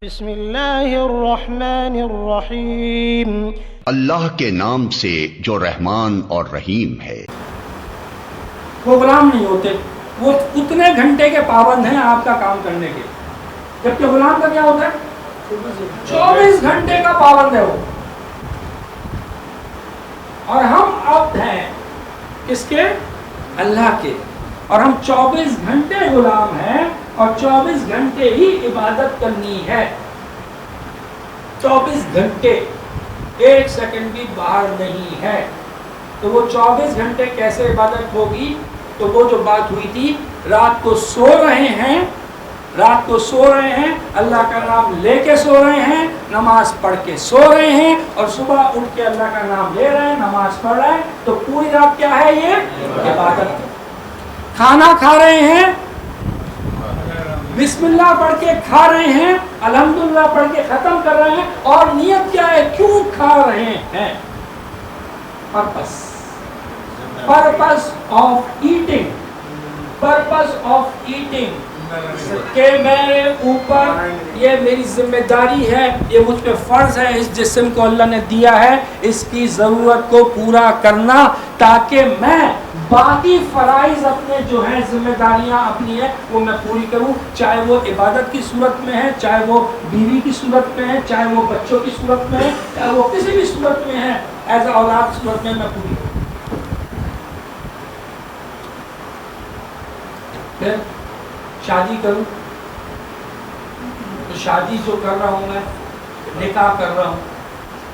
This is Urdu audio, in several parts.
بسم اللہ الرحمن الرحیم، اللہ کے نام سے جو رحمان اور رحیم ہے۔ وہ غلام نہیں ہوتے، وہ اتنے گھنٹے کے پابند ہیں آپ کا کام کرنے کے، جبکہ غلام کا کیا ہوتا ہے 24 گھنٹے کا پابند ہے وہ۔ اور ہم عبد ہیں کس کے؟ اللہ کے، اور ہم 24 گھنٹے غلام ہیں اور 24 گھنٹے ہی عبادت کرنی ہے۔ 24 گھنٹے، ایک سیکنڈ بھی باہر نہیں ہے۔ تو وہ 24 گھنٹے کیسے عبادت ہوگی؟ تو وہ جو بات ہوئی تھی، رات کو سو رہے ہیں، رات کو سو رہے ہیں، اللہ کا نام لے کے سو رہے ہیں، نماز پڑھ کے سو رہے ہیں، اور صبح اٹھ کے اللہ کا نام لے رہے ہیں، نماز پڑھ رہے ہیں، تو پوری رات کیا ہے؟ یہ عبادت۔ کھانا کھا رہے ہیں، بسم اللہ پڑھ کے کھا رہے ہیں، الحمدللہ پڑھ کے ختم کر رہے ہیں، اور نیت کیا ہے؟ کیوں کھا رہے ہیں؟ Purpose, purpose of eating, purpose of eating, کہ میرے اوپر یہ میری ذمہ داری ہے، یہ مجھ پہ فرض ہے، اس جسم کو اللہ نے دیا ہے، اس کی ضرورت کو پورا کرنا، تاکہ میں باقی فرائض اپنے جو ہیں، ذمہ داریاں اپنی ہیں، وہ میں پوری کروں، چاہے وہ عبادت کی صورت میں ہے، چاہے وہ بیوی کی صورت میں ہے، چاہے وہ بچوں کی صورت میں ہے، چاہے وہ کسی بھی صورت میں ہے، ایز اے اولاد کی صورت میں پوری کروں۔ پھر شادی کروں تو شادی جو کر رہا ہوں میں، نکاح کر رہا ہوں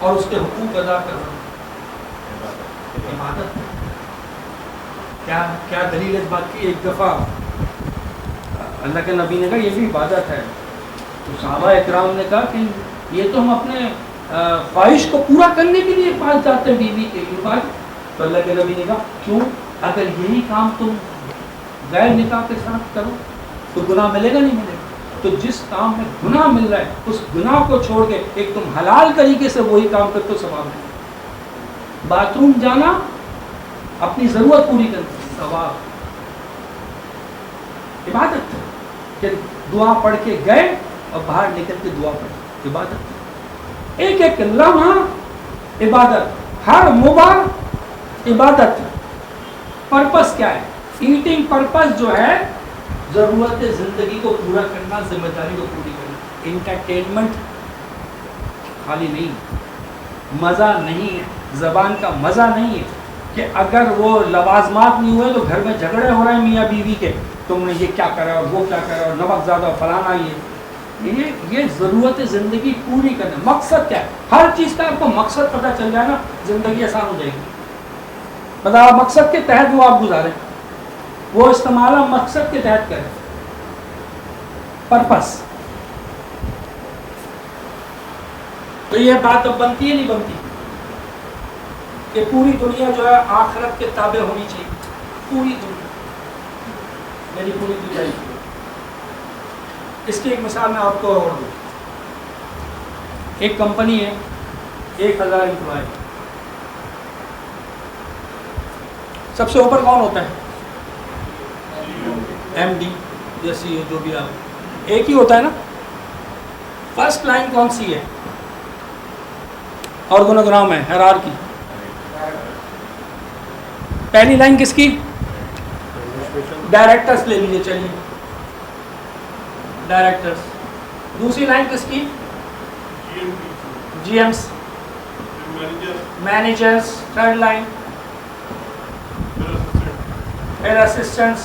اور اس کے حقوق ادا کر رہا ہوں، عبادت۔ کیا دلیل اس بات کی؟ ایک دفعہ اللہ کے نبی نے کہا یہ بھی عبادت ہے، تو صحابہ اکرام نے کہا کہ یہ تو ہم اپنے خواہش کو پورا کرنے کے لیے پاس جاتے ہیں بیوی کے بعد۔ تو اللہ کے نبی نے کہا کیوں؟ اگر یہی کام تم غیر نکاح کے ساتھ کرو تو گناہ ملے گا؟ نہیں ملے گا۔ تو جس کام میں گناہ مل رہا ہے، اس گناہ کو چھوڑ کے ایک تم حلال طریقے سے وہی کام کرتے تو ثواب ہے۔ باتھ روم جانا، اپنی ضرورت پوری کرنا، ثواب، عبادت۔ کہ دعا پڑھ کے گئے اور باہر نکل کے دعا پڑھی، عبادت۔ ایک ایک لمحہ عبادت، ہر مباح عبادت۔ پرپس کیا ہے؟ ایٹنگ پرپس جو ہے ضرورت زندگی کو پورا کرنا، ذمہ داری کو پوری کرنا۔ انٹرٹینمنٹ خالی نہیں، مزہ نہیں ہے، زبان کا مزہ نہیں ہے کہ اگر وہ لوازمات نہیں ہوئے تو گھر میں جھگڑے ہو رہے ہیں میاں بیوی کے، تم نے یہ کیا کرا اور وہ کیا کرا اور نمک زیادہ فلانا، یہ ضرورت زندگی پوری کرنا۔ مقصد کیا ہے؟ ہر چیز کا آپ کو مقصد پتہ چل جائے نا، زندگی آسان ہو جائے گی۔ مطلب مقصد کے تحت وہ آپ گزاریں، وہ استعمال مقصد کے تحت کریں، پرپس۔ تو یہ بات اب بنتی ہے نہیں بنتی کہ پوری دنیا جو ہے آخرت کے تابع ہونی چاہیے، پوری دنیا، میری پوری دنیا۔ اس کی ایک مثال میں آپ کو اور دوں۔ ایک کمپنی ہے، 1000 امپلائی، سب سے اوپر کون ہوتا ہے؟ ایم ڈی یا سی او، جو بھی آپ، ایک ہی ہوتا ہے نا۔ فرسٹ لائن کون سی ہے؟ آرگنوگرام ہے، ہیرارکی۔ پہلی لائن کس کی؟ ڈائریکٹرز لے لیجیے، چلیے ڈائریکٹرز۔ دوسری لائن کس کی؟ جی ایمس، مینیجرز۔ تھرڈ لائن پھر اسسٹنٹس،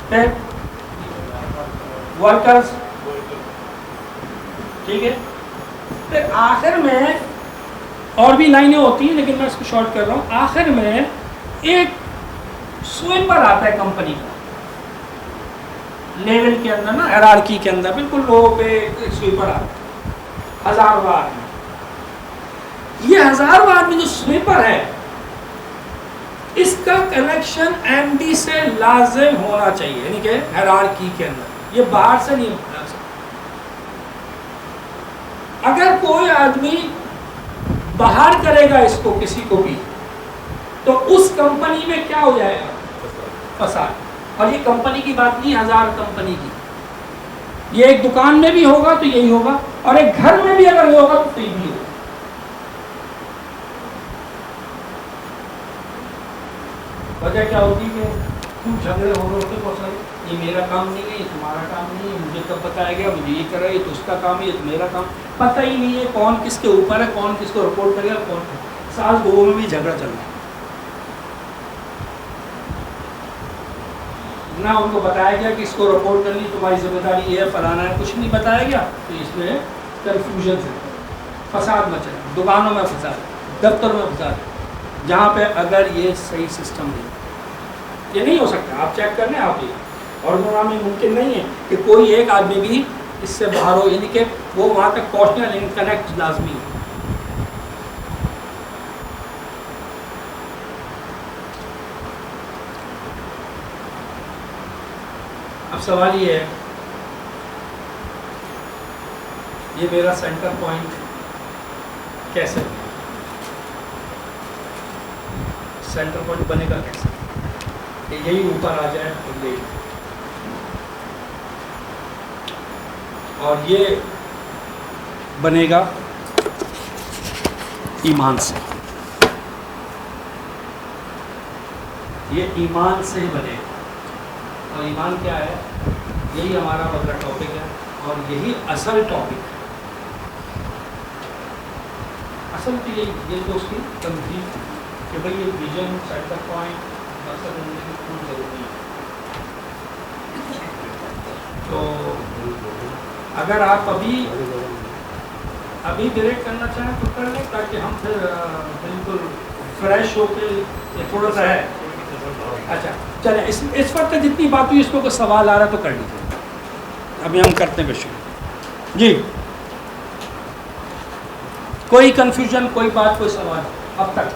پھر ورکرز، ٹھیک ہے۔ پھر آخر میں اور بھی لائنیں ہوتی ہیں لیکن میں اس کو شارٹ کر رہا ہوں، آخر میں ایک سوئپر آتا ہے کمپنی کا، لیول کے اندر نا، ہیرارکی کے اندر بالکل لو پہ ایک سوئپر آتا ہے، 1000 آدمی۔ یہ 1000 آدمی جو سوئپر ہے، اس کا کنیکشن ایم ڈی سے لازم ہونا چاہیے، یعنی کہ ہیرارکی کے اندر، یہ باہر سے نہیں ہونا چاہیے۔ اگر کوئی آدمی باہر کرے گا اس کو، کسی کو بھی، تو اس کمپنی میں کیا ہو جائے گا؟ فساد۔ اور یہ کمپنی کی بات نہیں، 1000 کمپنی کی، یہ ایک دکان میں بھی ہوگا تو یہی ہوگا، اور ایک گھر میں بھی اگر یہ ہوگا تو یہ بھی ہوگا. وجہ کیا ہوگی کہ کیوں جھگڑے ہو رہے ہوتے بہت سارے، یہ میرا کام نہیں ہے، یہ تمہارا کام نہیں ہے، مجھے کب بتایا گیا، مجھے یہ کر رہا ہے، یہ تو اس کا کام ہے، یہ تو میرا کام. پتہ ہی نہیں ہے کون کس کے اوپر ہے، کون کس کو رپورٹ کرے گا، کون ساس بہو میں بھی جھگڑا چل رہا ہے. نہ ان کو بتایا گیا کہ اس کو رپورٹ کرنی تمہاری ذمہ داری یہ ہے، فلانا ہے، کچھ نہیں بتایا گیا، تو اس میں کنفیوژن سے فساد مچ رہا ہے. دکانوں میں فساد، دفتروں میں فساد، جہاں پہ اگر یہ صحیح سسٹم نہیں، یہ نہیں ہو سکتا. آپ چیک کر لیں، آپ یہ اور میں ممکن نہیں ہے کہ کوئی ایک آدمی بھی اس سے باہر ہو، یعنی کہ وہ وہاں تک پہنچنا، لیکن کنیکٹ لازمی ہے. اب سوال یہ ہے، یہ میرا سینٹر پوائنٹ کیسے سینٹر پوائنٹ بنے گا کیسے، کہ یہی اوپر آ جائے اور یہ، اور یہ بنے گا ایمان سے. یہ ایمان سے ہی بنے گا. اور ایمان کیا ہے؟ یہی ہمارا مطلب ٹاپک ہے، اور یہی اصل ٹاپک ہے. اصل تو یہ جو اس کی تنظیم کہ بھئی یہ ویژن، سینٹر پوائنٹ، مقصد ہونے کی کوئی ضروری ہے. تو اگر آپ ابھی بریک کرنا چاہیں تو کر لیں، تاکہ ہم پھر بالکل فریش ہو کے تھوڑا سا ہے. اچھا چلیں، اس وقت جتنی بات ہوئی، اس کو کوئی سوال آ رہا ہے تو کر لیجیے. ابھی ہم کرتے ہیں شروع. جی کوئی کنفیوژن، کوئی بات، کوئی سوال اب تک؟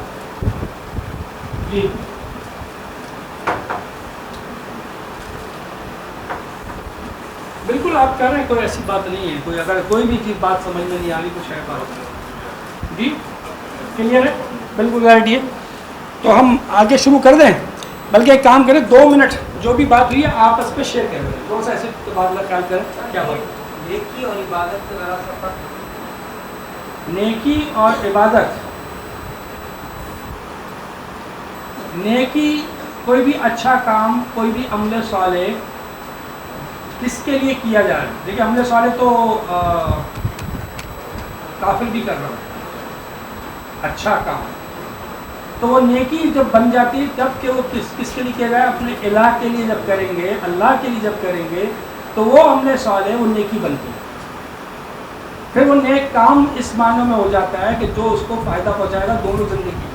جی بالکل آپ کر رہے ہیں، کوئی ایسی بات نہیں ہے. کوئی اگر کوئی بھی چیز بات سمجھ میں نہیں آ رہی تو شاید بات. جی کلیئر ہے، بالکل ریڈی ہے. تو ہم آگے شروع کر دیں، بلکہ ایک کام کریں، 2 منٹ جو بھی بات ہوئی ہے آپس پہ شیئر کریں، تھوڑا سا ایسے تبادلہ خیال کریں. کیا بات؟ نیکی اور عبادت کا ذرا سا فرق. نیکی اور عبادت. نیکی کوئی بھی اچھا کام، کوئی بھی عمل صالح کس کے لیے کیا جا رہا ہے. دیکھیے عمل صالح تو کافر بھی کر رہا ہے، اچھا کام. تو وہ نیکی جب بن جاتی ہے تب کہ وہ کس کے لیے کیا جائے، اپنے الہ کے لیے جب کریں گے، اللہ کے لیے جب کریں گے، تو وہ عمل صالح وہ نیکی بنتی ہے. پھر وہ نیک کام اس معنی میں ہو جاتا ہے کہ جو اس کو فائدہ پہنچائے گا دونوں زندگی.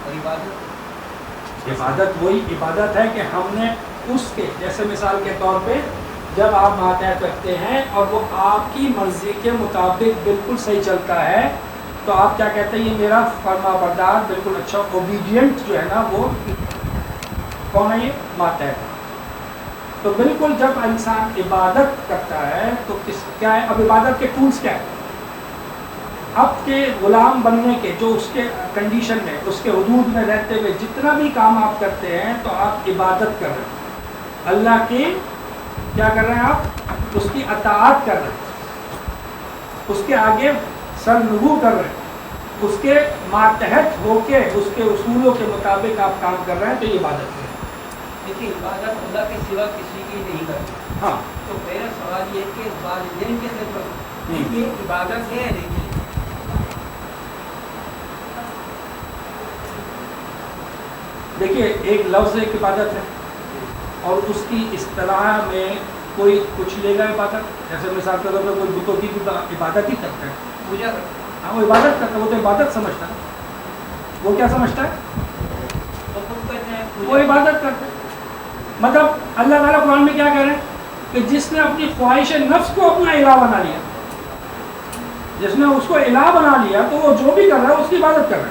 اور عبادت، عبادت وہی عبادت ہے کہ ہم نے اس کے جیسے مثال کے طور پہ جب آپ ماتحت رکھتے ہیں اور وہ آپ کی مرضی کے مطابق بالکل صحیح چلتا ہے، تو آپ کیا کہتے ہیں، یہ میرا فرما بردار، بالکل اچھا اوبیڈینٹ جو ہے نا، وہ کون ہے؟ یہ ماتحت. تو بالکل جب انسان عبادت کرتا ہے تو کیا ہے، اب عبادت کے ٹولز کیا ہے؟ اب کے غلام بننے کے جو اس کے کنڈیشن میں، اس کے حدود میں رہتے ہوئے جتنا بھی کام آپ کرتے ہیں تو آپ عبادت کر رہے ہیں، اللہ کی کیا کر رہے ہیں، آپ اس کی اطاعت کر رہے ہیں، اس کے آگے سر نگو کر رہے ہیں، اس کے ماتحت ہو کے اس کے اصولوں کے مطابق آپ کام کر رہے ہیں، تو یہ عبادت ہے. دیکھیے عبادت اللہ کے سوا کسی کی نہیں کرتی. ہاں تو میرا سوال یہ کہ والدین کے سر پر یہ عبادت ہے یا نہیں؟ دیکھیے ایک لفظ ایک عبادت ہے، اور اس کی اصطلاح میں کوئی کچھ لے گا عبادت. جیسے مثال کے طور پر کوئی بتوں کی عبادت ہی کرتا ہے، پوجا کرتے ہاں وہ عبادت کرتا ہے، وہ تو عبادت سمجھتا ہے. وہ کیا سمجھتا ہے؟ تو خود کہتے ہیں وہ عبادت کرتا ہے. مطلب اللہ تعالیٰ قرآن میں کیا کہہ رہے ہیں کہ جس نے اپنی خواہش نفس کو اپنا الہ بنا لیا، جس نے اس کو الہ بنا لیا، تو وہ جو بھی کر رہا ہے اس کی عبادت کر رہا ہے.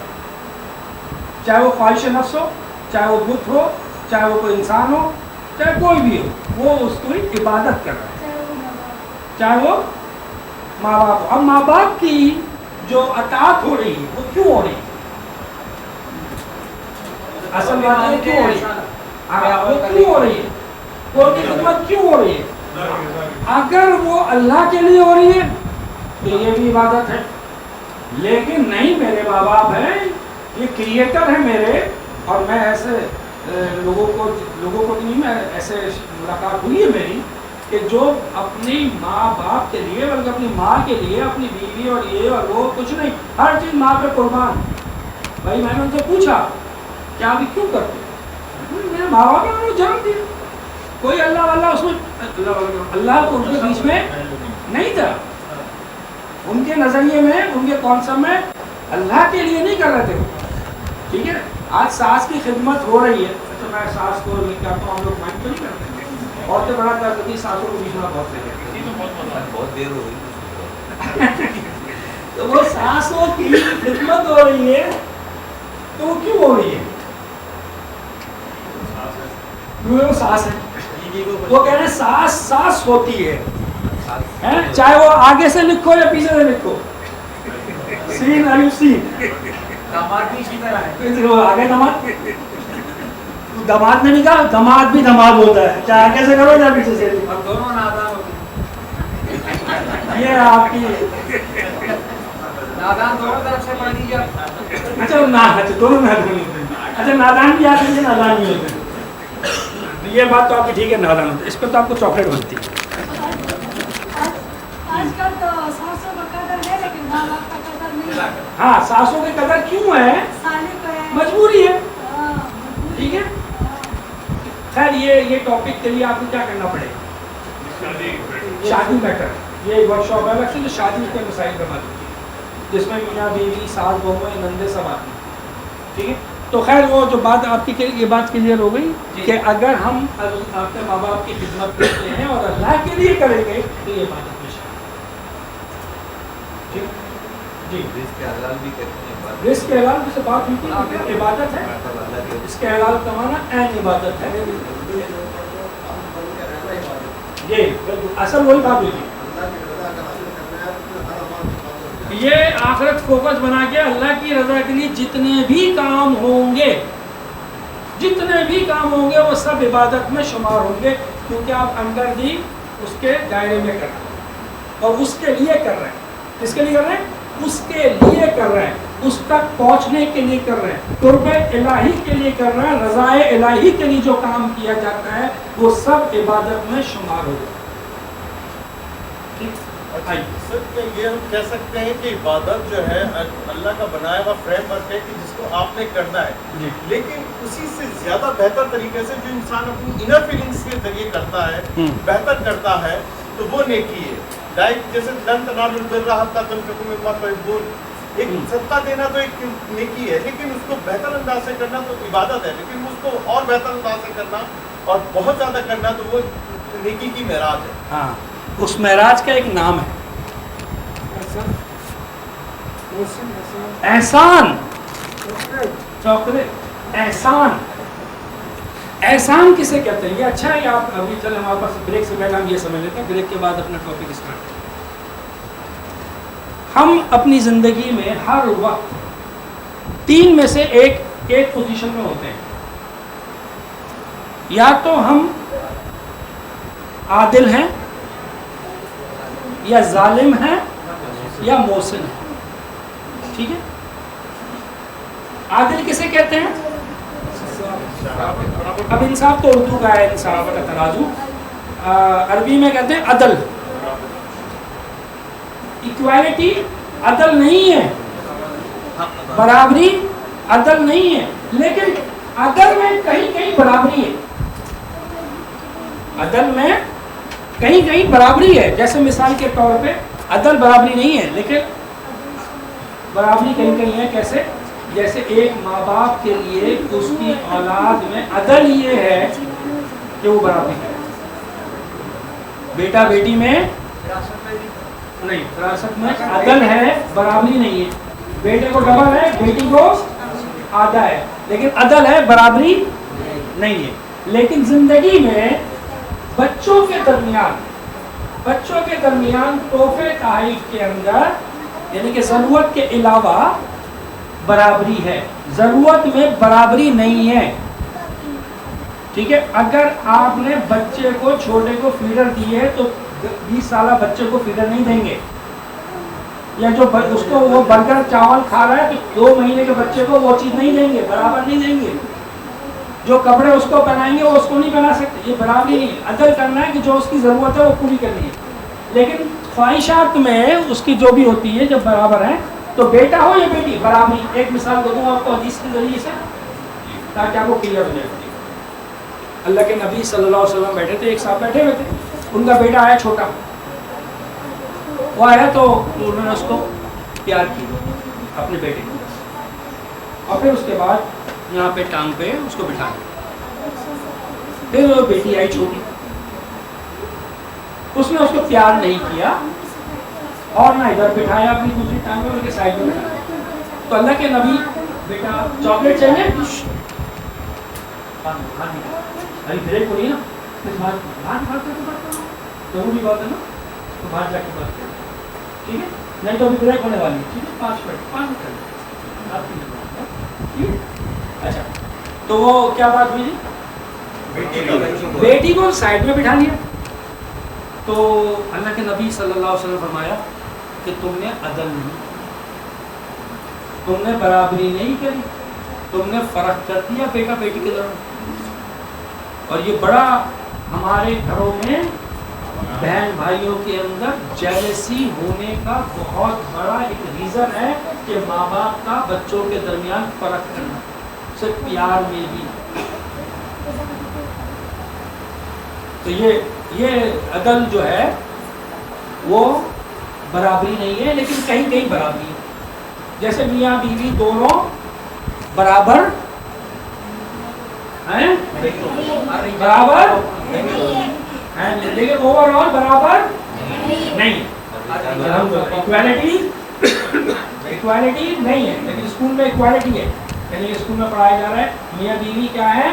چاہے وہ خواہش نفس ہو، چاہے وہ بت ہو، چاہے وہ کوئی انسان ہو، چاہے کوئی بھی ہو، وہ اس کی عبادت کر رہا ہے، چاہے وہ ماں باپ ہو. اب ماں باپ کی جو اطاعت ہو رہی ہے وہ کیوں ہو رہی ہے؟ اصل بات ہے کیوں ہو رہی ہے، وہ کیوں ہو رہی ہے، وہ ان کی خدمت کیوں ہو رہی ہے؟ اگر وہ اللہ کے لیے ہو رہی ہے تو یہ بھی عبادت ہے، لیکن نہیں میرے ماں باپ ہیں، یہ کریٹر ہے میرے، اور میں ایسے لوگوں کو نہیں، میں ایسے ملاقات ہوئی ہے میری کہ جو اپنی ماں باپ کے لیے، بلکہ اپنی ماں کے لیے، اپنی بیوی اور یہ اور وہ کچھ نہیں، ہر چیز ماں پہ قربان۔ بھائی میں نے ان سے پوچھا کہ آپ کیوں کرتے ہیں؟ میرے ماں باپ نے انہوں نے جنم دیا، کوئی اللہ واللہ اس میں اللہ تو ان کے بیچ میں نہیں تھا، ان کے نظریے میں، ان کے کانسیپٹ میں اللہ کے لیے نہیں کر رہے تھے، ٹھیک ہے۔ آج ساس کی خدمت ہو رہی ہے، تو میں ساس کو لے کے آتا ہوں، ہم لوگ مائنڈ تو نہیں کرتے، عورتیں بڑا کر دیتی، ساسوں کو بیچنا بہت دیر ہو گئی، تو وہ ساسوں کی خدمت ہو رہی ہے، تو وہ کیوں ہو رہی ہے؟ وہ ساس ہے، وہ کہہ رہے ہیں ساس ساس ہوتی ہے، چاہے وہ آگے سے لکھو یا پیچھے سے لکھو، سین الف سین، داماد بھی اسی طرح ہے، آگے دماد نے بھی کہا دماد بھی دماد ہوتا ہے، چاہے آگے سے کرو یا پیچھے سے، اور دونوں نادان ہوتے ہیں، یہ آپ کی نادان دونوں طرف سے پڑھ دیجیے۔ اچھا دونوں نادان ہوتے ہیں، اچھا نادان بھی آتے ہیں، نادان بھی ہوتے ہیں، یہ بات تو آپ کی ٹھیک ہے، نادان ہوتے ہیں، اس پہ تو آپ کو چاکلیٹ بنتی ہے۔ آج کل تو ساسوں کا قدر ہے لیکن ماں باپ کا قدر نہیں ہے، ہاں ساسوں کی قدر کیوں ہے؟ سالے کو ہے، مجبوری ہے، مجبوری ٹھیک ہے۔ خیر یہ ٹاپک کے لیے آپ کو کیا کرنا پڑے گا؟ شادی میٹر، یہ ایک ورک شاپ ہے ویسے جو شادی کے مسائل پر بات ہوتی ہے، جس میں میاں بیوی ساس بہو نندے سب آتے ہیں، ٹھیک ہے۔ تو خیر وہ جو بات آپ کی یہ بات کلیئر ہو گئی کہ اگر ہم اپنے ماں باپ کی خدمت کرتے ہیں اور اللہ کے لیے کریں گے تو یہ بات اپنے جی رزق کے حلال سے بات بالکل عبادت ہے، اس کے حلال کمانا عین عبادت ہے، یہ اصل وہی بات ہوئی، یہ آخرت فوکس بنا کے اللہ کی رضا کے لیے جتنے بھی کام ہوں گے وہ سب عبادت میں شمار ہوں گے، کیونکہ آپ انڈر دی اس کے دائرے میں کر رہے ہیں اور اس کے لیے کر رہے ہیں۔ کس کے لیے کر رہے ہیں؟ اس کے لیے کر رہے ہیں، اس تک پہنچنے کے لیے کر رہے ہیں، قرب الہی کے لیے کر رہے ہیں، رضائے الہی کے لیے جو کام کیا جاتا ہے وہ سب عبادت میں شمار ہوگا۔ سر کیا یہ ہم کہہ سکتے ہیں کہ عبادت جو ہے اللہ کا بنایا ہوا فریم ورک ہے کہ جس کو آپ نے کرنا ہے، لیکن اسی سے زیادہ بہتر طریقے سے جو انسان اپنی انر فیلنگز کے ذریعے کرتا ہے، بہتر کرتا ہے، تو وہ نیکی ہے۔ لائک جیسے لن تنالوا البر حتی تنفقوا مما تحبون، ایک صدقہ دینا تو ایک نیکی ہے، لیکن اس کو بہتر انداز سے کرنا تو عبادت ہے، لیکن اس کو اور بہتر انداز سے کرنا اور بہت زیادہ کرنا تو وہ نیکی کی معراج ہے۔ ہاں اس معراج کا ایک نام ہے احسان، چاکلیٹ احسان۔ احسان کسے کہتے ہیں؟ یہ اچھا ہے، آپ ابھی چلے ہمارے پاس بریک سے پہلے ہم یہ سمجھ لیتے ہیں، بریک کے بعد اپنا ٹاپک اسٹارٹ۔ ہم اپنی زندگی میں ہر وقت تین میں سے ایک پوزیشن میں ہوتے ہیں، یا تو ہم عادل ہیں، یا ظالم ہیں، یا محسن ہیں، ٹھیک ہے۔ عادل کسے کہتے ہیں؟ اب انصاف تو اردو کا ہے، انصاف کا ترازو، عربی میں کہتے ہیں عدل۔ ایکوالٹی عدل نہیں ہے، برابری عدل نہیں ہے، لیکن عدل میں کہیں کہیں برابری ہے، عدل میں کہیں کہیں برابری ہے۔ جیسے مثال کے طور پہ عدل برابری نہیں ہے، لیکن برابری کہیں کہیں ہے۔ کیسے؟ جیسے ایک ماں باپ کے لیے اس کی اولاد میں عدل یہ ہے کہ وہ برابری کرے، بیٹا بیٹی میں نہیں، وراثت میں عدل ہے، برابری نہیں ہے، بیٹے کو ڈبل ہے، بیٹی کو آدھا ہے، لیکن عدل ہے، برابری نہیں ہے۔ لیکن زندگی میں بچوں کے درمیان تحفے تحائف کے اندر یعنی کہ ضرورت کے علاوہ برابری ہے، ضرورت میں برابری نہیں ہے، ٹھیک ہے۔ اگر آپ نے بچے کو چھوٹے کو فیڈر دی ہے تو 20 سالہ بچے کو فکر نہیں دیں گے، یا جو اس کو وہ برگر چاول کھا رہا ہے تو 2 مہینے کے بچے کو وہ چیز نہیں دیں گے، برابر نہیں دیں گے. جو کپڑے اس کو پہنائیں گے وہ اس کو نہیں پہنا سکتے. یہ برابری نہیں، عدل کرنا ہے کہ جو اس کی ضرورت ہے وہ پوری کرنی ہے. لیکن خواہشات میں اس کی جو بھی ہوتی ہے جب برابر ہیں تو بیٹا ہو یا بیٹی برابری. ایک مثال دے دوں آپ کو حدیث کے ذریعے سے تاکہ آپ کو کلیئر ہو جائے. اللہ کے نبی صلی اللہ علیہ وسلم بیٹھے تھے، ایک صاحب بیٹھے ہوئے تھے، ان کا بیٹا آیا چھوٹا، وہ آیا تو انہوں نے اس کو پیار کیا اپنے بیٹے کو، اور پھر اس کے بعد یہاں پہ ٹانگ پہ اس کو بٹھایا. پھر وہ بیٹی آئی چھوٹی، اس نے اس کو پیار نہیں کیا اور نہ ادھر بٹھایا اپنی دوسری ٹانگ میں، ان کے سائڈ میں بٹھایا. تو اللہ کے نبی بیٹا چاکلیٹ چاہیے، ابھی بریک ہو رہی ہے نا، ضروری بات ہے نا، تو باہر جا کے بات کریں ٹھیک ہے، نہیں تو ابھی بریک ہونے والی ہے ٹھیک ہے. 5 منٹ ٹھیک ہے. اچھا تو وہ کیا بات ہوئی جی؟ بیٹی کو سائڈ میں بٹھا لیا. تو اللہ کے نبی صلی اللہ علیہ وسلم فرمایا کہ تم نے عدل نہیں، تم نے برابری نہیں کری، تم نے فرق کر دیا بیٹا بیٹی کے درمیان. اور یہ بڑا ہمارے گھروں میں بہن بھائیوں کے اندر جیلسی ہونے کا بہت بڑا ایک ریزن ہے کہ ماں باپ کا بچوں کے درمیان فرق کرنا، صرف پیار میں بھی. تو یہ عدل جو ہے وہ برابری نہیں ہے، لیکن کہیں کہیں برابری ہے. جیسے میاں بیوی دونوں برابر ہیں، برابر ہیں، لیکن اوور آل برابر نہیں. ایکوالٹی نہیں ہے، لیکن اسکول میں ایکوالٹی ہے. یعنی اسکول میں پڑھایا جا رہا ہے میاں بیوی کیا ہے،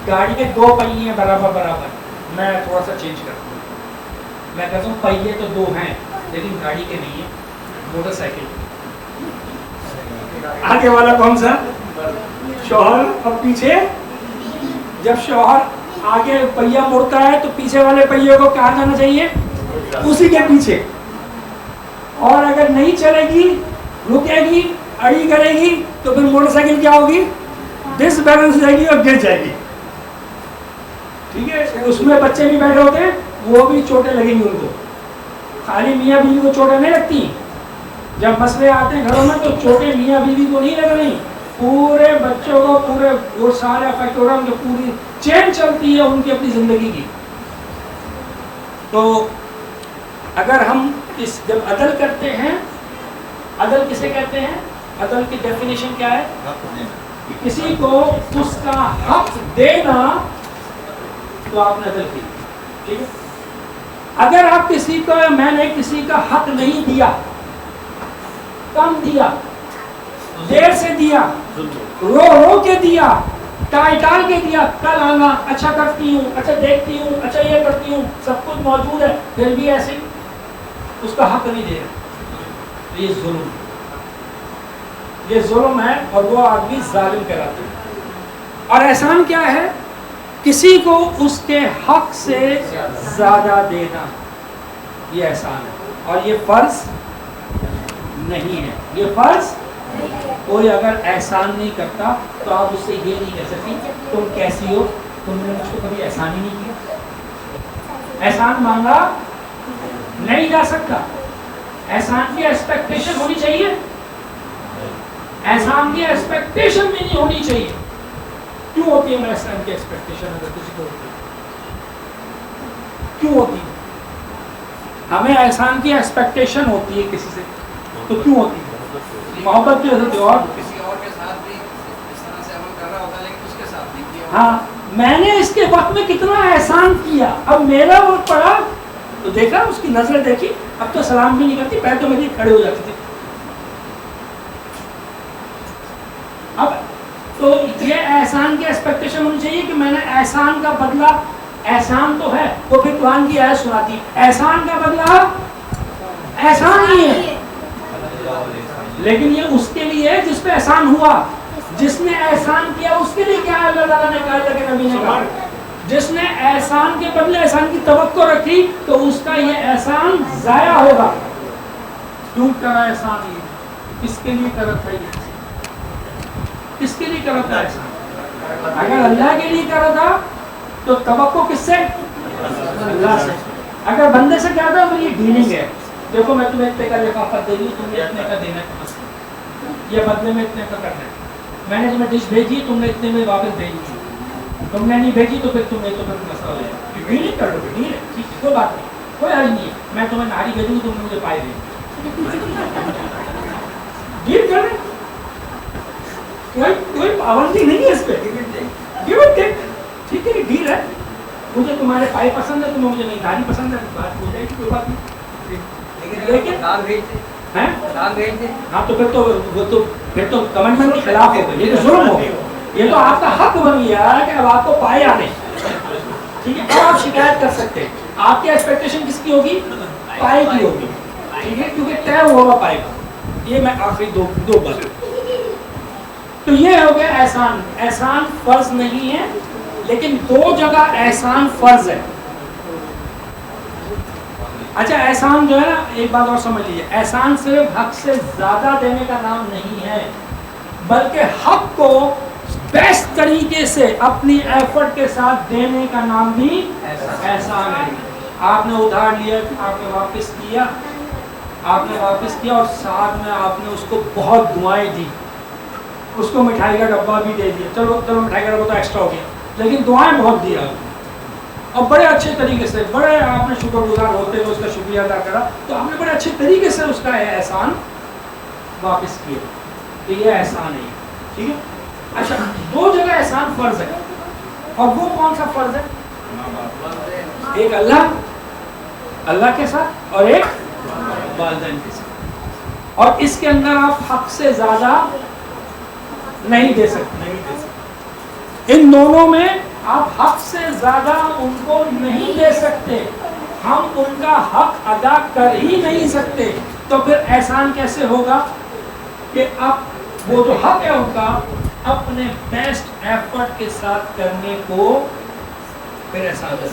گاڑی کے 2 پہیے ہیں برابر برابر. میں تھوڑا سا چینج کرتا ہوں، میں کہتا ہوں پہیے تو 2 ہیں لیکن گاڑی کے نہیں ہیں. موٹر سائیکل آگے والا کون سا، شوہر، اور پیچھے جب شوہر آگے پہیا مڑتا ہے تو پیچھے والے پہیے کو کہاں جانا چاہیے، اسی کے پیچھے. اور اگر نہیں چلے گی، رکے گی، اڑی کرے گی تو پھر موٹر سائیکل کیا ہوگی، ڈس بیلنس ہو جائے گی اور گر جائے گی. ٹھیک ہے، اس میں بچے بھی بیٹھے ہوتے ہیں، وہ بھی چوٹیں لگیں گی ان کو. خالی میاں بیوی کو چوٹیں نہیں لگتی، جب مسئلے آتے ہیں گھروں میں تو چوٹیں میاں بیوی کو نہیں لگ رہی، پورے بچوں کو، پورے وہ سارے افیکٹ ہو رہا ہے، ان کی پوری چین چلتی ہے ان کی اپنی زندگی کی. تو اگر ہم جب عدل کرتے ہیں، عدل کسے کہتے ہیں، عدل کی ڈیفینیشن کیا ہے، کسی کو اس کا حق دینا، تو آپ نے عدل کی. ٹھیک ہے، اگر آپ کسی کو، میں نے کسی کا حق نہیں دیا، کم دیا، دیر سے دیا، رو کے دیا، ٹال کے دیا، کل آنا، اچھا کرتی ہوں، اچھا دیکھتی ہوں، اچھا یہ کرتی ہوں، سب کچھ موجود ہے، پھر بھی ایسے اس کا حق نہیں دے رہا، یہ ظلم ہے. یہ ظلم ہے اور وہ آدمی ظالم کہلاتے ہیں. اور احسان کیا ہے، کسی کو اس کے حق سے زیادہ دینا، یہ احسان ہے. اور یہ فرض نہیں ہے، یہ فرض. کوئی اگر احسان نہیں کرتا تو آپ اس سے یہ نہیں کہہ سکتی تم کیسی ہو، تم نے مجھ کو کبھی احسان ہی نہیں کیا. احسان مانگا نہیں جا سکتا. احسان کی ایکسپیکٹیشن ہونی چاہیے، احسان کی ایکسپیکٹیشن بھی نہیں ہونی چاہیے. کیوں ہوتی ہے احسان کی ایکسپیکٹیشن، اگر کسی کو ہوتی ہے کیوں ہوتی ہے؟ ہمیں احسان کی ایکسپیکٹیشن ہوتی ہے کسی سے، تو کیوں ہوتی ہے؟ محبت کی وجہ سے. اور کسی اور کے ساتھ بھی اس طرح سے عمل کر رہا ہوتا ہے لیکن اس کے ساتھ نہیں کیا. ہاں، میں نے اس کے وقت میں کتنا احسان کیا، اب میرا وقت پڑا تو دیکھا، اس کی نظریں دیکھی، اب تو سلام بھی نہیں کرتی، پہلے تو میری کھڑے ہو جاتی تھی. اب تو یہ احسان کی ایکسپیکٹیشن ہونی چاہیے کہ میں نے احسان کا بدلہ، احسان تو ہے، وہ پھر قرآن کی آیت سناتی، احسان کا بدلہ احسان ہی ہے. لیکن یہ اس کے لیے جس پہ احسان ہوا، جس نے احسان کیا اس کے لیے کیا ہے، اللہ تعالیٰ نے کہا، اللہ کے نبی نے کہا، جس نے احسان کے بدلے احسان کی توقع رکھی تو احسان ضائع ہوگا. ٹوٹ کر احسان یہ کس کے لیے کرا تھا؟ یہ کس کے لیے کرا تھا احسان؟ اگر اللہ کے لیے کرا تھا تو توقع کس سے؟ اللہ سے. اگر بندے سے کیا تھا تو یہ ڈیلنگ ہے. دیکھو میں تمہیں اتنے کا لفافہ دے دی, تمہیں اتنے کا دینا ہے, یہ بدلے میں اتنے کا کرنا ہے. میں نے تمہیں ڈش بھیجی, تم نے اتنے میں واپس بھیجی, تم نے نہیں بھیجی تو پھر تمہیں تو پھر مسئلہ ہو جائے گا. ڈیلنگ کر لو, ڈیل ہے, ٹھیک ہے, کوئی بات نہیں, کوئی حل نہیں ہے. میں تمہیں ناری بھیجوں گی, تم نے مجھے پائے بھیجی, ڈیل کر لیں, کوئی پابندی نہیں ہے اس پہ. گیو اینڈ ٹیک, ٹھیک ہے, ڈیل ہے. مجھے تمہارے پائے پسند ہے, تمہیں مجھے نہیں ناری پسند ہے, بات ہو جائے گی, کوئی بات نہیں. لیکن ہاں تو پھر تو کمنٹمنٹ کے خلاف ہو گئے, یہ تو ظلم ہو گیا. یہ تو آپ کا حق بن گیا کہ اب آپ کو پائے آنے, ٹھیک ہے. اب آپ شکایت کر سکتے ہیں. آپ کی ایکسپیکٹیشن کس کی ہوگی؟ پائے کی ہوگی, ٹھیک ہے, کیونکہ طے ہوا پائے گا. یہ میں آخری دو بات. تو یہ ہو گیا احسان. احسان فرض نہیں ہے, لیکن دو جگہ احسان فرض ہے. اچھا احسان جو ہے نا, ایک بات اور سمجھ لیجیے, احسان صرف حق سے زیادہ دینے کا نام نہیں ہے, بلکہ حق کو بیسٹ طریقے سے اپنی ایفرٹ کے ساتھ دینے کا نام بھی احسان ہے. آپ نے ادھار لیا, آپ نے واپس کیا, اور ساتھ میں آپ نے اس کو بہت دعائیں دی, اس کو مٹھائی کا ڈبہ بھی دے دیا. چلو مٹھائی کا ڈبہ تو ایکسٹرا ہو گیا, لیکن دعائیں بہت دی آپ نے, اور بڑے اچھے طریقے سے, بڑے آپ نے شکر گزار ہوتے ہوئے اس کا شکریہ ادا کرا, تو آپ نے بڑے اچھے طریقے سے اس کا احسان واپس کیا. تو یہ احسان ہے, ٹھیک ہے. اچھا دو جگہ احسان فرض ہے, اور وہ کون سا فرض ہے؟ ایک اللہ کے ساتھ, اور ایک والدین کے ساتھ. اور اس کے اندر آپ حق سے زیادہ نہیں دے سکتے. ان دونوں میں آپ حق سے زیادہ ان کو نہیں دے سکتے. ہم ان کا حق ادا کر ہی نہیں سکتے. تو پھر احسان کیسے ہوگا کہ آپ وہ جو حق ہے ان کا اپنے بیسٹ ایفرٹ کے ساتھ کرنے کو پھر احسان ہے.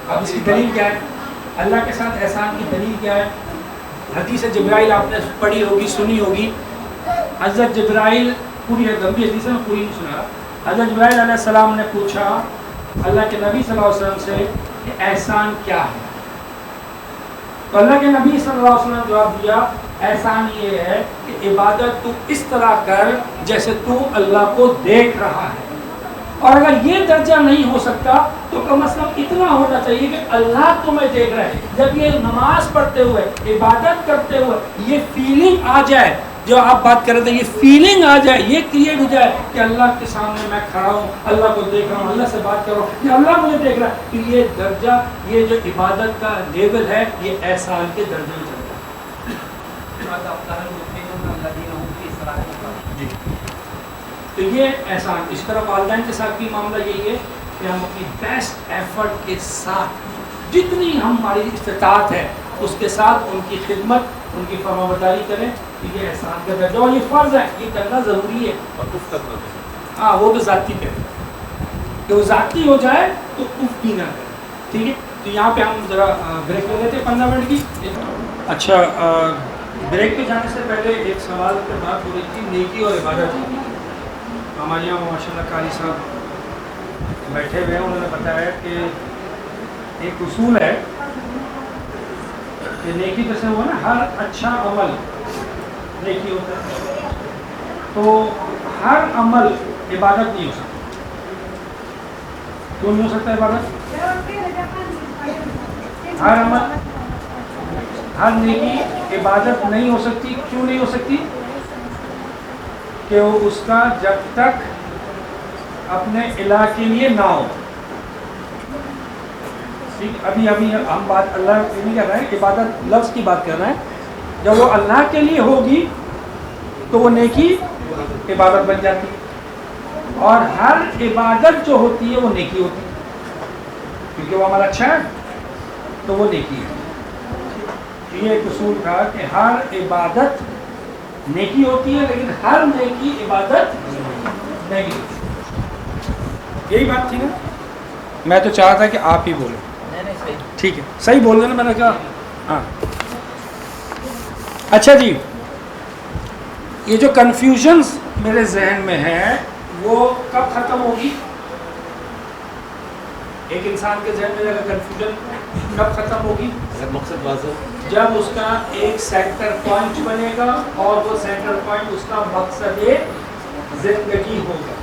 اب اس کی دلیل کیا ہے؟ اللہ کے ساتھ احسان کی دلیل کیا ہے؟ حدیث جبرائیل آپ نے پڑھی ہوگی, سنی ہوگی. حضرت جبرائیل, پوری لمبی حدیث ہے, میں پوری نہیں سنا. حضرت جبرائیل علیہ السلام نے پوچھا اللہ کے نبی صلی اللہ علیہ وسلم سے کہ احسان کیا ہے؟ تو اللہ کے نبی صلی اللہ علیہ وسلم نے جواب دیا, احسان یہ ہے کہ عبادت تو اس طرح کر جیسے تو اللہ کو دیکھ رہا ہے. اور اگر یہ درجہ نہیں ہو سکتا تو کم از کم اتنا ہونا چاہیے کہ اللہ تمہیں دیکھ رہا ہے. جب یہ نماز پڑھتے ہوئے, عبادت کرتے ہوئے یہ فیلنگ آ جائے, جو آپ بات کر رہے تھے, یہ فیلنگ آ جائے, یہ کریٹ ہو جائے کہ اللہ کے سامنے میں کھڑا ہوں, اللہ کو دیکھ رہا ہوں, اللہ سے بات کر رہا ہوں, کہ اللہ مجھے دیکھ رہا ہے, کہ یہ درجہ, یہ جو عبادت کا لیول ہے, یہ احسان کے درجے میں چلتا ہے. تو یہ احسان. اس طرح والدین کے ساتھ بھی معاملہ یہی ہے کہ ہم اپنی بیسٹ ایفرٹ کے ساتھ جتنی ہماری استطاعت ہے اس کے ساتھ ان کی خدمت, ان کی فرمانبرداری کریں. یہ احسان کا درجہ, اور یہ فرض ہے, یہ کرنا ضروری ہے. ہاں وہ تو ذاتی پہ کہ وہ ذاتی ہو جائے تو اف بھی نہ کرے, ٹھیک ہے. تو یہاں پہ ہم ذرا بریک لے لیتے ہیں 15 منٹ کی. اچھا بریک پہ جانے سے پہلے ایک سوال پہ بات ہو رہی تھی, نیکی اور عبادت. ہمارے یہاں ماشاء اللہ قاری صاحب بیٹھے ہوئے ہیں, انہوں نے بتایا کہ ایک اصول ہے کہ نیکی جیسے ہوا نا, ہر اچھا عمل نیکی ہوتا ہے, تو ہر عمل عبادت نہیں ہو سکتا. کیوں نہیں ہو سکتا عبادت؟ ہر عمل, ہر نیکی عبادت نہیں ہو سکتی. کیوں نہیں ہو سکتی؟ کہ وہ اس کا جب تک اپنے الہ کے لیے نہ ہو. ابھی ہم بات اللہ کی نہیں کر رہے ہیں, عبادت لفظ کی بات کر رہے ہیں. جب وہ اللہ کے لیے ہوگی تو وہ نیکی عبادت بن جاتی ہے, اور ہر عبادت جو ہوتی ہے وہ نیکی ہوتی ہے, کیونکہ وہ عمل اچھا ہے تو وہ نیکی ہے. یہ ایک اصول تھا کہ ہر عبادت نیکی ہوتی ہے, لیکن ہر نیکی عبادت نہیں ہوتی. یہی بات تھی نا. میں تو چاہتا کہ آپ ہی بولیں. ٹھیک ہے, صحیح بول رہے نا, میں نے کہا ہاں اچھا جی، یہ جو کنفیوژنز میرے ذہن میں ہے وہ کب ختم ہوگی؟ ایک انسان کے ذہن میں اگر کنفیوژن کب ختم ہوگی؟ مقصد واضح جب اس کا ایک سینٹر پوائنٹ بنے گا اور وہ سینٹر پوائنٹ اس کا مقصد زندگی ہوگا.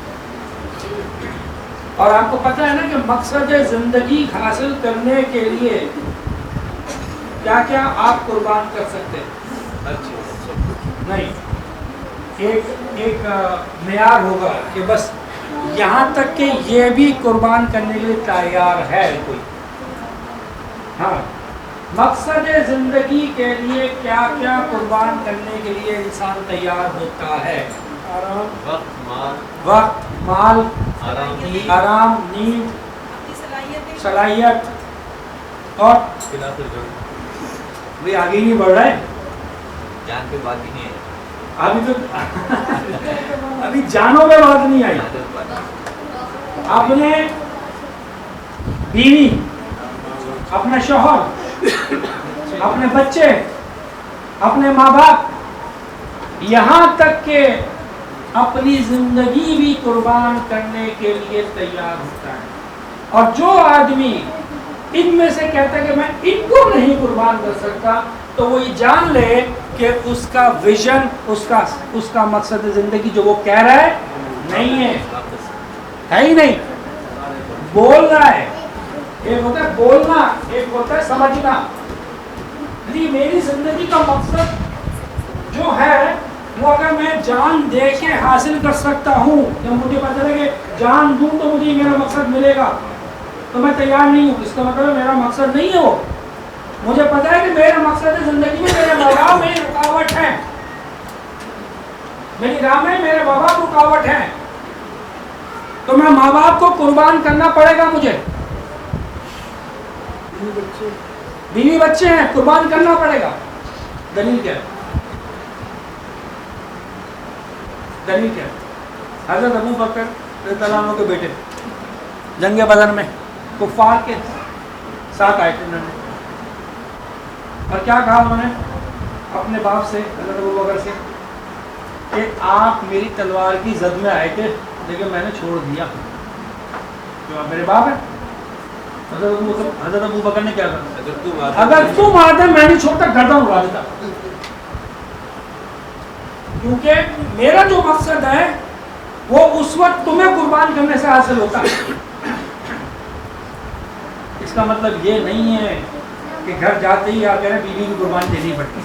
اور آپ کو پتہ ہے نا کہ مقصد زندگی حاصل کرنے کے لیے کیا کیا آپ قربان کر سکتے ہیں؟ نہیں، ایک معیار ہوگا کہ بس یہاں تک کہ یہ بھی قربان کرنے کے لیے تیار ہے کوئی. ہاں، مقصد زندگی کے لیے کیا کیا قربان کرنے کے لیے انسان تیار ہوتا ہے؟ وقت، مال، آرام، نیند، صلاحیت اور بھی آگے نہیں بڑھ رہا ہے. جان پہ بات ہی نہیں ہے ابھی تو ابھی جانوں پہ بات نہیں آئی. اپنے بیوی، اپنے شوہر، اپنے بچے، اپنے ماں باپ، یہاں تک کہ اپنی زندگی بھی قربان کرنے کے لیے تیار ہوتا ہے. اور جو آدمی ان میں سے کہتا ہے کہ میں ان کو نہیں قربان کر سکتا، تو وہ یہ جان لے کہ اس کا ویژن، اس کا مقصد زندگی جو وہ کہہ رہا ہے نہیں ہے ہی نہیں. بول رہا ہے، ایک ہوتا ہے بولنا، ایک ہوتا ہے سمجھنا. میری زندگی کا مقصد جو ہے وہ اگر میں جان دے کے حاصل کر سکتا ہوں، جب مجھے پتہ چلے کہ جان دوں تو مجھے میرا مقصد ملے گا، تو میں تیار نہیں ہوں. اس کا مطلب میرا مقصد نہیں ہے وہ. مجھے پتا ہے کہ میرا مقصد زندگی میں میرے ماں باپ میری رکاوٹ ہے، میری راہ میں میرے ماں باپ رکاوٹ ہیں، تو میں ماں باپ کو قربان کرنا پڑے گا. مجھے بیوی بچے ہیں، قربان کرنا پڑے گا. دلیل کیا ہے؟ دلیل کیا ہے؟ حضرت ابو بکر رضی اللہ عنہ کے بیٹے جنگ بدر میں کفار کے ساتھ آئے تھے. انہوں نے اور کیا کہا انہوں نے اپنے باپ سے، حضرت ابو بکر سے، کہ آپ میری تلوار کی زد میں آئے تھے لیکن میں نے چھوڑ دیا. جو آپ میرے باپ ہیں. حضرت ابو بکر نے کیا کہا؟ اگر تم آتے میں نہیں چھوڑتا، گردن اڑا دیتا. کیونکہ میرا جو مقصد ہے وہ اس وقت تمہیں قربان کرنے سے حاصل ہوتا ہے. اس کا مطلب یہ نہیں ہے کہ گھر جاتے ہی آ کر بیوی کی قربانی دینی پڑتی.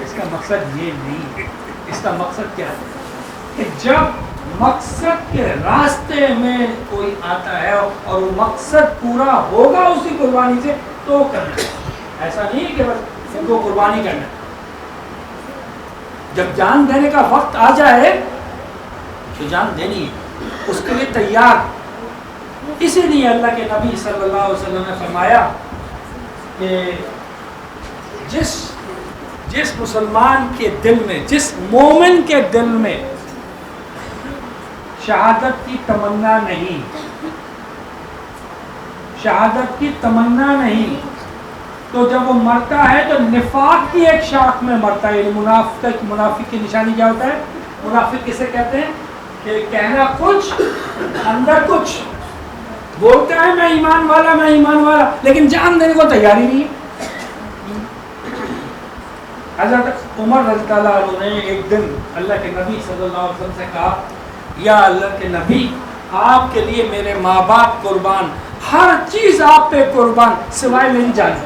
اس کا مقصد یہ نہیں ہے. اس کا مقصد کیا ہے کہ جب مقصد کے راستے میں کوئی آتا ہے اور وہ مقصد پورا ہوگا اسی قربانی سے تو کرنا ہے. ایسا نہیں ہے کہ بس ان کو قربانی کرنا ہے. جب جان دینے کا وقت آ جائے تو جان دینی ہے، اس کے لیے تیار. اسی لیے اللہ کے نبی صلی اللہ علیہ وسلم نے فرمایا کہ جس مسلمان کے دل میں، جس مومن کے دل میں شہادت کی تمنا نہیں، شہادت کی تمنا نہیں، تو جب وہ مرتا ہے تو نفاق کی ایک شاخ میں مرتا ہے. یعنی منافق کی نشانی کیا ہوتا ہے؟ منافق کسے کہتے ہیں؟ کہ کہنا کچھ اندر کچھ، بولتا ہے میں ایمان والا لیکن جان دینے کو تیاری نہیں. حضرت عمر رضی اللہ عنہ نے ایک دن اللہ کے نبی صلی اللہ علیہ وسلم سے کہا، یا اللہ کے نبی، آپ کے لیے میرے ماں باپ قربان، ہر چیز آپ پہ قربان سوائے میری جان.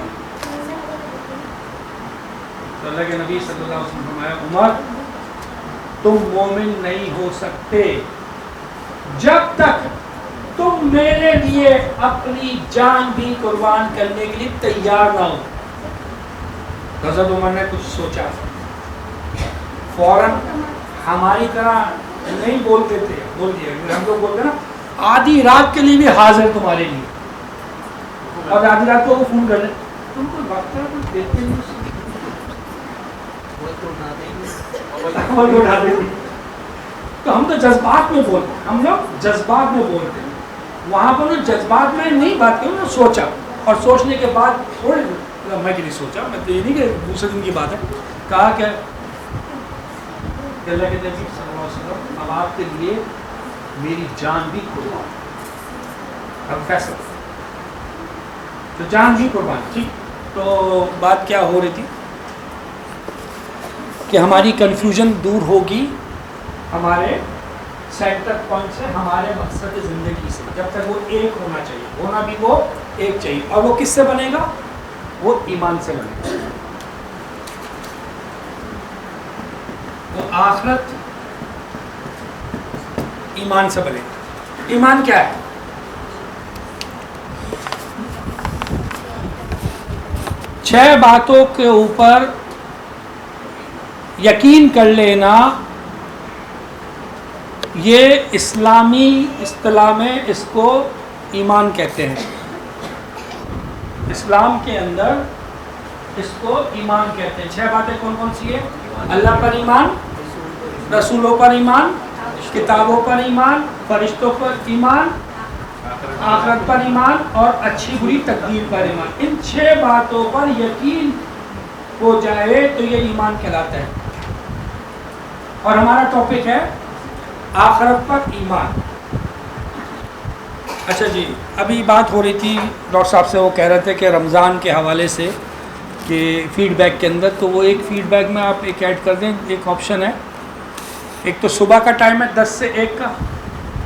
تو اللہ کے نبی صلی اللہ علیہ وسلم نے فرمایا، عمر تم مومن نہیں ہو سکتے جب تک تم میرے لیے اپنی جان بھی قربان کرنے کے لیے تیار نہ ہو. حضرت عمر نے کچھ سوچا، فوراً ہماری طرح نہیں بولتے تھے، بول دیا. ہم لوگ بولتے نا آدھی رات کے لیے بھی حاضر تمہارے لیے، اور آدھی رات کو وہ فون کر لیں تم کو وقت دیکھتے نہیں، تو ہم تو جذبات میں بولتے، ہم لوگ جذبات میں بولتے ہیں. وہاں پر جذبات میں نہیں بات کی، انہوں نے سوچا. اور سوچنے کے بعد تھوڑے میں کہ نہیں سوچا، میں تو یہ نہیں کہ دوسرے دن کی بات ہے، کہا کہ اللہ کے نبی صلی اللہ علیہ وسلم اب آپ کے لیے میری جان بھی قربان، اب فیصلہ تو جان بھی قربان. ٹھیک، تو بات کیا ہو رہی تھی کہ ہماری کنفیوژن دور ہوگی ہمارے سینٹر پوائنٹ سے، ہمارے مقصد زندگی سے، جب تک وہ ایک ہونا چاہیے، ہونا بھی وہ ایک چاہیے. اور وہ کس سے بنے گا؟ وہ ایمان سے بنے گا. وہ آخرت ایمان سے بنے گا. ایمان کیا ہے؟ چھ باتوں کے اوپر یقین کر لینا، یہ اسلامی اصطلاح میں اس کو ایمان کہتے ہیں. اسلام کے اندر اس کو ایمان کہتے ہیں. چھ باتیں کون کون سی ہیں؟ اللہ پر ایمان، رسولوں پر ایمان، کتابوں پر ایمان، فرشتوں پر ایمان، آخرت پر ایمان، اور اچھی بری تقدیر پر ایمان. ان چھ باتوں پر یقین ہو جائے تو یہ ایمان کہلاتا ہے. اور ہمارا ٹاپک ہے آخرت پر ایمان. اچھا جی، ابھی بات ہو رہی تھی ڈاکٹر صاحب سے، وہ کہہ رہے تھے کہ رمضان کے حوالے سے کہ فیڈ بیک کے اندر، تو وہ ایک فیڈ بیک میں آپ ایک ایڈ کر دیں. ایک آپشن ہے، ایک تو صبح کا ٹائم ہے 10 سے 1 کا،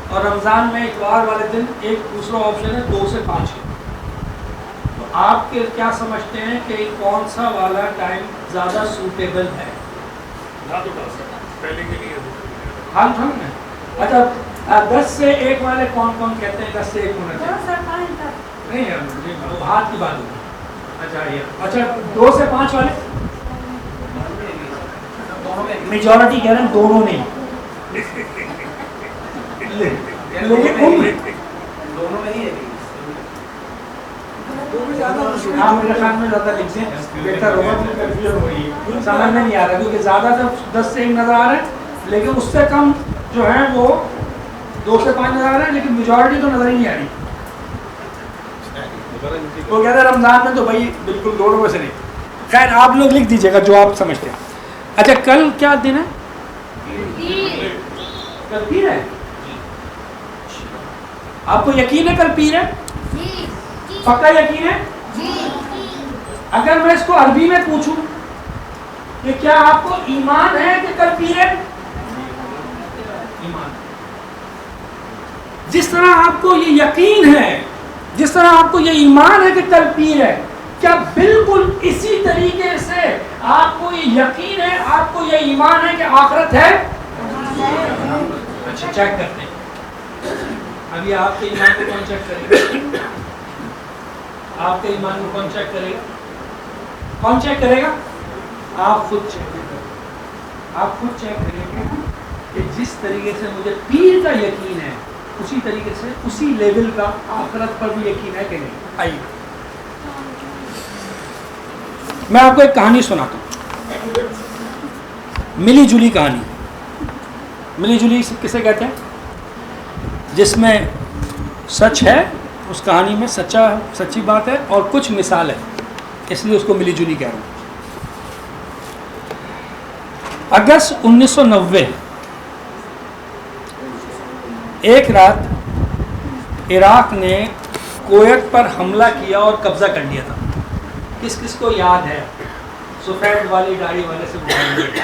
اور رمضان میں اتوار والے دن ایک دوسرا آپشن ہے 2 سے 5 کا. تو آپ کیا سمجھتے ہیں کہ کون سا والا ٹائم زیادہ سوٹیبل ہے؟ پہلے کے لیے حال تھا نا. اچھا 10 سے 1 والے کون کون کہتے ہیں 10 سے 1 ہونا چاہیے؟ نہیں یار، وہ ہاتھ کی بات ہوگی. اچھا 2 سے 5 والے میجورٹی کہہ رہے ہیں دونوں نہیں، دونوں میں ہی ہے. ہاں میرے خیال میں زیادہ لکھ دیں بہتر ہوگا. سمجھ میں نہیں آ رہا کیونکہ زیادہ تو 10 سے 1 نظر آ رہا ہے، لیکن اس سے کم جو ہے وہ 2 سے 5 نظر آ رہا ہے، لیکن میجورٹی تو نظر ہی نہیں آ رہی. وہ کہتے ہیں رمضان میں تو بھائی بالکل دونوں میں سے نہیں. خیر آپ لوگ لکھ دیجیے گا جو آپ سمجھتے ہیں. اچھا کل کیا دن ہے؟ کل پیر ہے. آپ کو یقین ہے کل پیر ہے؟ پکا یقین ہے؟ اگر میں اس کو عربی میں پوچھوں کہ کیا آپ کو ایمان ہے کہ کل پیر ہے؟ ایمان. جس طرح آپ کو یہ یقین ہے، جس طرح آپ کو یہ ایمان ہے کہ کل پیر ہے، کیا بالکل اسی طریقے سے آپ کو یہ یقین ہے، آپ کو یہ ایمان ہے کہ آخرت ہے؟ اچھا چیک کرتے ہیں. ابھی آپ کے ایمان کو کون چیک کرے گا؟ آپ کے ایمان کو کون چیک کرے گا؟ کون چیک کرے گا؟ آپ خود چیک کریں گے. آپ خود چیک کریں گے کہ جس طریقے سے مجھے پیر کا یقین ہے، اسی طریقے سے اسی لیول کا آخرت پر بھی یقین ہے کہ نہیں. آئیے میں آپ کو ایک کہانی سناتا ہوں، ملی جلی کہانی. ملی جلی کسے کہتے ہیں؟ جس میں سچ ہے، اس کہانی میں سچی بات ہے اور کچھ مثال ہے، اس لیے اس کو ملی جلی کہہ رہا ہوں. اگست 1990 ایک رات عراق نے کویت پر حملہ کیا اور قبضہ کر لیا تھا. کس کس کو یاد ہے؟ سفید والی گاڑی والے سے بتائیے،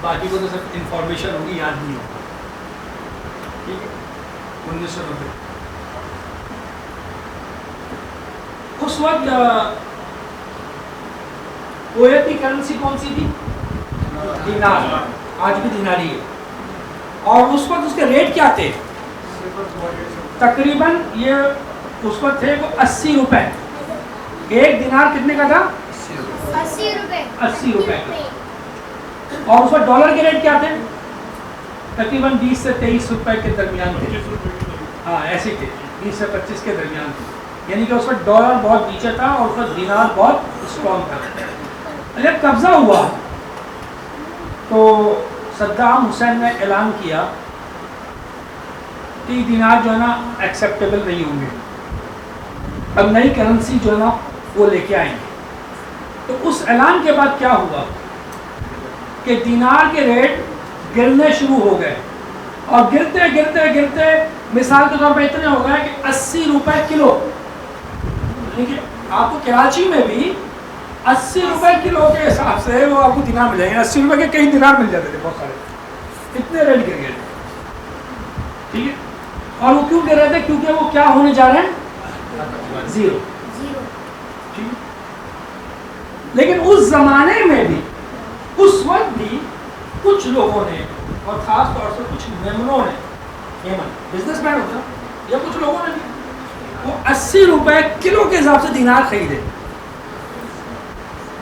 باقی کو تو سب انفارمیشن ہوگی، یاد نہیں ہوگا. ٹھیک ہے، 1990. اس وقت کویت کی کرنسی کون سی تھی؟ دینار. آج بھی دیناری ہے. اور اس وقت اس کے ریٹ کیا تھے؟ تقریباً یہ اس وقت تھے وہ 80 روپے. ایک دینار کتنے کا تھا؟ 80 روپے. اور اس وقت ڈالر کے ریٹ کیا تھے؟ تقریباً 20 سے 23 روپے کے درمیان تھے. ہاں ایسے تھے، 20 سے 25 کے درمیان تھے. یعنی کہ اس وقت ڈالر بہت نیچے تھا اور اس وقت دینار بہت اسٹرانگ تھا. جب قبضہ ہوا تو صدام حسین نے اعلان کیا کہ دینار جو ہے نا ایکسیپٹیبل نہیں ہوں گے. اب نئی کرنسی جو ہے نا وہ لے کے آئیں گے. تو اس اعلان کے بعد کیا ہوا کہ دینار کے ریٹ گرنے شروع ہو گئے اور گرتے گرتے گرتے مثال کے طور پہ اتنے ہو گئے کہ 80 روپے کلو. آپ کو کراچی میں بھی 80 روپے کلو کے حساب سے وہ آپ کو دینار مل جائیں گے. 80 روپے کے کئی دینار مل جاتے تھے بہت سارے. اتنے ریٹ گر گئے تھے. ٹھیک ہے. اور وہ کیوں گر رہے تھے؟ کیونکہ وہ کیا ہونے جا رہے ہیں؟ زیرو. لیکن اس زمانے میں بھی اس وقت بھی کچھ لوگوں نے اور خاص طور سے کچھ میمنوں نے بزنس مین ہوتا یا کچھ لوگوں نے بھی وہ 80 روپے کلو کے حساب سے دینار خریدے.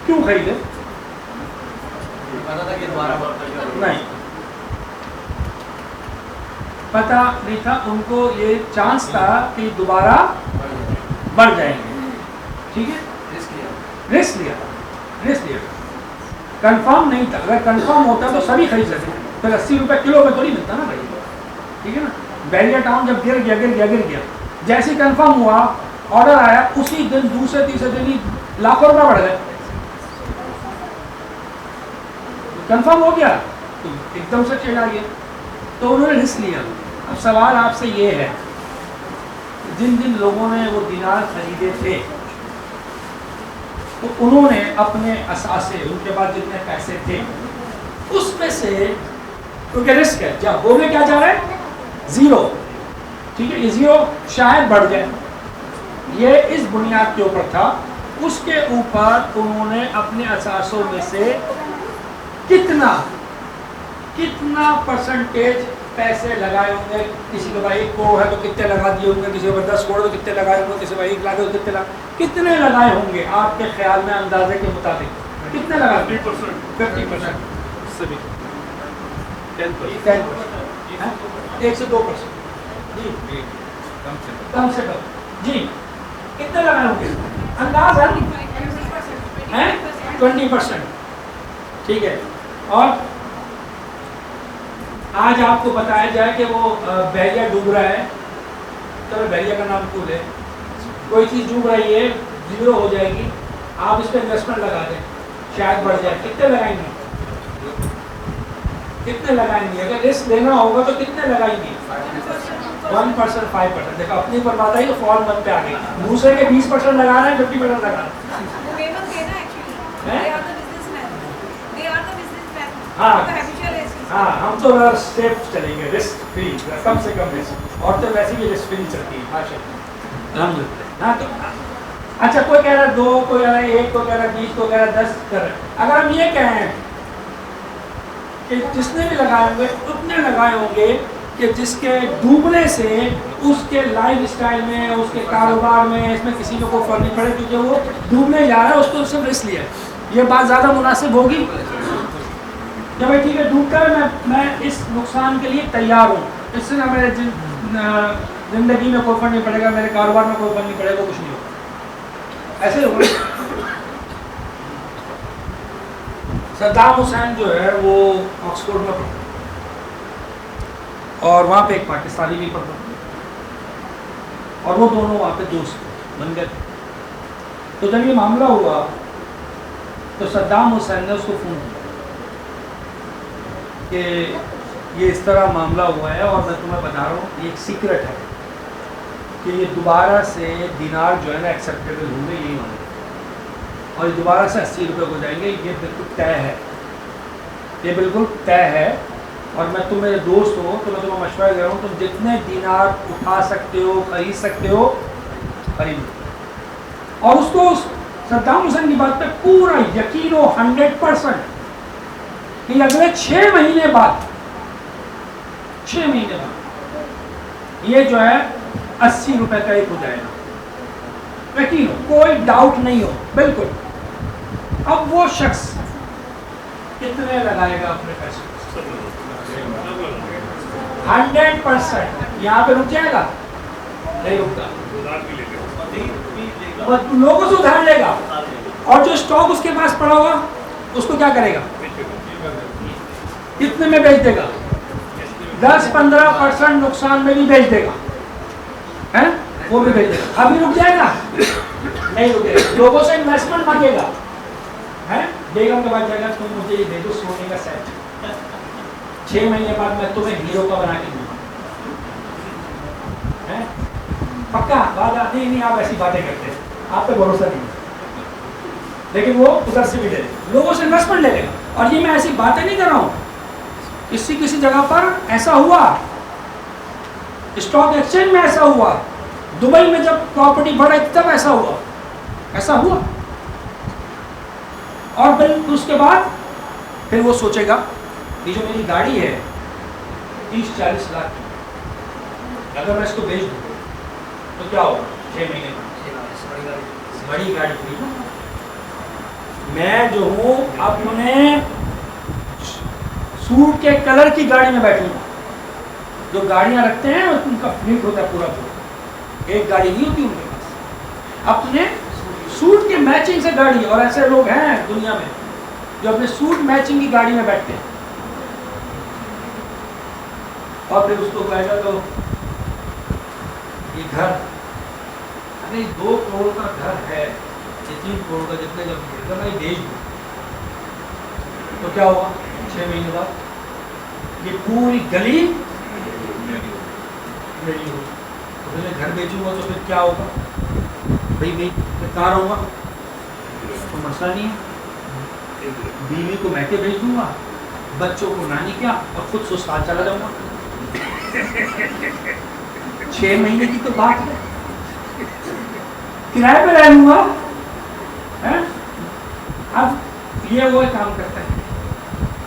کیوں خریدے؟ پتا تھا کہ دوبارہ نہیں پتا نہیں تھا. ان کو یہ چانس تھا کہ دوبارہ بڑھ جائیں گے. ٹھیک ہے. رسک لیا کنفرم نہیں تھا. اگر کنفرم ہوتا تو سبھی خرید سکتے. پھر 80 روپے کلو میں تو نہیں ملتا نا بھائی. ٹھیک ہے نا. بیریا ٹاؤن جب گر گیا جیسے کنفرم ہوا آرڈر آیا اسی دن دوسرے تیسرے دن ہی لاکھوں روپے بڑھ گئے. کنفرم ہو گیا تو ایک دم سے چلا گیا. تو انہوں نے رسک لیا. اب سوال آپ سے یہ ہے جن جن لوگوں نے وہ دینار خریدے تھے تو انہوں نے اپنے اثاثے ان کے پاس جتنے پیسے تھے اس میں سے کیونکہ رسک ہے جب ہو میں کیا جا رہا ہے زیرو. ٹھیک ہے. یہ زیرو شاید بڑھ جائے. یہ اس بنیاد کے اوپر تھا. اس کے اوپر انہوں نے اپنے اثاثوں میں سے کتنا پرسنٹیج پیسے لگائے ہوں گے. کسی کے پاس 1 کروڑ ہے تو کتنے لگا دیے ہوں گے. کسی کے پاس 10 کروڑ تو کتنے لگائے ہوں گے. کسی کے پاس 1 لاکھ تو کتنے لگائے ہوں گے. آپ کے خیال میں اندازے کے مطابق کتنے لگائے؟ 50%. 1 سے 2%. جی کم سے کم. جی کتنے لگائے ہوں گے انداز ہے 20%. ٹھیک ہے. اور آج آپ کو بتایا جائے کہ وہ بحریہ ڈوب رہا ہے. چلو بحریہ کا نام کیوں لے. کوئی چیز ڈوب رہی ہے زیرو ہو جائے گی. آپ اس پہ انویسٹمنٹ لگا دیں شاید بڑھ جائے. کتنے لگائیں گے؟ اگر رسک لینا ہوگا تو کتنے لگائیں گے؟ 1%, 5%. دیکھو اپنی پر بات آئی تو فورن 1 پہ آ گئی. دوسرے کے 20% لگا رہے ہیں 50% لگا رہے ہیں. ہاں ہم تو سیف چلیں گے. رسک فری کم سے کم رسک. اور تو ویسے بھی رسک فری چلتی ہے ماشاء اللہ الحمدللہ. ہاں تو اچھا کوئی کہہ رہا ہے 2, کوئی کہہ رہا ہے 1, کوئی کہہ رہا ہے 20, کوئی کہہ رہا ہے 10 کر رہے. اگر ہم یہ کہیں کہ جس نے بھی لگائے ہوں گے اتنے لگائے ہوں گے کہ جس کے ڈوبنے سے اس کے لائف اسٹائل میں اس کے کاروبار میں اس میں کسی کو کوئی فرق نہیں پڑے کیونکہ وہ ڈوبنے جا رہا ہے. اس کو صرف رسک لیا. یہ بات زیادہ مناسب ہوگی کہ بھائی ٹھیک ہے ڈوب کر میں اس نقصان کے لیے تیار ہوں. اس سے نہ میرے زندگی میں کوئی فرق نہیں پڑے گا, میرے کاروبار میں کوئی فرق نہیں پڑے گا, کچھ نہیں ہوگا. ایسے ہوگا. صدام حسین جو ہے وہ آکسفورڈ میں پڑھتا اور وہاں پہ ایک پاکستانی بھی پڑھتا اور وہ دونوں وہاں پہ دوست بن گئے. تو جب یہ معاملہ ہوا تو صدام حسین نے اس کو فون کیا کہ یہ اس طرح معاملہ ہوا ہے اور میں تمہیں بتا رہا ہوں یہ ایک سیکرٹ ہے کہ یہ دوبارہ سے دینار جو ہے نا ایکسیپٹیبل ہوں گے یہی ہوں گے اور یہ دوبارہ سے 80 روپے ہو جائیں گے. یہ بالکل طے ہے, یہ بالکل طے ہے. اور میں تم میرے دوست ہوں تو میں تمہیں مشورہ دے رہا ہوں تم جتنے دینار اٹھا سکتے ہو خرید سکتے ہو خرید لو. اور اس کو صدام حسین کی بات پہ پورا یقین ہو 100% کہ اگلے 6 مہینے بعد یہ جو ہے 80 روپے کا ایک ہو جائے گا. یقین ہو, کوئی ڈاؤٹ نہیں ہو بالکل. اب وہ شخص کتنے لگائے گا اپنے پیسے؟ 100%. یہاں پہ رک جائے گا؟ نہیں رکتا. لوگوں سے ادھار لے گا اور جو اسٹاک اس کے پاس پڑا ہوگا اس کو کیا کرے گا؟ کتنے میں بیچ دے گا؟ 10-15% نقصان میں بھی بیچ دے گا. وہ بھی بھیج دے. ابھی رک جائے گا نہیں رکے گا, لوگوں سے انویسٹمنٹ مانگے گا, بیگم کے بعد جائے گا تم مجھے یہ دے دو سونے کا سیٹ, 6 مہینے بعد میں تمہیں ہیرو کا بنا کے دوں گا. پکا بات آتی نہیں, آپ ایسی باتیں کرتے ہیں, آپ پہ بھروسہ نہیں, لیکن وہ ادھر سے بھی لے لے, لوگوں سے انویسٹمنٹ لے لے گا. اور یہ میں ایسی باتیں نہیں کر رہا ہوں, کسی جگہ پر ایسا ہوا, اسٹاک ایکسچینج میں ایسا ہوا, دبئی میں جب پراپرٹی بڑھا تب ایسا ہوا. اور پھر اس کے بعد پھر وہ سوچے گا یہ جو میری گاڑی ہے 30-40 لاکھ کی, اگر میں اس کو بیچ دوں تو کیا ہوگا, 6 مہینے میں بڑی گاڑی ہوئی نا. میں جو ہوں اپنے سوٹ کے کلر کی گاڑی میں بیٹھوں گا. جو گاڑیاں رکھتے ہیں ان کا فلیٹ ہوتا ہے پورا, ایک گاڑی نہیں ہوتی ان کے پاس, اپنے سوٹ کے میچنگ سے گاڑی. اور ایسے لوگ ہیں دنیا میں جو اپنے سوٹ میچنگ کی گاڑی میں بیٹھتے ہیں. اور پھر اس کو کہے گا تو یہ گھر, ارے 2 کروڑ کا گھر ہے, 3 کروڑ کا, جتنے جب میں بیچ دوں تو کیا ہوگا, 6 مہینے بعد یہ پوری گلی میری ہوگی. تو پھر میں گھر بیچوں گا تو پھر کیا ہوگا, بھائی میں کہاں رہوں گا, تو مسئلہ نہیں ہے, بیوی کو میں کے بیچ دوں گا, بچوں کو نانی کیا, اور خود سسرال چلا جاؤں گا. 6 مہینے کی تو بات ہے, کرائے پہ رہ لوں گا. اب یہ وہ کام کرتا ہے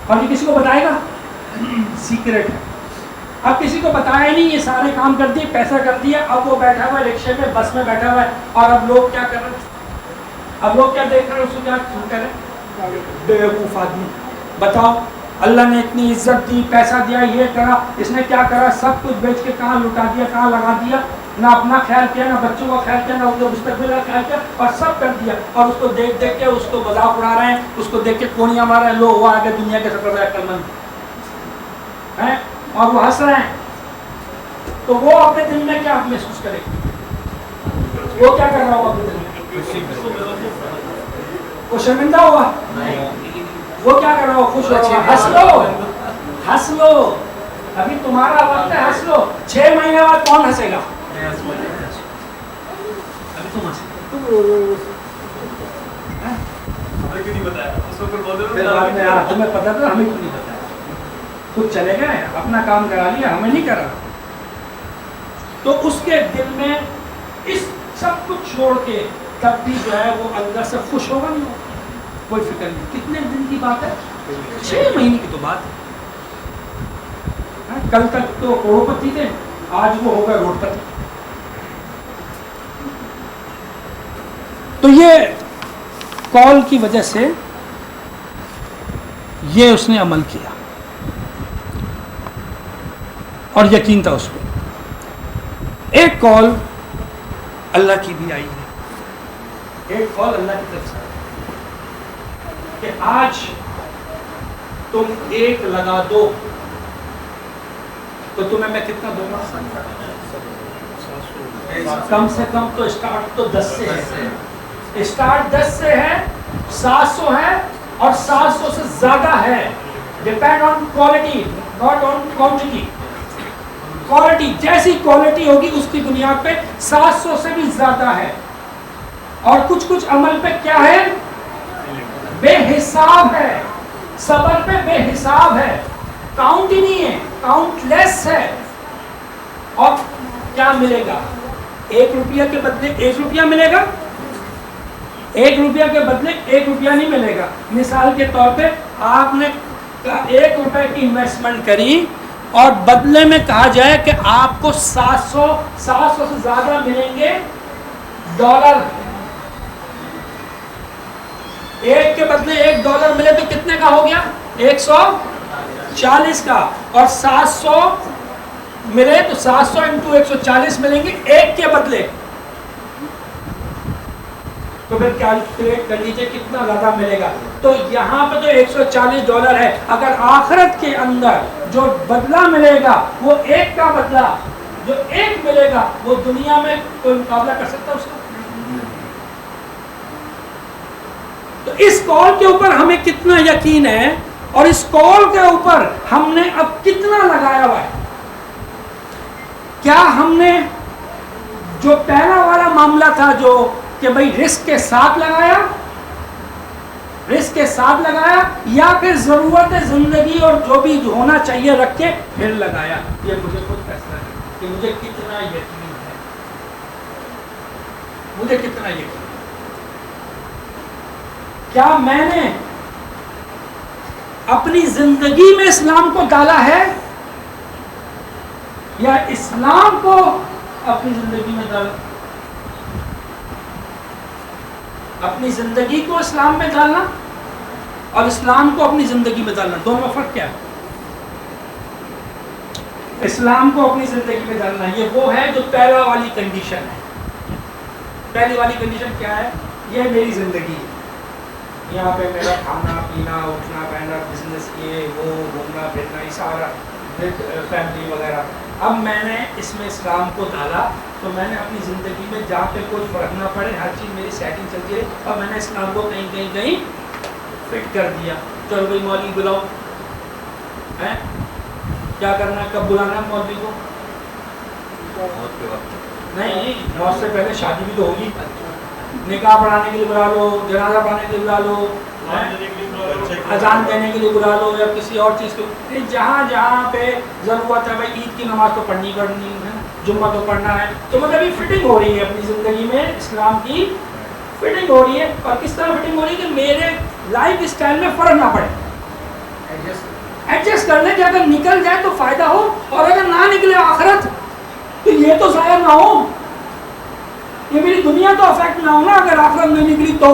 اور یہ کسی کو بتائے گا, سیکرٹ ہے. اب کسی کو بتایا نہیں, یہ سارے کام کر دیے, پیسہ کر دیا, اب وہ بیٹھا ہوا ہے رکشے میں, بس میں بیٹھا ہوا ہے, اور اب لوگ کیا کر رہے ہیں, اب لوگ کیا دیکھ رہے ہیں, اس کو کیا کر رہے ہیں, بیوقوف آدمی. بتاؤ, اللہ نے اتنی عزت دی, پیسہ دیا, یہ کرا, اس نے کیا کرا, سب کچھ بیچ کے کہاں لٹا دیا, کہاں لگا دیا, نہ اپنا خیال کیا, نہ بچوں کا خیال کیا, نہ ان کے مستقبل کا خیال کیا, اور سب کر دیا. اور اس کو دیکھ کے اس کو مذاق اڑا رہے ہیں, اس کو دیکھ کے کونیاں مار رہے ہیں, لوگ وہ آگے دنیا کے سفر میں عقل مند ہیں اور وہ ہنس رہے ہیں. تو وہ اپنے دل میں کیا محسوس کرے, وہ کیا کر رہا ہوگا اپنے دل میں, وہ شرمندہ ہوگا, وہ کیا کر رہا ہو, خوش ہو, ہنس لو, ابھی تمہارا وقت ہے, ہنس لو. 6 مہینے بعد کون ہنسے گا, ابھی تم ہنسے, تمہیں پتا تھا, ہمیں کیوں نہیں پتا, خود چلے گئے, اپنا کام کرا لیا, ہمیں نہیں کرا. تو اس کے دل میں اس سب کچھ چھوڑ کے تب بھی جو ہے وہ اندر سے خوش ہوگا نہیں ہوگا, کوئی فکر نہیں. کتنے دن کی بات ہے, 6 مہینے کی تو بات ہے. کل تک تو کروڑ پتی تھے, آج وہ ہو گئے روڈ پتی. تو یہ کال کی وجہ سے یہ اس نے عمل کیا اور یقین تھا اس پہ. ایک کال اللہ کی بھی آئی ہے, ایک کال اللہ کی طرف سے کہ آج تم 1 لگا دو تو تمہیں میں کتنا دوں گا, کم سے کم تو اسٹارٹ تو 10 سے ہے, اسٹارٹ 10 سے ہے, 700 ہے, اور 700 سے زیادہ ہے. Depend on quality, not on quantity. Quality جیسی کوالٹی ہوگی اس کی بنیاد پہ 700 سے بھی زیادہ ہے. اور کچھ عمل پہ کیا ہے, بے حساب ہے, صبر پہ بے حساب ہے, کاؤنٹ ہی نہیں ہے, کاؤنٹ لیس ہے. اور کیا ملے گا, 1 روپیہ کے بدلے 1 روپیہ ملے گا, 1 روپیہ کے بدلے 1 روپیہ نہیں ملے گا. مثال کے طور پہ آپ نے 1 روپے کی انویسٹمنٹ کری اور بدلے میں کہا جائے کہ آپ کو 700 سے زیادہ ملیں گے ڈالر. 1 کے بدلے $1 ملے تو کتنے کا ہو گیا, 140 کا. اور 700 ملے تو 700 × 140 ملیں گے 1 کے بدلے. تو پھر کیلکولیٹ کر لیجیے کتنا زیادہ ملے گا. تو یہاں پہ تو $140 ہے. اگر آخرت کے اندر جو بدلہ ملے گا وہ 1 کا بدلہ جو ایک ملے گا وہ دنیا میں کوئی مقابلہ کر سکتا اس کا؟ تو اس قول کے اوپر ہمیں کتنا یقین ہے اور اس قول کے اوپر ہم نے اب کتنا لگایا ہوا ہے؟ کیا ہم نے جو پہلا والا معاملہ تھا جو کہ بھئی رزق کے ساتھ لگایا، رزق کے ساتھ لگایا، یا پھر ضرورت زندگی اور جو بھی ہونا چاہیے رکھ کے پھر لگایا؟ یہ مجھے خود فیصلہ ہے کہ مجھے کتنا یقین ہے، مجھے کتنا یقین ہے۔ کیا میں نے اپنی زندگی میں اسلام کو ڈالا ہے یا اسلام کو اپنی زندگی میں ڈالا؟ اپنی زندگی کو اسلام میں ڈالنا اور اسلام کو اپنی زندگی میں ڈالنا، دونوں میں فرق کیا ہے؟ اسلام کو اپنی زندگی میں ڈالنا یہ وہ ہے جو پہلا والی کنڈیشن ہے۔ پہلی والی کنڈیشن کیا ہے؟ یہ میری زندگی ہے، یہاں پہ میرا کھانا پینا اٹھنا بیٹھنا بزنس یہ وہ گھومنا پھرنا یہ سارا فیملی وغیرہ۔ اب میں نے اس میں اسلام کو ڈالا تو میں نے اپنی زندگی میں جا کے کوئی فرق نہ پڑے، ہر چیز میری سیٹنگ چلتی رہے، اور میں نے اسلام کو کہیں فٹ کر دیا۔ چلو بھائی مولوی بلاؤ، کیا کرنا ہے، کب بلانا ہے مولوی کو؟ موت کے وقت نہیں، موت سے پہلے شادی بھی تو ہوگی، نکاح پڑھانے کے لیے بلا لو، جنازہ پڑھانے کے لیے بلا لو، اذان دینے کے لیے بلا لو، یا کسی اور چیز کو، جہاں جہاں پہ ضرورت ہے۔ بھائی عید کی نماز تو پڑھنی ہے، جمعہ تو پڑھنا ہے، تو مطلب یہ فٹنگ ہو رہی ہے اپنی زندگی میں، اسلام کی فٹنگ ہو رہی ہے۔ اور کس طرح فٹنگ ہو رہی ہے کہ میرے لائف اسٹائل میں فرق نہ پڑے، ایڈجسٹ کر لیں کہ اگر نکل جائے تو فائدہ ہو، اور اگر نہ نکلے آخرت تو یہ تو ضائع نہ ہو، یہ میری دنیا تو افیکٹ نہ ہونا اگر آخرت نہیں نکلی تو،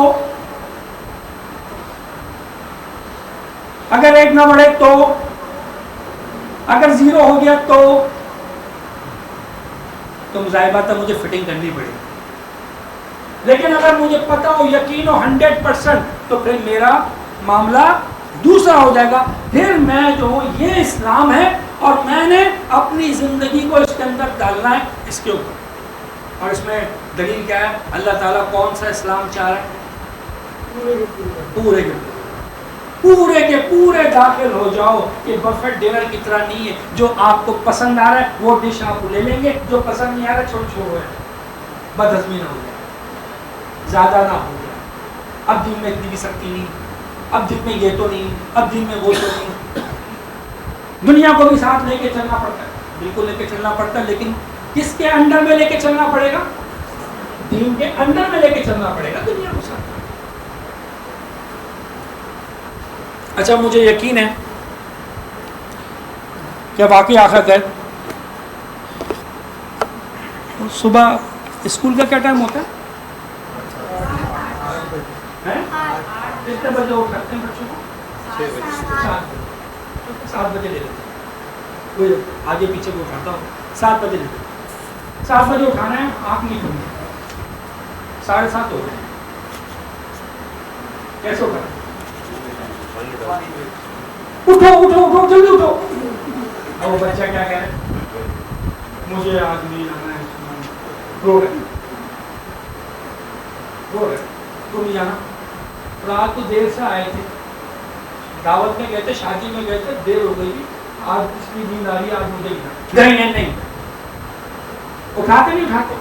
اگر ایک نہ بڑھے تو، اگر زیرو ہو گیا تو ظاہر بات ہے مجھے فٹنگ کرنی پڑے گی۔ لیکن اگر مجھے پتا ہو، یقین ہو 100%، تو پھر میرا معاملہ دوسرا ہو جائے گا۔ پھر میں جو ہوں یہ اسلام ہے اور میں نے اپنی زندگی کو اس کے اندر ڈالنا ہے، اس کے اوپر۔ اور اس میں دلیل کیا ہے؟ اللہ تعالیٰ کون سا اسلام چاہ رہا ہے؟ پورے کے پورے داخل ہو جاؤ کہ بفیٹ ڈنر کی طرح نہیں ہے، جو آپ کو پسند آ رہا ہے وہ ڈش آپ لے لیں گے، جو پسند نہیں آ رہا ہے چھوڑ ہے، بد ہضمی نہ ہو جائے، زیادہ نہ ہو جائے۔ اب دن میں اتنی بھی سختی نہیں، اب دن میں یہ تو نہیں، اب دن میں وہ تو نہیں۔ دنیا کو بھی ساتھ لے کے چلنا پڑتا ہے، بالکل لے کے چلنا پڑتا ہے، لیکن کس کے انڈر میں لے کے چلنا پڑے گا؟ دین کے انڈر میں لے کے چلنا پڑے گا دنیا کو ساتھ۔ اچھا مجھے یقین ہے کہ باقی آخرت ہے۔ صبح اسکول کا کیا ٹائم ہوتا ہے؟ کتنے بجے اٹھاتے ہیں بچوں کو؟ 7 بجے لے لیتے ہیں، کوئی آگے پیچھے کو اٹھاتا ہوں، 7 بجے لے لیتے ہیں۔ 7 بجے اٹھانا ہے، آنکھ نہیں کھلنی، 7:30 ہو گئے، کیسے اٹھانا؟ اٹھو اٹھو اٹھو جلدی اٹھو۔ اب وہ بچہ کیا کہہ رہا ہے؟ مجھے آج نہیں آنا ہے، رو رہے تو نہیں جانا۔ رات کو دیر سے آئے تھے، دعوت میں گئے تھے، شادی میں گئے تھے، دیر ہو گئی، آج اس کی نیند آ رہی ہے، آج مجھے نہیں اٹھاتے نہیں اٹھاتے،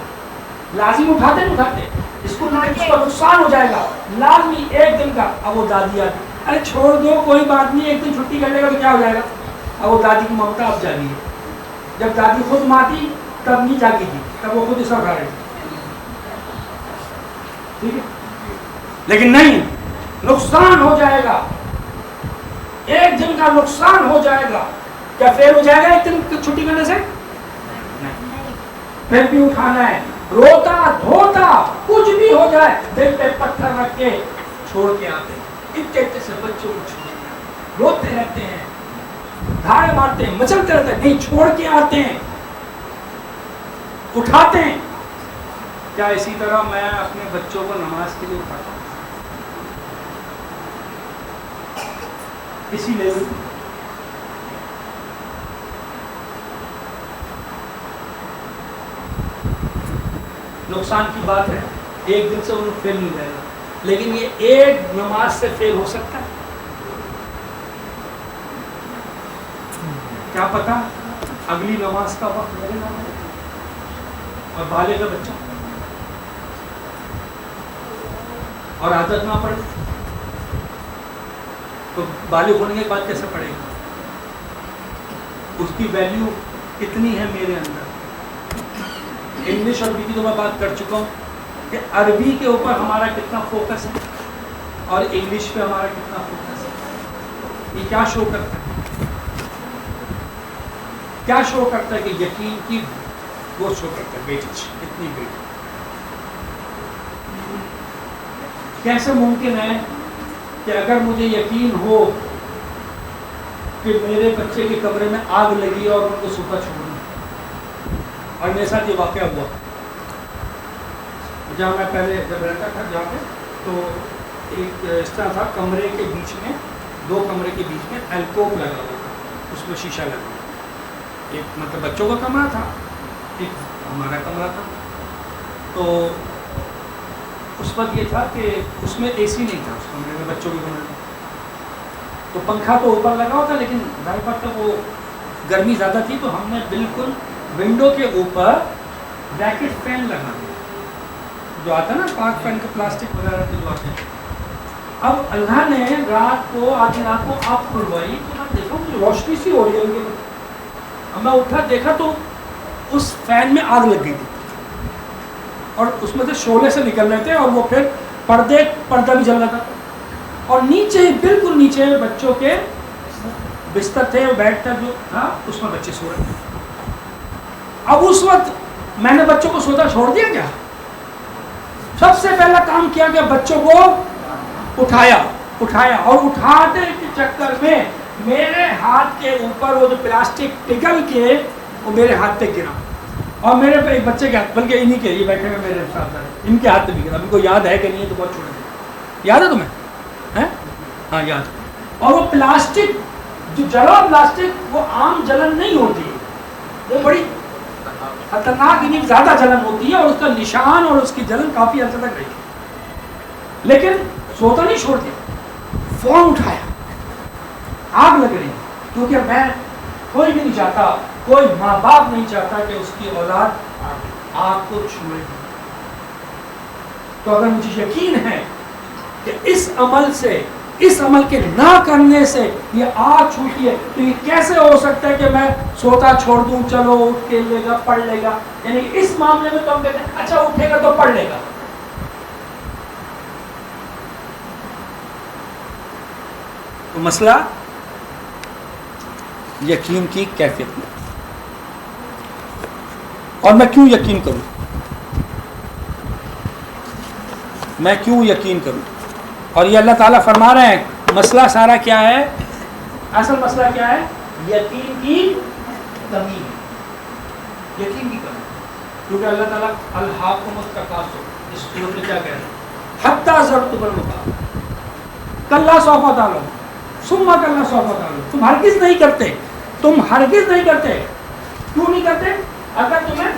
لازم اٹھاتے نہیں اٹھاتے۔ اسکول میں اس کا نقصان ہو جائے گا لازمی ایک دن کا۔ اب وہ دادی آتی، ارے چھوڑ دو کوئی بات نہیں، ایک دن چھٹی کر لے گا تو کیا ہو جائے گا؟ اب وہ دادی کی ممتا اب جاگی ہے۔ جب دادی خود ماتی تب نہیں جاگی تھی، تب وہ خود اس کا کھا رہی تھی، ٹھیک ہے؟ لیکن نہیں، نقصان ہو جائے گا، ایک دن کا نقصان ہو جائے گا۔ کیا فیل ہو جائے گا ایک دن چھٹی کرنے سے؟ پھر بھی اٹھانا ہے، روتا دھوتا کچھ بھی ہو جائے، دل پہ پتھر رکھ کے چھوڑ کے آتے ہیں۔ اتنے سے بچوں کو چھوڑ کے روتے رہتے ہیں، دھاڑے مارتے ہیں، مچلتے رہتے ہیں، نہیں چھوڑ کے آتے ہیں، اٹھاتے ہیں۔ کیا اسی طرح میں اپنے بچوں کو نماز کے لیے اٹھاتا ہوں؟ اسی لیول نقصان کی بات ہے، ایک دن سے انہوں فیل نہیں رہے گا، لیکن یہ ایک نماز سے فیل ہو سکتا ہے؟ کیا پتا اگلی نماز کا وقت میرے نام ہے اور بالغ بچہ اور عادت نہ پڑے تو بالغ ہونے کے بعد کیسے پڑے گا؟ اس کی ویلیو کتنی ہے میرے اندر؟ انگلش اور عربی کی تو میں بات کر چکا ہوں کہ عربی کے اوپر ہمارا کتنا فوکس ہے اور انگلش پہ ہمارا کتنا فوکس ہے. یہ کیا شو کرتا ہے؟ کیا شو کرتا ہے کہ یقین کی وہ شو کرتا ہے ویٹیج کتنی ویٹ. کیسے ممکن ہے کہ اگر مجھے یقین ہو کہ میرے بچے کے کمرے میں آگ لگی اور ان کو سوکھا چھوڑنا، اور میرے ساتھ یہ واقعہ ہوا جہاں میں پہلے جب رہتا تھا جہاں پہ، تو ایک اس طرح تھا کمرے کے بیچ میں، دو کمرے کے بیچ میں الکوب لگا ہوا تھا، اس میں شیشہ لگا ہوا، ایک مطلب بچوں کا کمرہ تھا، ایک ہمارا کمرہ تھا. تو اس وقت یہ تھا کہ اس میں اے سی نہیں تھا، اس کمرے میں بچوں کے کمرے میں، تو پنکھا تو اوپر لگا ہوا تھا لیکن ظاہر بات ہے وہ گرمی زیادہ تھی، تو ہم نے بالکل ونڈو کے اوپر ریکٹ فین لگا دیا جو آتا ہے نا پاک فین کا پلاسٹک وغیرہ کے جو آتے ہیں. اب اللہ نے رات کو آدھی رات کو آنکھ کھلوائی تو میں دیکھا مجھے روشنی سی ہو رہی ہے ان کے. اب میں اٹھا دیکھا تو اس فین میں آگ لگ گئی تھی اور اس میں سے شعلے سے نکل رہے تھے اور وہ پھر پردہ بھی جل رہا تھا اور نیچے بالکل نیچے بچوں کے بستر تھے، بیڈ تھا جو تھا اس میں بچے سو رہے تھے. اب اس وقت میں نے بچوں کو سوتا چھوڑ دیا کیا؟ سب سے پہلا کام کیا کہ بچوں کو اٹھایا اور اٹھانے کے چکر میں میرے ہاتھ کے اوپر وہ جو پلاسٹک پگھل کے وہ میرے ہاتھ پہ گرا اور میرے پہ ایک بچے کے ہاتھ، بلکہ انہی کے یہ بیٹھے ہوئے میرے ساتھ ان کے ہاتھ پہ بھی گرا. ان کو یاد ہے کہ نہیں ہے تو بہت چھوڑے تھے. یاد ہے تمہیں؟ ہاں یاد. اور وہ پلاسٹک جو جلا پلاسٹک وہ عام جلن نہیں ہوتی ہے، وہ بڑی خطرناک یعنی زیادہ جلن ہوتی ہے اور اس کا نشان اور اس کی جلن کافی عرصے تک رہی. لیکن سوتا نہیں چھوڑ دیا، فون اٹھایا، آگ لگ رہی کیونکہ میں کوئی بھی نہیں چاہتا، کوئی ماں باپ نہیں چاہتا کہ اس کی اولاد آگ کو چھوئے. تو اگر مجھے یقین ہے کہ اس عمل سے، اس عمل کے نہ کرنے سے یہ آگ چھوٹی ہے، تو یہ کیسے ہو سکتا ہے کہ میں سوتا چھوڑ دوں، چلو اٹھ کے لے گا پڑھ لے گا. یعنی اس معاملے میں تو ہم کہتے ہیں اچھا اٹھے گا تو پڑھ لے گا. تو مسئلہ یقین کی کیفیت میں. اور میں کیوں یقین کروں؟ میں کیوں یقین کروں؟ اور یہ اللہ تعالیٰ فرما رہے ہیں مسئلہ سارا کیا ہے؟ اصل مسئلہ کیا ہے؟ یقین کی کمی ہے. یقین کی کمی، کیونکہ اللہ تعالیٰ الحاکم التکاثر اس صورت میں کیا کہہ رہے ہیں؟ حتی زرتم المقابر کلا سوف تعلمون ثم کلا سوف تعلمون. تم ہرگز نہیں کرتے، تم ہرگز نہیں کرتے. کیوں نہیں کرتے؟ اگر تمہیں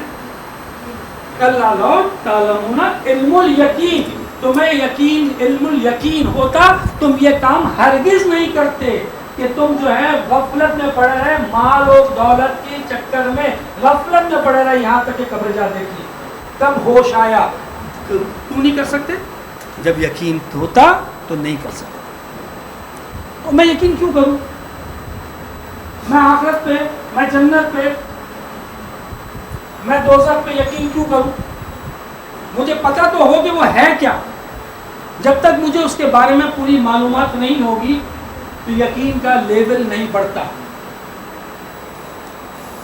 کلا لو تعلمون علم الیقین، تمہیں یقین علم الیقین ہوتا تم یہ کام ہرگز نہیں کرتے کہ تم جو ہے غفلت میں پڑے رہے، مال و دولت کے چکر میں غفلت میں پڑے رہے یہاں تک کہ قبر جا دیکھی. کب ہوش آیا؟ کیوں نہیں کر سکتے؟ جب یقین ہوتا تو نہیں کر سکتے. تو میں یقین کیوں کروں؟ میں آخرت پہ، میں جنت پہ، میں دوزخ پہ یقین کیوں کروں؟ مجھے پتہ تو ہو کہ وہ ہے کیا. جب تک مجھے اس کے بارے میں پوری معلومات نہیں ہوگی تو یقین کا لیول نہیں بڑھتا.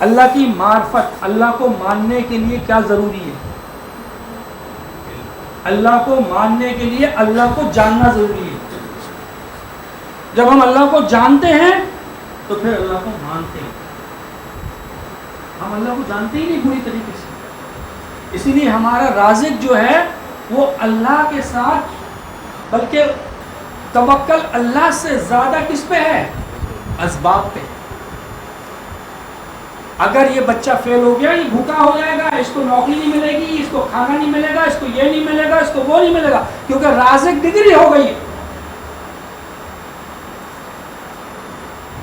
اللہ کی معرفت، اللہ کو ماننے کے لیے کیا ضروری ہے؟ اللہ کو ماننے کے لیے اللہ کو جاننا ضروری ہے. جب ہم اللہ کو جانتے ہیں تو پھر اللہ کو مانتے ہیں. ہم اللہ کو جانتے ہی نہیں پوری طریقے سے، اسی لیے ہمارا رازق جو ہے وہ اللہ کے ساتھ، بلکہ توکل اللہ سے زیادہ کس پہ ہے؟ اسباب پہ. اگر یہ بچہ فیل ہو گیا، یہ بھوکا ہو جائے گا، اس کو نوکری نہیں ملے گی، اس کو کھانا نہیں ملے گا، اس کو یہ نہیں ملے گا، اس کو وہ نہیں ملے گا، کیونکہ رازق ڈگری ہو گئی ہے۔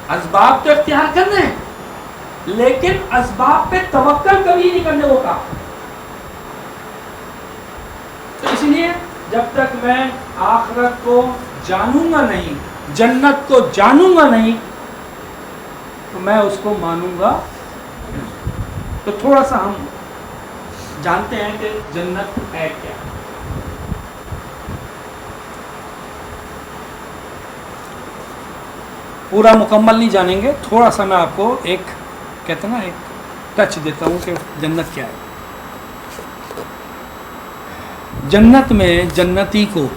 اسباب تو اختیار کرنے ہیں، لیکن اسباب پہ توکل کبھی نہیں کرنے کو کہا۔ تو اس لیے جب تک میں آخرت کو جانوں گا نہیں، جنت کو جانوں گا نہیں، تو میں اس کو مانوں گا۔ تو تھوڑا سا ہم جانتے ہیں کہ جنت ہے کیا۔ پورا مکمل نہیں جانیں گے، تھوڑا سا میں آپ کو ایک کہتے ہیں نا ایک ٹچ دیتا ہوں کہ جنت کیا ہے۔ جنت میں جنتی کو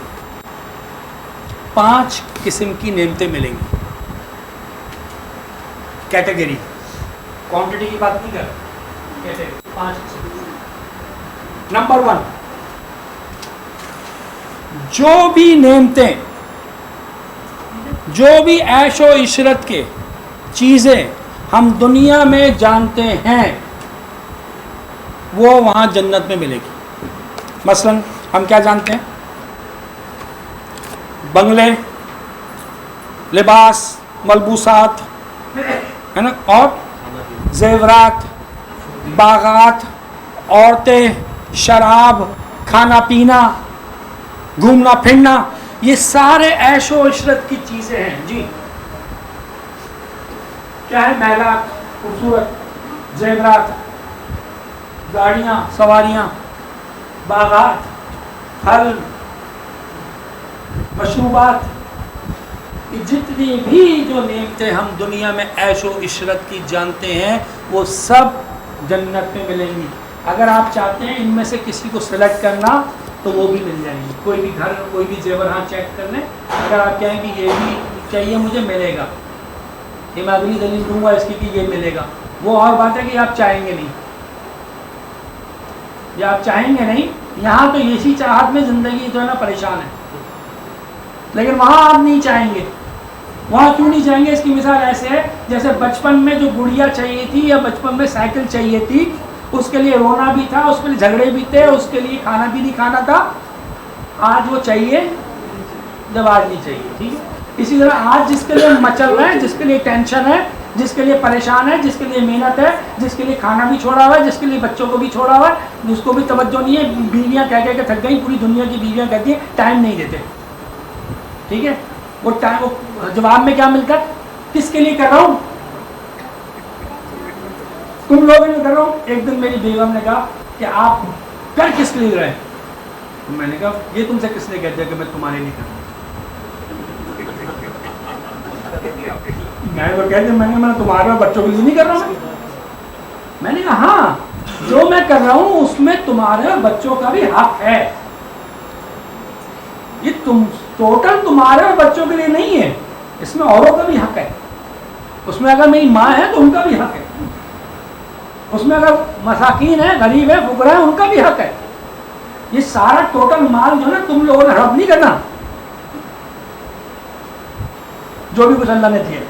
5 قسم کی نعمتیں ملیں گی۔ کیٹیگری، کوانٹٹی کی بات نہیں کر رہا، کیٹیگری 5 قسم۔ نمبر 1، جو بھی نعمتیں، جو بھی عیش و عشرت کے چیزیں ہم دنیا میں جانتے ہیں وہ وہاں جنت میں ملے گی۔ مثلا ہم کیا جانتے ہیں؟ بنگلے، لباس، ملبوسات، ہے نا، اور زیورات، باغات، عورتیں، شراب، کھانا پینا، گھومنا پھرنا، یہ سارے عیش و عشرت کی چیزیں ہیں۔ جی کیا ہے؟ محلات، خوبصورت زیورات، گاڑیاں، سواریاں، باغات، پھل، مشروبات، یہ جتنی بھی جو نعمتیں ہم دنیا میں عیش و عشرت کی جانتے ہیں وہ سب جنت میں ملیں گی۔ اگر آپ چاہتے ہیں ان میں سے کسی کو سلیکٹ کرنا تو وہ بھی مل جائیں گی۔ کوئی بھی گھر، کوئی بھی زیور ہاں چیک کر لیں، اگر آپ کہیں کہ یہ بھی چاہیے مجھے، ملے گا، یہ میں اگلی دلیل دوں گا اس کی کہ یہ ملے گا۔ وہ اور بات ہے کہ آپ چاہیں گے نہیں، یا آپ چاہیں گے نہیں، یہاں تو اسی چاہت میں زندگی جو ہے نا پریشان ہے، لیکن وہاں آپ نہیں چاہیں گے۔ وہاں کیوں نہیں چاہیں گے؟ اس کی مثال ایسے ہے جیسے بچپن میں جو گڑیا چاہیے تھی یا بچپن میں سائیکل چاہیے تھی، اس کے لیے رونا بھی تھا، اس کے لیے جھگڑے بھی تھے، اس کے لیے کھانا بھی نہیں کھانا تھا۔ آج وہ چاہیے جب آج نہیں چاہیے، ٹھیک ہے؟ اسی طرح آج جس کے لیے مچل رہے ہیں، جس کے لیے ٹینشن ہے، جس کے لیے پریشان ہے، جس کے لیے محنت ہے، جس کے لیے کھانا بھی چھوڑا ہوا ہے، جس کے لیے بچوں کو بھی چھوڑا ہوا ہے، جس کو بھی توجہ نہیں ہے، بیویاں کہہ کے تھک گئی، پوری دنیا کی بیویاں کہتی ہیں ٹائم نہیں دیتے، ٹھیک ہے؟ وہ ٹائم، وہ جواب میں کیا ملتا ہے؟ کس کے لیے کر رہا ہوں؟ تم لوگوں نے کر رہا ہوں۔ ایک دن میری بیگم نے کہا کہ آپ کر کس کے لیے رہے؟ میں نے کہا یہ تم سے کس نے کہہ دیا کہ میں تمہارے لیے کر رہا ہوں؟ میں نے تمہارے اور بچوں کے لیے نہیں کر رہا ہوں۔ میں نے کہا ہاں، جو میں کر رہا ہوں اس میں تمہارے اور بچوں کا بھی حق ہے، یہ تم ٹوٹل تمہارے اور بچوں کے لیے نہیں ہے، اس میں اوروں کا بھی حق ہے۔ اس میں اگر میری ماں ہے تو ان کا بھی حق ہے، اس میں اگر مساکین ہے، غریب ہے، فقراء ہے، ان کا بھی حق ہے۔ یہ سارا ٹوٹل مال جو ہے نا تم لوگوں نے ہڑپ نہیں کرنا، جو بھی کچھ اللہ نے دیا۔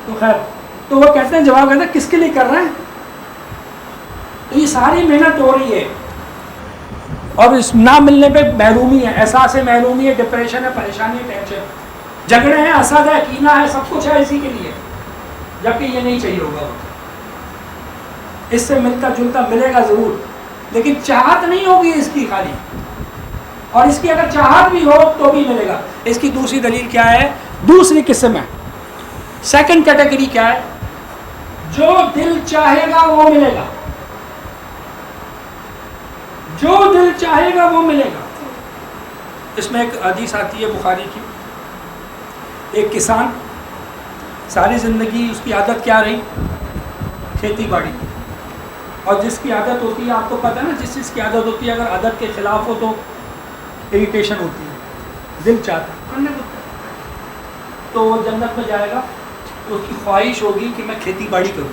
تو خیر، تو وہ کہتے ہیں، جواب کہتے ہیں کس کے لیے کر رہے ہیں؟ تو یہ ساری محنت ہو رہی ہے اور اس نہ ملنے پہ محرومی ہے، احساس محرومی ہے، ڈپریشن ہے، پریشانی ہے، ٹینشن، جھگڑے ہیں، حسد ہے، کینہ ہے، سب کچھ ہے اسی کے لیے، جبکہ یہ نہیں چاہیے ہوگا۔ اس سے ملتا جلتا ملے گا ضرور، لیکن چاہت نہیں ہوگی اس کی خالی، اور اس کی اگر چاہت بھی ہو تو بھی ملے گا۔ اس کی دوسری دلیل کیا ہے؟ دوسری قسم ہے، سیکنڈ کیٹیگری کیا ہے؟ جو دل چاہے گا وہ ملے گا، جو دل چاہے گا وہ ملے گا۔ اس میں ایک حدیث آتی ہے بخاری کی، ایک کسان ساری زندگی اس کی عادت کیا رہی؟ کھیتی باڑی، اور جس کی عادت ہوتی ہے آپ کو پتہ ہے نا، جس چیز کی عادت ہوتی ہے اگر عادت کے خلاف ہو تو اریٹیشن ہوتی ہے، دل چاہتا ہے کرنے کو، تو وہ جنت میں جائے گا تو اس کی خواہش ہوگی کہ میں کھیتی باڑی کروں،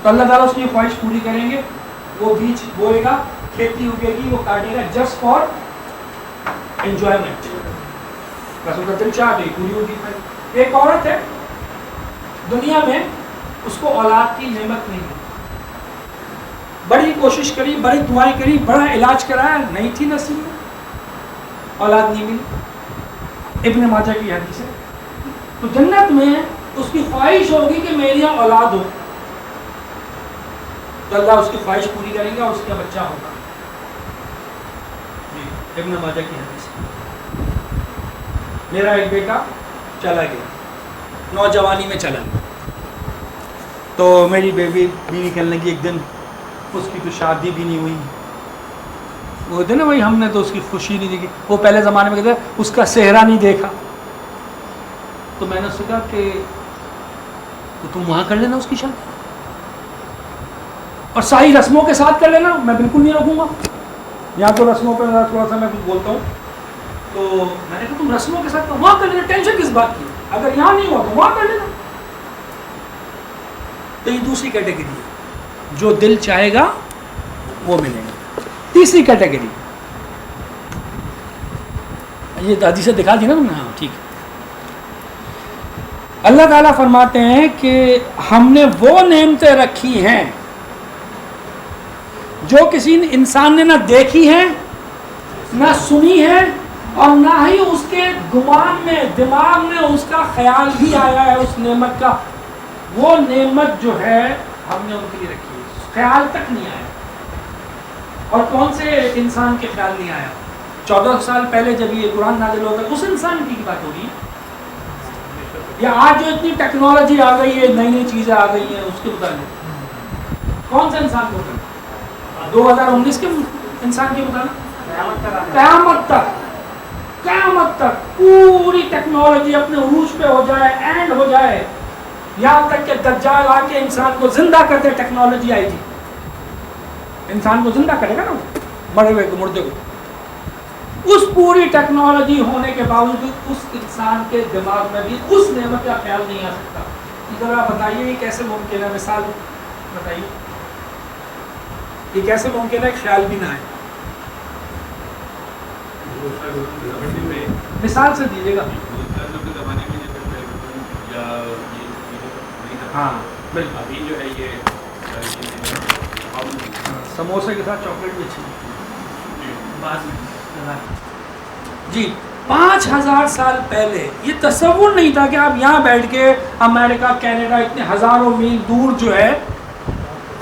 تو اللہ تعالیٰ اس کی خواہش پوری کریں گے، وہ بیج بوئے گا، کھیتی اگے گی، وہ کاٹے گا جسٹ فار انجوائمنٹ، بس اس کا دل چاہ گئی پوری ہوگی۔ ایک عورت ہے دنیا میں اس کو اولاد کی نعمت نہیں ملی. بڑی کوشش کری, بڑی دعائیں کری, بڑا علاج کرایا, نہیں تھی نصیب میں, اولاد نہیں ملی. ابن ماجہ کی حدیث ہے. تو جنت میں اس کی خواہش ہوگی کہ میری یہاں اولاد ہو, تو اللہ اس کی خواہش پوری کرے گا, اس کا بچہ ہوگا. جی ابن ماجہ کی حدیث ہے. میرا ایک بیٹا چلا گیا, نوجوانی میں چلا گیا, تو میری بیوی کہنے لگی ایک دن, اس کی تو شادی بھی نہیں ہوئی. وہ کہتے نا بھائی ہم نے تو اس کی خوشی نہیں دیکھی. وہ پہلے زمانے میں کہتے ہیں اس کا صحرا نہیں دیکھا. تو میں نے اس سے کہا کہ تو تم وہاں کر لینا اس کی شادی, اور ساری رسموں کے ساتھ کر لینا, میں بالکل نہیں رکھوں گا. یہاں تو رسموں پہ تھوڑا سا میں کچھ بولتا ہوں, تو میں نے کہا تم رسموں کے ساتھ وہاں کر لینا, ٹینشن کس بات کی, اگر یہاں نہیں ہوا تو وہاں کر لینا. تو یہ دوسری کیٹیگری ہے, جو دل چاہے گا وہ ملے گا. تیسری کیٹیگری, یہ حدیثیں دکھا دی نا تم نے, ہاں ٹھیک ہے. اللہ تعالیٰ فرماتے ہیں کہ ہم نے وہ نعمتیں رکھی ہیں جو کسی انسان نے نہ دیکھی ہے, نہ سنی ہے, اور نہ ہی اس کے گمان میں, دماغ میں اس کا خیال بھی آیا ہے اس نعمت کا. وہ نعمت جو ہے ہم نے ان کے لیے رکھی ہے, خیال تک نہیں آیا. اور کون سے انسان کے خیال نہیں آیا؟ 14 سال پہلے جب یہ قرآن نازل ہوتا ہے اس انسان کی بات ہوگی, یا آج جو اتنی ٹیکنالوجی آ گئی ہے, نئی نئی چیزیں آ گئی ہیں, اس کے متعلق کون سے انسان کو 2019 کے انسان کے متعلق قیامت تک پوری ٹیکنالوجی اپنے عروج پہ ہو جائے, اینڈ ہو جائے, یہاں تک کہ دجال آ کے انسان کو زندہ کرتے ٹیکنالوجی آئی تھی. انسان کو زندہ کرے گا نا, مرے ہوئے کو, مردے کو. اس پوری ٹیکنالوجی ہونے کے باوجود اس انسان کے دماغ میں بھی اس نعمت کا خیال نہیں آ سکتا. ذرا بتائیے یہ کیسے ممکن ہے؟ مثال بتائیے, یہ کیسے ممکن ہے خیال بھی نہ آئے؟ مثال سے دیجیے گا. ہاں بالکل, ابھی جو ہے یہ سموسے کے ساتھ چاکلیٹ بھی اچھی بعد میں. جی 5000 سال پہلے یہ تصور نہیں تھا کہ آپ یہاں بیٹھ کے امریکہ, کینیڈا, اتنے ہزاروں میل دور جو ہے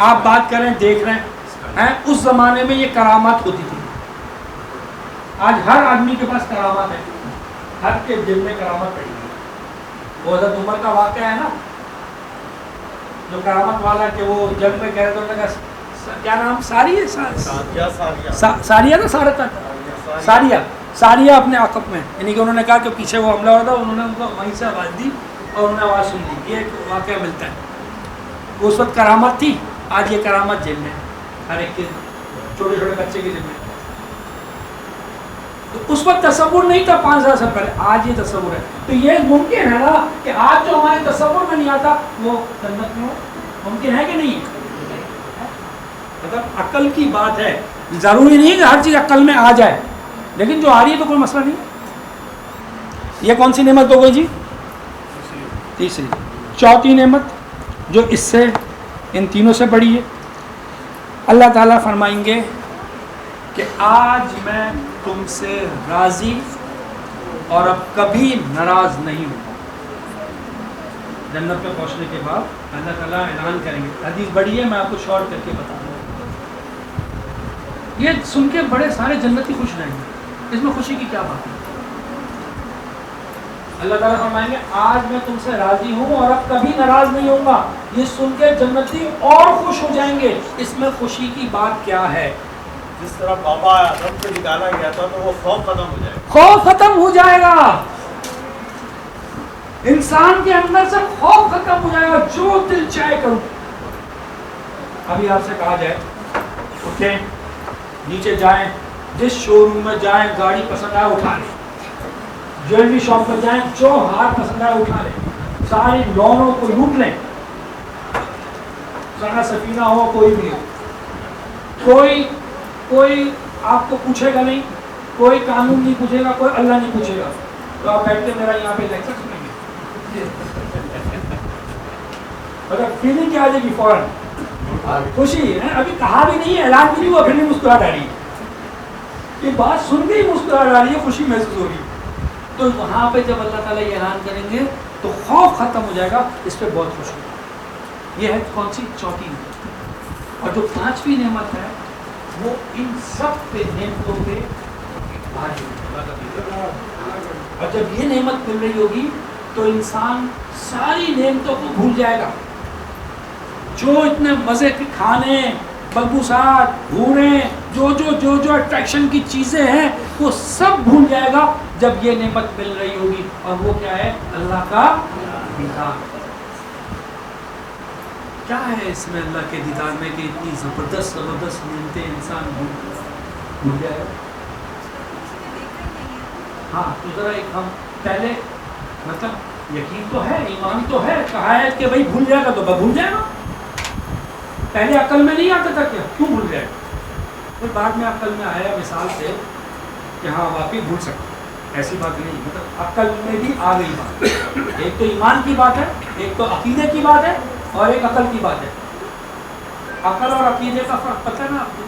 آپ بات کریں, دیکھ رہے ہیں. اس زمانے میں یہ کرامات ہوتی تھی. آج ہر آدمی کے پاس کرامات ہے, ہر کے دل میں کرامت پڑی ہے. وہ حضرت عمر کا واقعہ ہے نا, جو کرامت والا کہ وہ جنگ میں کہہ رہے تھے, کیا نام, ساریہ تھا, ساریہ اپنے عقب میں, یعنی کہ انہوں نے کہا کہ پیچھے وہ حملہ ہو رہا تھا, انہوں نے ان کو وہیں سے آواز دی اور انہوں نے آواز سن لی. یہ ایک واقعہ ملتا ہے. اس وقت کرامت تھی, آج یہ کرامت جیل میں, ہر ایک کے چھوٹے چھوٹے بچے کے ذمہ. تو اس وقت تصور نہیں تھا 5000 سال پہلے, آج یہ تصور ہے. تو یہ ممکن ہے نا کہ آج جو ہمارے تصور میں نہیں آتا وہ جنت میں ممکن ہے کہ نہیں؟ مطلب عقل کی بات ہے, ضروری نہیں کہ ہر چیز عقل میں آ جائے, لیکن جو آ رہی ہے تو کوئی مسئلہ نہیں. یہ کون سی نعمت ہو گئی جی؟ تیسری. چوتھی نعمت جو اس سے ان تینوں سے بڑی ہے, اللہ تعالیٰ فرمائیں گے کہ آج میں تم سے راضی اور اب کبھی ناراض نہیں ہوں. جنت میں پہنچنے کے بعد اللہ تعالیٰ اعلان کریں گے. حدیث بڑی ہے, میں آپ کو شارٹ کر کے بتا دوں. یہ سن کے بڑے سارے جنتی خوش رہیں گے. اس میں خوشی کی کیا بات ہے؟ اللہ تعالیٰ فرمائیں گے آج میں تم سے راضی ہوں اور اب کبھی ناراض نہیں ہوں گا. یہ سن کے جنتی اور خوش ہو جائیں گے. اس میں خوشی کی بات کیا ہے؟ جس طرح بابا آدم سے نکالا گیا تھا تو وہ خوف ختم ہو جائے گا. خوف ختم ہو جائے گا, انسان کے اندر سے خوف ختم ہو جائے گا, جو دل چاہے کروں. ابھی آپ سے کہا جائے اٹھیں, نیچے جائیں, جس شو روم میں جائیں, گاڑی پسند آئے اٹھا لیں, جویلری شاپ پر جائیں, جو ہار پسند آئے اٹھا لیں, ساری لونوں کو لوٹ لیں, سارا سفینہ ہو, کوئی بھی ہو, کوئی آپ کو پوچھے گا نہیں, کوئی قانون نہیں پوچھے گا, کوئی اللہ نہیں پوچھے گا. تو آپ بیٹھ کے میرا یہاں پہ لیکچر سنیں گے. مطلب فیلنگ کیا آ جائے گی فوراً؟ خوشی ہے. ابھی کہا بھی نہیں ہے, اعلان بھی نہیں ہوا, پھر بھی مسکراہٹ آ رہی ہے. یہ بات سن کے ہی مسکراہٹ آ رہی ہے, خوشی محسوس ہو رہی ہے. تو وہاں پہ جب اللہ تعالیٰ یہ اعلان کریں گے تو خوف ختم ہو جائے گا, اس پہ بہت خوش ہوگا. یہ ہے کون سی؟ چوتھی نعمت. اور جو پانچویں نعمت ہے وہ ان سب پہ نعمتوں پہ بھاری ہوگی. اور جب یہ نعمت مل رہی ہوگی تو انسان ساری نعمتوں کو بھول جائے گا. جو اتنے مزے کے کھانے, بلبوسات, بھوریں, جو اٹریکشن کی چیزیں ہیں وہ سب بھول جائے گا جب یہ نعمت مل رہی ہوگی. اور وہ کیا ہے؟ اللہ کا دیدار. کیا ہے اس میں اللہ کے دیدار میں کہ اتنی زبردست نعمتیں انسان بھول جائے گا. ہاں تو ذرا ایک ہم پہلے مطلب یقین تو ہے, ایمان تو ہے, کہا ہے کہ بھائی بھول جائے گا تو بھول جائے گا. پہلے عقل میں نہیں آتا تھا کہ کیوں بھول جائے گا, پھر بعد میں عقل میں آیا مثال سے کہ ہاں واقعی بھول سکتے. ایسی بات نہیں, مطلب عقل میں بھی آ گئی بات. ایک تو ایمان کی بات ہے, ایک تو عقیدے کی بات ہے, اور ایک عقل کی بات ہے. عقل اور عقیدے کا فرق پتہ ہے نا آپ کو؟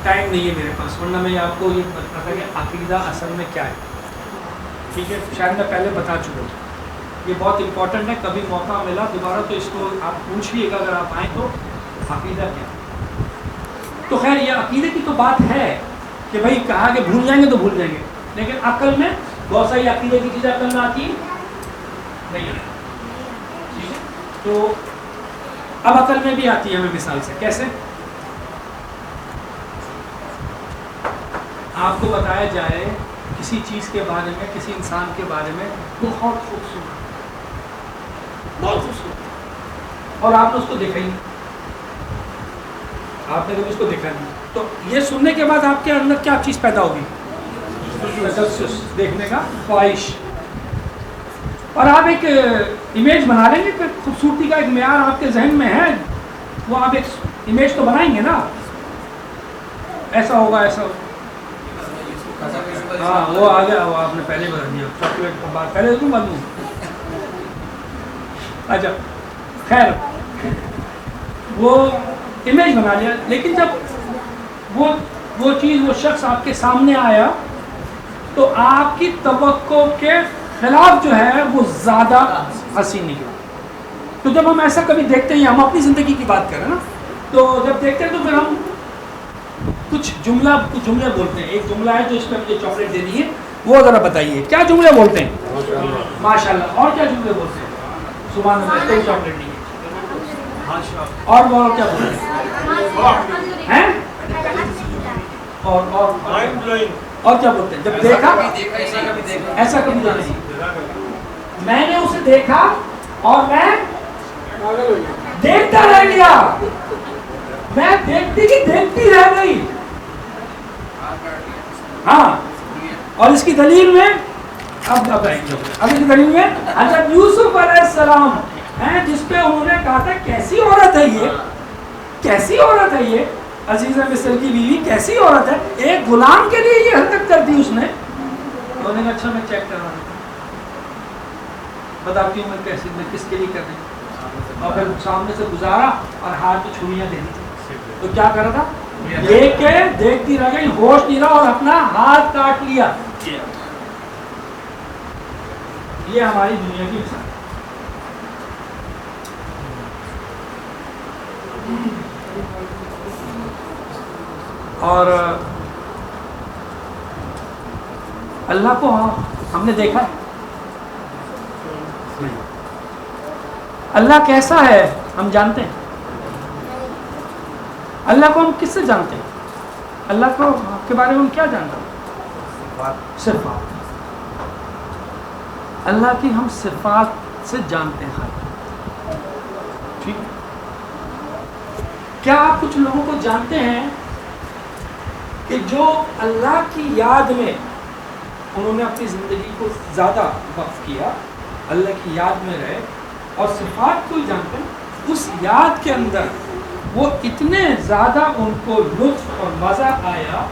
ٹائم نہیں ہے میرے پاس, ورنہ میں آپ کو یہ بتاتا تھا کہ عقیدہ اصل میں کیا ہے. ٹھیک ہے, شاید میں پہلے بتا چکا ہوں. یہ بہت امپورٹنٹ ہے, کبھی موقع ملا دوبارہ تو اس کو آپ پوچھیے گا اگر آپ آئیں تو عقیدہ کیا. تو خیر یہ عقیدے کی تو بات ہے کہ بھائی کہا کہ بھول جائیں گے تو بھول جائیں گے, لیکن عقل میں بہت ساری عقیدے کی چیزیں عقل میں آتی نہیں ہے. ٹھیک ہے, تو اب عقل میں بھی آتی ہے ہمیں مثال سے. کیسے؟ آپ کو بتایا جائے کسی چیز کے بارے میں, کسی انسان کے بارے میں بہت خوبصورت, اور آپ نے اس کو دیکھا ہی نہیں, آپ نے کبھی اس کو دیکھا نہیں. تو یہ سننے کے بعد آپ کے اندر کیا چیز پیدا ہوگی؟ تجسس, دیکھنے کا خواہش. اور آپ ایک امیج بنا لیں گے کہ خوبصورتی کا ایک معیار آپ کے ذہن میں ہے, وہ آپ ایک امیج تو بنائیں گے نا, ایسا ہوگا ایسا ہوگا. ہاں وہ آ گیا, وہ آپ نے پہلے بتا دیا. چاکلیٹ کا بات پہلے کیوں بنوں. اچھا خیر, وہ امیج بنا لیا, لیکن جب وہ چیز, وہ شخص آپ کے سامنے آیا تو آپ کی توقع کے خلاف جو ہے وہ زیادہ حسین نکلا. تو جب ہم ایسا کبھی دیکھتے ہیں, ہم اپنی زندگی کی بات کریں نا, تو جب دیکھتے ہیں تو پھر ہم کچھ جملے بولتے ہیں. ایک جملہ ہے جو اس میں مجھے چاکلیٹ دینی ہے, وہ ذرا بتائیے کیا جملے بولتے ہیں؟ ماشاء اللہ. اور کیا جملے بولتے ہیں؟ سبحان اللہ, کوئی چاکلیٹ نہیں ہے. اور وہ کیا بولتے ہیں؟ اور کیا بولتے ہیں؟ جب دیکھا ایسا کبھی نہیں, میں نے اسے دیکھا اور میں دیکھتا رہ گیا, میں دیکھتی رہ گئی. ہاں, اور اس کی دلیل میں اب اس کی دلیل میں حضرت یوسف علیہ السلام ہیں, جس پہ انہوں نے کہا تھا کیسی عورت ہے یہ, کیسی عورت ہے یہ, عزیز مصر کی بیوی کیسی عورت ہے, ایک غلام کے لیے یہ حرکت کر دی اس نے. انہوں نے کہا اچھا میں چیک کروا دیتا ہوں, بتاتی ہوں میں کیسے, میں کس کے لیے کر رہی ہوں. اور پھر سامنے سے گزارا اور ہاتھ میں چھریاں دے دی. تو کیا کر رہا تھا؟ دیکھ کے دیکھتی رہ گئی, ہوش نہیں رہا اور اپنا ہاتھ کاٹ لیا. یہ ہماری دنیا کی مثال. اور اللہ کو ہم نے دیکھا ہے, اللہ کیسا ہے ہم جانتے ہیں. اللہ کو ہم کس سے جانتے ہیں؟ اللہ کو کے بارے میں ہم کیا جانتے ہیں؟ صفات. اللہ کی ہم صفات سے جانتے ہیں. ٹھیک, کیا آپ کچھ لوگوں کو جانتے ہیں کہ جو اللہ کی یاد میں انہوں نے اپنی زندگی کو زیادہ وقف کیا, اللہ کی یاد میں رہے اور صفات کو جانتے ہیں, اس یاد کے اندر وہ اتنے زیادہ ان کو لطف اور مزہ آیا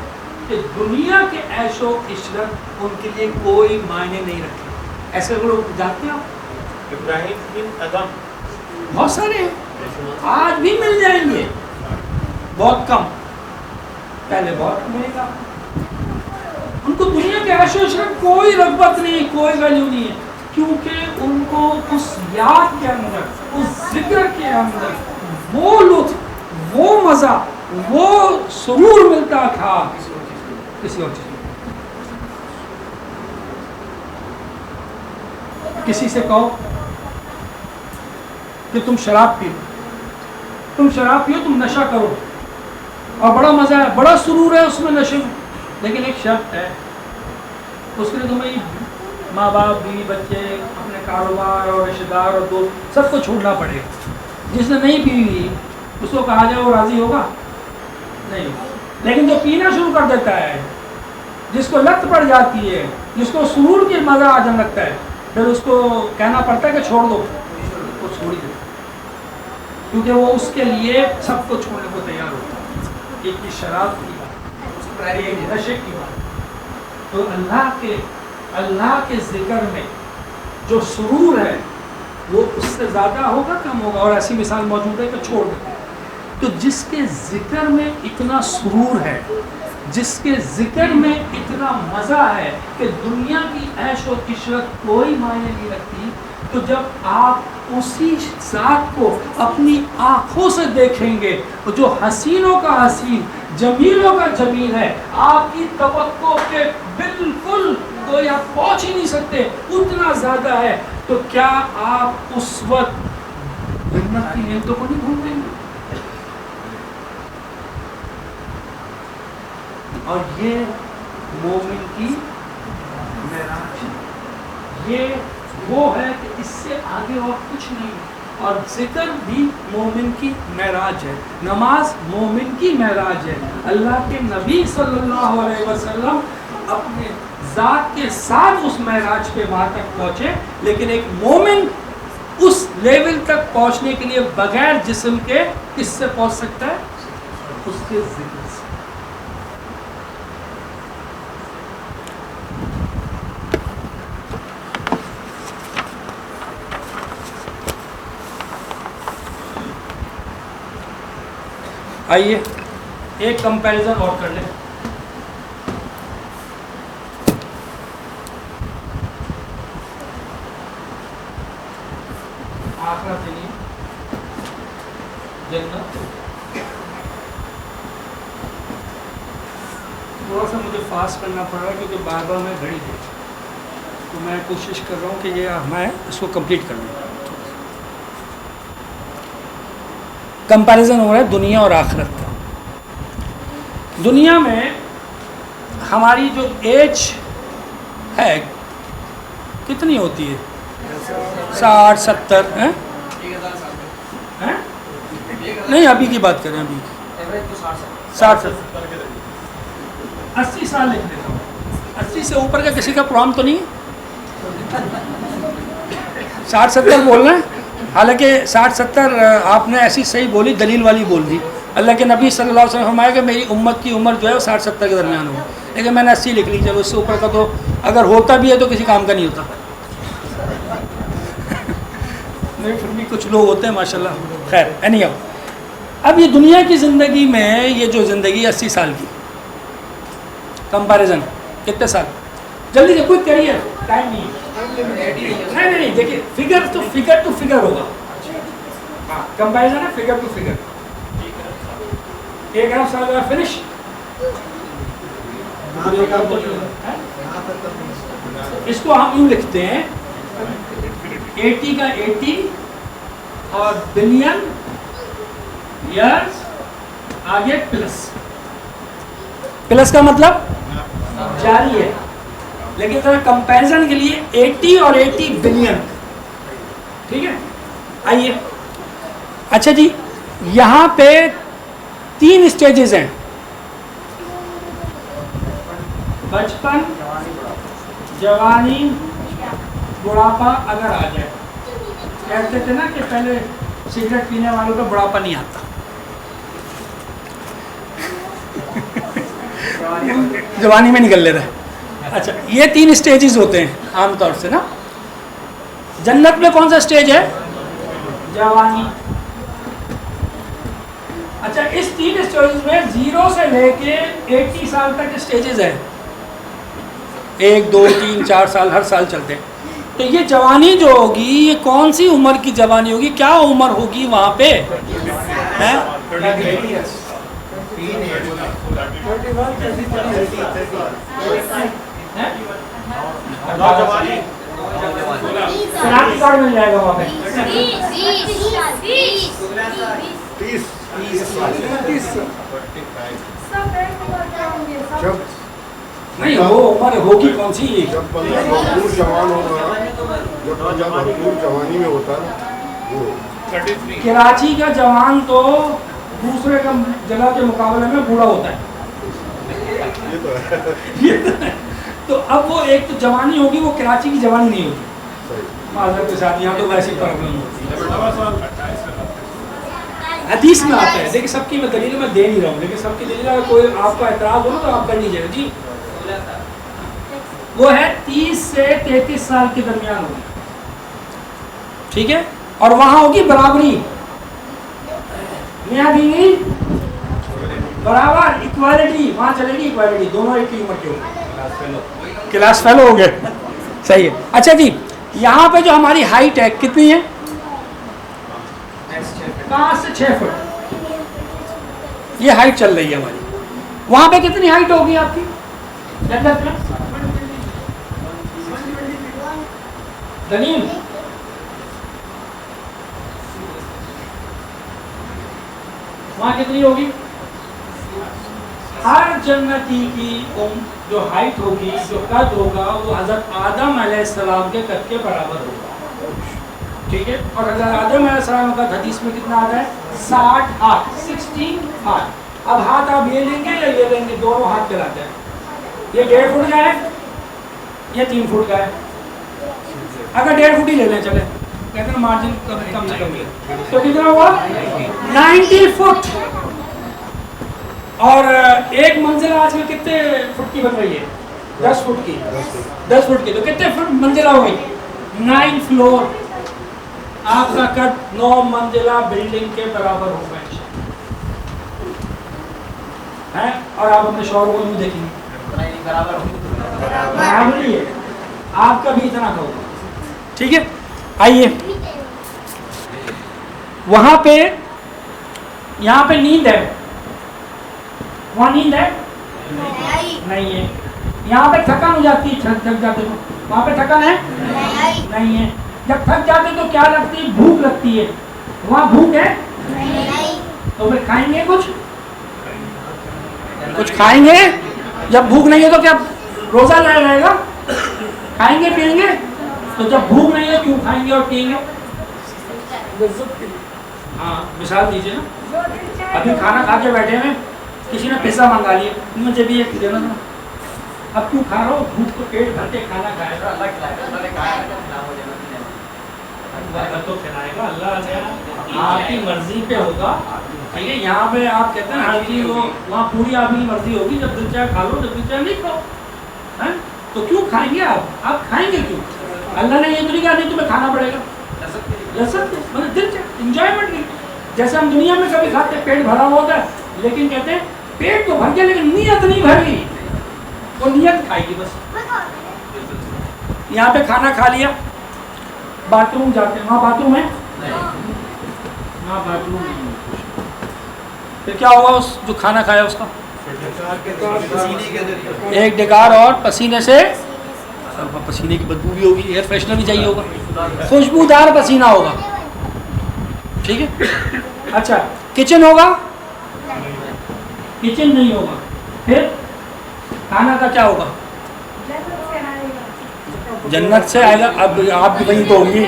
کہ دنیا کے عیش و عشرت ان کے لیے کوئی معنی نہیں رکھے. ایسے لوگ جانتے ہیں آپ؟ ابراہیم بن ادم بہت سارے ہیں, آج بھی مل جائیں گے, بہت کم, پہلے بہت ملے گا. ان کو دنیا کے عیش و عشرت کوئی رغبت نہیں, کوئی ویلیو نہیں ہے, کیونکہ ان کو اس یاد کے اندر, اس ذکر کے اندر وہ لطف, وہ مزہ, وہ سرور ملتا تھا کسی اور چیز میں. کسی سے کہو کہ تم شراب پیو, تم شراب پیو, تم نشہ کرو, اور بڑا مزہ ہے, بڑا سرور ہے اس میں نشے میں, لیکن ایک شرط ہے, اس کے لیے تمہیں ماں باپ, بیوی بچے, اپنے کاروبار اور رشتے دار اور دوست سب کو چھوڑنا پڑے گا. جس نے نہیں پی ہوئی اس کو کہا جائے وہ راضی ہوگا نہیں. لیکن جو پینا شروع کر دیتا ہے, جس کو لت پڑ جاتی ہے, جس کو سرور کی مزہ آ جانے لگتا ہے, پھر اس کو کہنا پڑتا ہے کہ چھوڑ دو, وہ چھوڑ ہی دے, کیونکہ وہ اس کے لیے سب کو چھوڑنے کو تیار ہوتا ہے. ایک شراب کی بات, ایک نشے کی بات. تو اللہ کے ذکر میں جو سرور ہے وہ اس سے زیادہ ہوگا کم ہوگا. اور ایسی مثال موجود ہے کہ چھوڑ دیں. تو جس کے ذکر میں اتنا سرور ہے, جس کے ذکر میں اتنا مزہ ہے کہ دنیا کی عیش و عشرت کوئی معنی نہیں رکھتی, تو جب آپ اسی ذات کو اپنی آنکھوں سے دیکھیں گے, جو حسینوں کا حسین, جمیلوں کا جمیل ہے, آپ کی توقع کے بالکل کوئی آپ پہنچ ہی نہیں سکتے, اتنا زیادہ ہے, تو کیا آپ اس وقت جنت کی نعمتوں کو نہیں بھول دیں گے؟ اور یہ مومن کی معراج ہے. یہ وہ ہے کہ اس سے آگے اور کچھ نہیں. اور ذکر بھی مومن کی معراج ہے, نماز مومن کی معراج ہے. اللہ کے نبی صلی اللہ علیہ وسلم اپنے ذات کے ساتھ اس معراج پہ وہاں تک پہنچے, لیکن ایک مومن اس لیول تک پہنچنے کے لیے بغیر جسم کے کس سے پہنچ سکتا ہے؟ اس کے ذکر سے. آئیے ایک کمپیریزن اور کر لیں. آخرت یعنی جنت. تھوڑا سا مجھے فاسٹ کرنا پڑ رہا ہے کیونکہ بار بار میں گھڑی دیکھ, تو میں کوشش کر رہا ہوں کہ یہ میں اس کو کمپلیٹ کر لوں. کمپیریزن ہو رہا ہے دنیا اور آخرت کا. دنیا میں ہماری جو ایج ہے کتنی ہوتی ہے؟ 60-70 نہیں, ابھی کی بات کریں, ابھی کی 60-70 80 سال لکھ دیتا ہوں. 80 سے اوپر کا کسی کا پروگرام تو نہیں ہے؟ 60-70 بولنا ہے. حالانکہ 60-70 آپ نے ایسی صحیح بولی, دلیل والی بول دی. اللہ کے نبی صلی اللہ علیہ وسلم فرمایا کہ میری امت کی عمر جو ہے وہ 60-70 کے درمیان ہو, لیکن میں نے 80 لکھ لی. چلو اس سے اوپر کا تو اگر ہوتا بھی ہے تو کسی کام کا نہیں ہوتا. نہیں, پھر بھی کچھ لوگ ہوتے ہیں ماشاءاللہ. خیر, اینی ہاؤ, اب یہ دنیا کی زندگی میں یہ جو زندگی 80 سال کی, کمپیریزن کتنے سال؟ جلدی سے کوئی کریئر ٹائم نہیں ہے. نہیں دیکھیے, فگر ٹو فگر ہوگا. ہاں, کمپیریزن ہے فگر ٹو فگر. 1 سال فنش. اس کو ہم یوں لکھتے ہیں 80 کا 80 اور بلین ایئرز آگے پلس کا مطلب جاری ہے, لیکن ذرا کمپیریزن کے لیے 80 اور 80 بلین. ٹھیک ہے, آئیے. اچھا جی, یہاں پہ 3 اسٹیجز ہیں, بچپن, جوانی, بڑھاپا. اگر آ جائے, کہتے تھے نا کہ پہلے سگریٹ پینے والوں کو بڑھاپا نہیں آتا. جوانی میں نکل لیتا ہے. اچھا یہ 3 اسٹیجز ہوتے ہیں عام طور سے نا. جنت میں کون سا اسٹیج ہے؟ جوانی. اچھا اس 3 اسٹیجز میں 0 سے لے کے 80 سال تک اسٹیجز ہیں. 1 2 3 4 سال ہر سال چلتے ہیں. تو یہ جوانی جو ہوگی یہ کون سی عمر کی جوانی ہوگی؟ کیا عمر ہوگی وہاں پہ؟ ہیں؟ شناختی کارڈ مل جائے گا وہاں پہ. نہیں وہ عمر ہوگی کون سی؟ جب بندہ بھرپور جوان ہوگا، جب بندہ بھرپور جوانی میں ہوتا ہے وہ. کراچی کا جوان تو دوسرے کا جگہ کے مقابلے میں بوڑھا ہوتا ہے. تو اب وہ ایک تو جوانی ہوگی وہ کراچی کی جوانی نہیں ہوگی. معذرت کے ساتھ یہاں تو ویسی پرابلم ہوتی ہے. حدیث میں آتا ہے. دیکھیں سب کی میں دلیل میں دے نہیں رہا ہوں لیکن سب کی دلیل اگر کوئی آپ کا اعتراض ہو نا تو آپ کر لیجیے گا. جی وہ ہے 30 سے 33 سال کے درمیان ہوگی. ٹھیک ہے. اور وہاں ہوگی برابری. میاں بیوی برابر ایکوالٹی وہاں چلے گی. ایکوالٹی دونوں ایک ہی عمر کے ہوگی. کلاس فیلو ہو گئے. صحیح ہے. اچھا جی یہاں پہ جو ہماری ہائٹ ہے کتنی ہے؟ 5 سے 6 فٹ یہ ہائٹ چل رہی ہے ہماری. وہاں پہ کتنی ہائٹ ہوگی آپ کی جنت میں؟ دلیل وہاں کتنی ہوگی؟ ہر جنتی کی جو ہائٹ ہوگی جو قد ہوگا وہ حضرت آدم علیہ السلام کے قد کے برابر ہوگا. ٹھیک ہے. اور حضرت آدم علیہ السلام کا حدیث میں کتنا آتا ہے؟ 60 ہاتھ 60 ہاتھ. اب ہاتھ آپ یہ لیں گے یا یہ لیں گے؟ دونوں ہاتھ چلاتے ہیں. یہ 1.5 فٹ کا ہے یہ 3 فٹ کا ہے. اگر 1.5 فٹ ہی لے لیں چلے کہتے ہیں مارجن کم سے کم ہے تو کتنا ہوا؟ 90 فٹ. اور ایک منزل آج کل کتنے فٹ کی بن رہی ہے؟ 10 فٹ کی. 10 فٹ کی تو کتنے فٹ منزلہ ہو گئی؟ 9 فلور. آپ کا قد 9 منزلہ بلڈنگ کے برابر ہوگا ہے. اور آپ اپنے شوہر کو نہیں دیکھیں گے برابر نہیں ہے. آپ کا بھی اتنا ہوگا. ٹھیک ہے. آئیے وہاں پہ یہاں پہ نیند ہے. وہاں نیند ہے نہیں ہے. یہاں پہ تھکان ہو جاتی ہے تھک جاتے تو وہاں پہ تھکان ہے نہیں ہے. جب تھک جاتے تو کیا لگتی ہے؟ بھوک لگتی ہے. وہاں بھوک ہے تو پھر کھائیں گے کچھ کھائیں گے. جب بھوک نہیں ہے تو کیا روزہ رہے گا؟ کھائیں گے پئیں گے. تو جب بھوک نہیں ہے کیوں کھائیں گے اور پئیں گے؟ ہاں مثال دیجیے نا. ابھی کھانا کھا کے بیٹھے ہیں کسی نے پیسہ منگا لیا مجھے بھی ایک دینا تھا. اب کیوں کھا رہا ہو؟ بھوک تو پیٹ بھر کے کھانا کھائے گا تو کھلائے گا. اللہ آپ کی مرضی پہ ہوگا. ٹھیک ہے. یہاں پہ آپ کہتے ہیں ہر چیز وہاں پوری آپ کی مرضی ہوگی. جب دل چاہے کھا لو جب دل چاہے نہیں کھاؤ. تو کیوں کھائیں گے آپ کھائیں گے کیوں؟ اللہ نے یہ تو نہیں کہا نہیں تمہیں کھانا پڑے گا. لذت مطلب دل چاہے انجوائمنٹ کی. جیسے ہم دنیا میں کبھی کھاتے پیٹ بھرا ہوا ہوتا ہے لیکن کہتے ہیں پیٹ تو بھر گیا لیکن نیت نہیں بھری. وہ نیت کھائے گی بس. یہاں پہ کھانا کھا لیا باتھ روم جاتے ہیں. وہاں باتھ روم ہے؟ وہاں باتھ روم نہیں. پھر کیا ہوگا اس جو کھانا کھایا اس کا؟ ایک ڈکار اور پسینے سے پسینے کی بدبو بھی ہوگی. ایئر فریشنر بھی چاہیے ہوگا. خوشبودار پسینہ ہوگا. ٹھیک ہے. اچھا کچن ہوگا؟ کچن نہیں ہوگا. پھر کھانا کا کیا ہوگا؟ جنت سے آئے گا. اب آپ بھی وہیں تو ہوگی.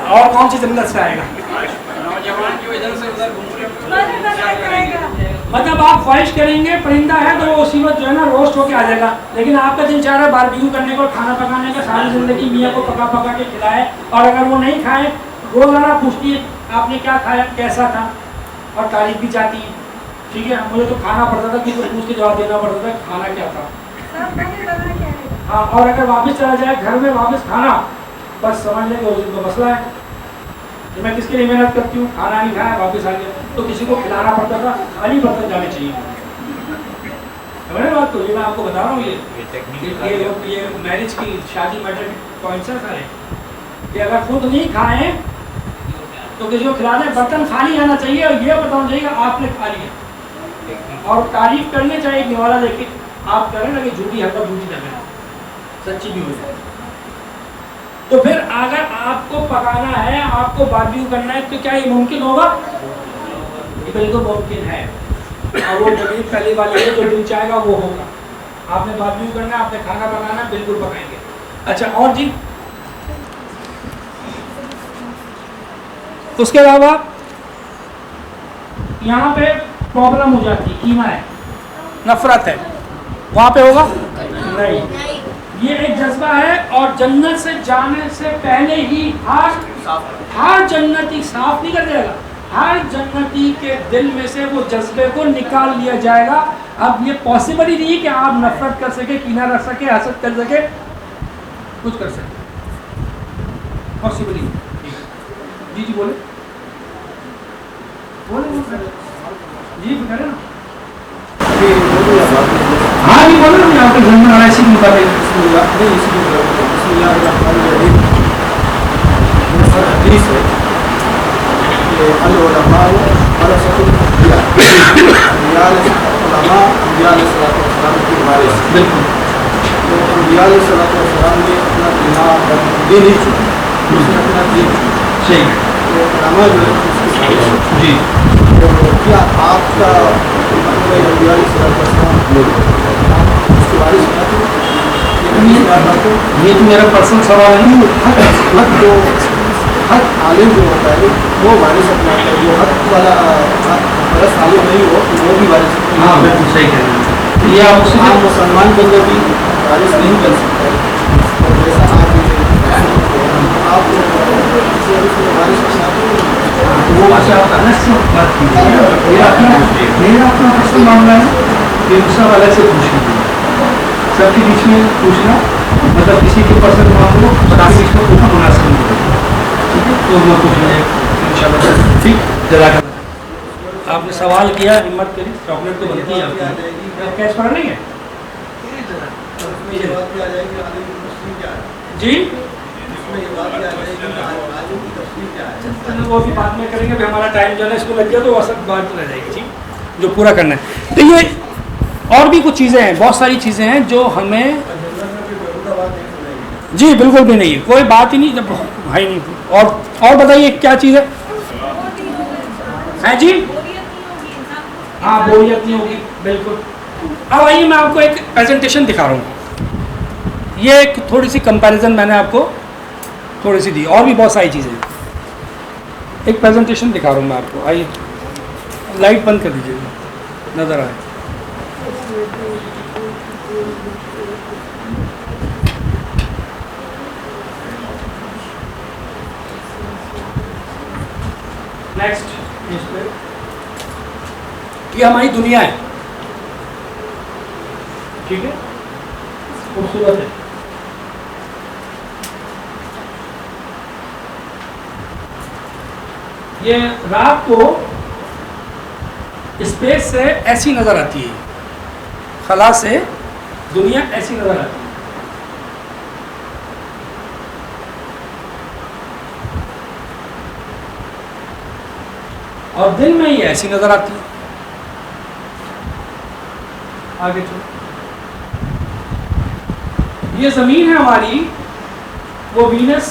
اور کون سی جنت سے آئے گا؟ مطلب آپ خواہش کریں گے پرندہ ہے تو وہ اسی وقت جو ہے نا روسٹ ہو کے آ جائے گا. لیکن آپ کا دل چاہ رہا ہے باربیکیو کرنے کو کھانا پکانے کا ساری زندگی میاں کو پکا پکا کے کھلائے. اور اگر وہ نہیں کھائے روزانہ پوچھتی ہے آپ نے کیا کھایا کیسا تھا اور تعریف بھی چاہتی ہے. ٹھیک ہے. مجھے تو کھانا پڑتا تھا, کسی کو پوچھ کے جواب دینا پڑتا تھا کھانا کیا تھا. ہاں, اور اگر واپس چلا جائے گھر میں واپس کھانا, بس سمجھ لیں کہ اس دن کا مسئلہ ہے کہ میں کس کے لیے محنت کرتی ہوں, کھانا نہیں کھایا واپس آ گیا. تو کسی کو کھلانا پڑتا تھا, خالی برتن جانے چاہیے. سمجھ رہے بات کو, یہ میں آپ کو بتا رہا ہوں. یہ میرج کی شادی میٹر پوائنٹس ہیں سارے, کہ اگر خود نہیں کھائیں تو کسی کو کھلا دیں. برتن خالی آنا چاہیے اور یہ بتانا چاہیے کہ آپ نے کھا لیا, اور تعریف کرنی چاہیے کہ والا دیکھیں آپ کریں نا کہ جھوٹی حرکت جھوٹی نہ کریں, سچی بھی ہو جائے. تو پھر اگر آپ کو پکانا ہے, آپ کو باربیکیو کرنا ہے, تو کیا یہ ممکن ہوگا؟ یہ بالکل ممکن ہے. اور وہ جگہ پہلی والی ہے جو دل چاہے گا وہ ہوگا. آپ نے باربیکیو کرنا ہے, آپ نے کھانا پکانا ہے, بالکل پکائیں گے. اچھا, اور جی اس کے علاوہ یہاں پہ پرابلم ہو جاتی ہے, کینا ہے, نفرت ہے, وہاں پہ ہوگا نہیں. یہ ایک جذبہ ہے, اور جنت سے جانے سے پہلے ہی ہر جنتی صاف نہیں کر دے گا, ہر جنتی کے دل میں سے وہ جذبے کو نکال لیا جائے گا. اب یہ پاسبل ہی نہیں کہ آپ نفرت کر سکے, کینہ رکھ سکے, حسد کر سکے, کچھ کر سکے, پاسبل ہی. جی جی بولے جی کریں نا. ہاں جی بولے نا, آپ کے گھر میں ایسی مطابق جی. کیا آپ کا یہ تو میرا پرسنل سوال ہے. جو حق عالم جو ہوتا ہے وہ وارث اپنا ہے, جو حق والا برس عالم نہیں ہو وہ بھی وارث. ہاں بالکل صحیح کہہ رہے ہیں. یہ آپ عام مسلمان کے اندر بھی وارث نہیں کر سکتا ہے. اور جیسا آپ وارث وہ ویسے آپ الگ سے بات کیجیے. میرا اپنا پرسنل معاملہ ہے کہ اس سب الگ سے پوچھنا, سب کے بیچ میں پوچھنا, مطلب کسی کے پرسنل معاملے کو سب کے بیچ میں پوچھنا مناسب نہیں ہوگا. ٹھیک ہے, تو میں پوچھ لیں ان شاء اللہ. ٹھیک, جزاک اللہ. آپ نے سوال کیا, ہمت کری, چاکلیٹ تو بنتی ہے آپ کی. کیش پڑا نہیں ہے جی, وہ بھی بعد میں کریں گے. ہمارا ٹائم جو ہے اس کو لگ گیا تو وسط بات رہ جائے گی. ٹھیک, جو پورا کرنا ہے. تو یہ اور بھی کچھ چیزیں ہیں, بہت ساری چیزیں ہیں جو ہمیں, جی بالکل بھی نہیں, کوئی بات ہی نہیں, جب بھائی نہیں. اور بتائیے کیا چیز ہے جی. ہاں بوریت نہیں ہوگی, بالکل. اب آئیے میں آپ کو ایک پریزنٹیشن دکھا رہا ہوں. یہ ایک تھوڑی سی کمپیریزن میں نے آپ کو تھوڑی سی دی, اور بھی بہت ساری چیزیں ہیں. ایک پریزنٹیشن دکھا رہا ہوں میں آپ کو. آئیے لائٹ بند کر دیجیے, نظر آئے. نیکسٹ, یہ ہماری دنیا ہے. ٹھیک ہے, خوبصورت ہے. یہ رات کو اسپیس سے ایسی نظر آتی ہے, خلا سے دنیا ایسی نظر آتی ہے. اور دن میں یہ ایسی نظر آتی ہے. آگے چلو, یہ زمین ہے ہماری, وہ وینس,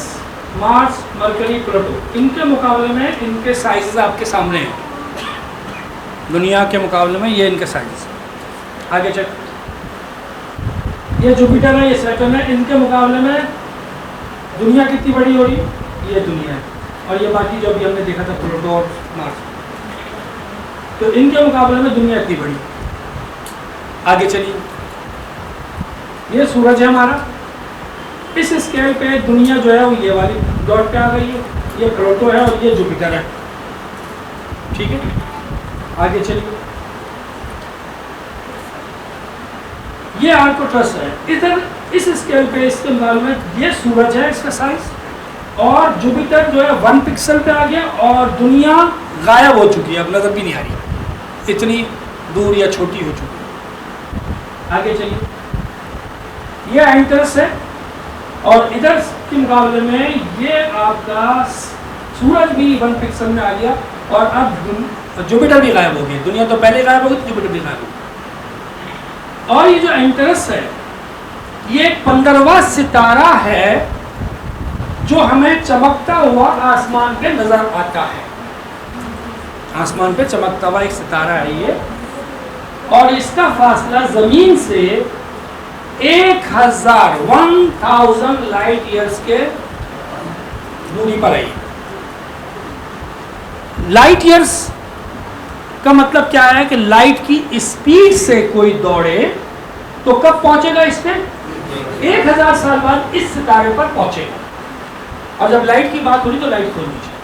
مارس, مرکری, پلوٹو, ان کے مقابلے میں ان کے سائزز آپ کے سامنے ہیں. دنیا کے مقابلے میں یہ ان کے سائز. آگے چل, یہ جوپیٹر ہے, یہ سیٹرن ہے, ان کے مقابلے میں دنیا کتنی بڑی ہو رہی ہے, یہ دنیا ہے. اور یہ باقی جو بھی ہم نے دیکھا تھا پلوٹو اور مارس, تو ان کے مقابلے میں دنیا اتنی بڑی. آگے چلیے, یہ سورج ہے ہمارا. اس اسکیل پہ دنیا جو ہے وہ یہ والی ڈاٹ پہ آ گئی ہے, یہ پلوٹو ہے اور یہ جوپیٹر ہے. ٹھیک ہے, آگے چلیے. یہ آرکٹرس ہے. ادھر اس اسکیل پہ اس کے مقابلے میں یہ سورج ہے اس کا سائز, اور جوپیٹر جو ہے 1 پکسل پہ آ گیا, اور دنیا غائب ہو چکی ہے, اب نظر بھی نہیں آ رہی, اتنی دور یا چھوٹی ہو چکی ہے. آگے چلیے, یہ اینٹرس ہے, اور ادھر کے مقابلے میں یہ آپ کا سورج بھی 1 پکسل میں آ گیا, اور اب جوپیٹر بھی غائب ہو گیا. دنیا تو پہلے غائب ہو گئی, جوپیٹر بھی غائب ہو گیا. اور یہ جو اینٹرس ہے یہ ایک 15واں ستارہ ہے جو ہمیں چمکتا ہوا آسمان پہ نظر آتا ہے. آسمان پہ چمکتا ہوا ایک ستارہ ہے یہ, اور اس کا فاصلہ زمین سے 1000 لائٹ ایئرز کے دوری پر ہے. لائٹ ایئرز کا مطلب کیا ہے کہ لائٹ کی اسپیڈ سے کوئی دوڑے تو کب پہنچے گا اس پہ؟ 1000 سال بعد اس ستارے پر پہنچے گا. اور جب لائٹ کی بات ہو رہی تو لائٹ کھول دیجیے,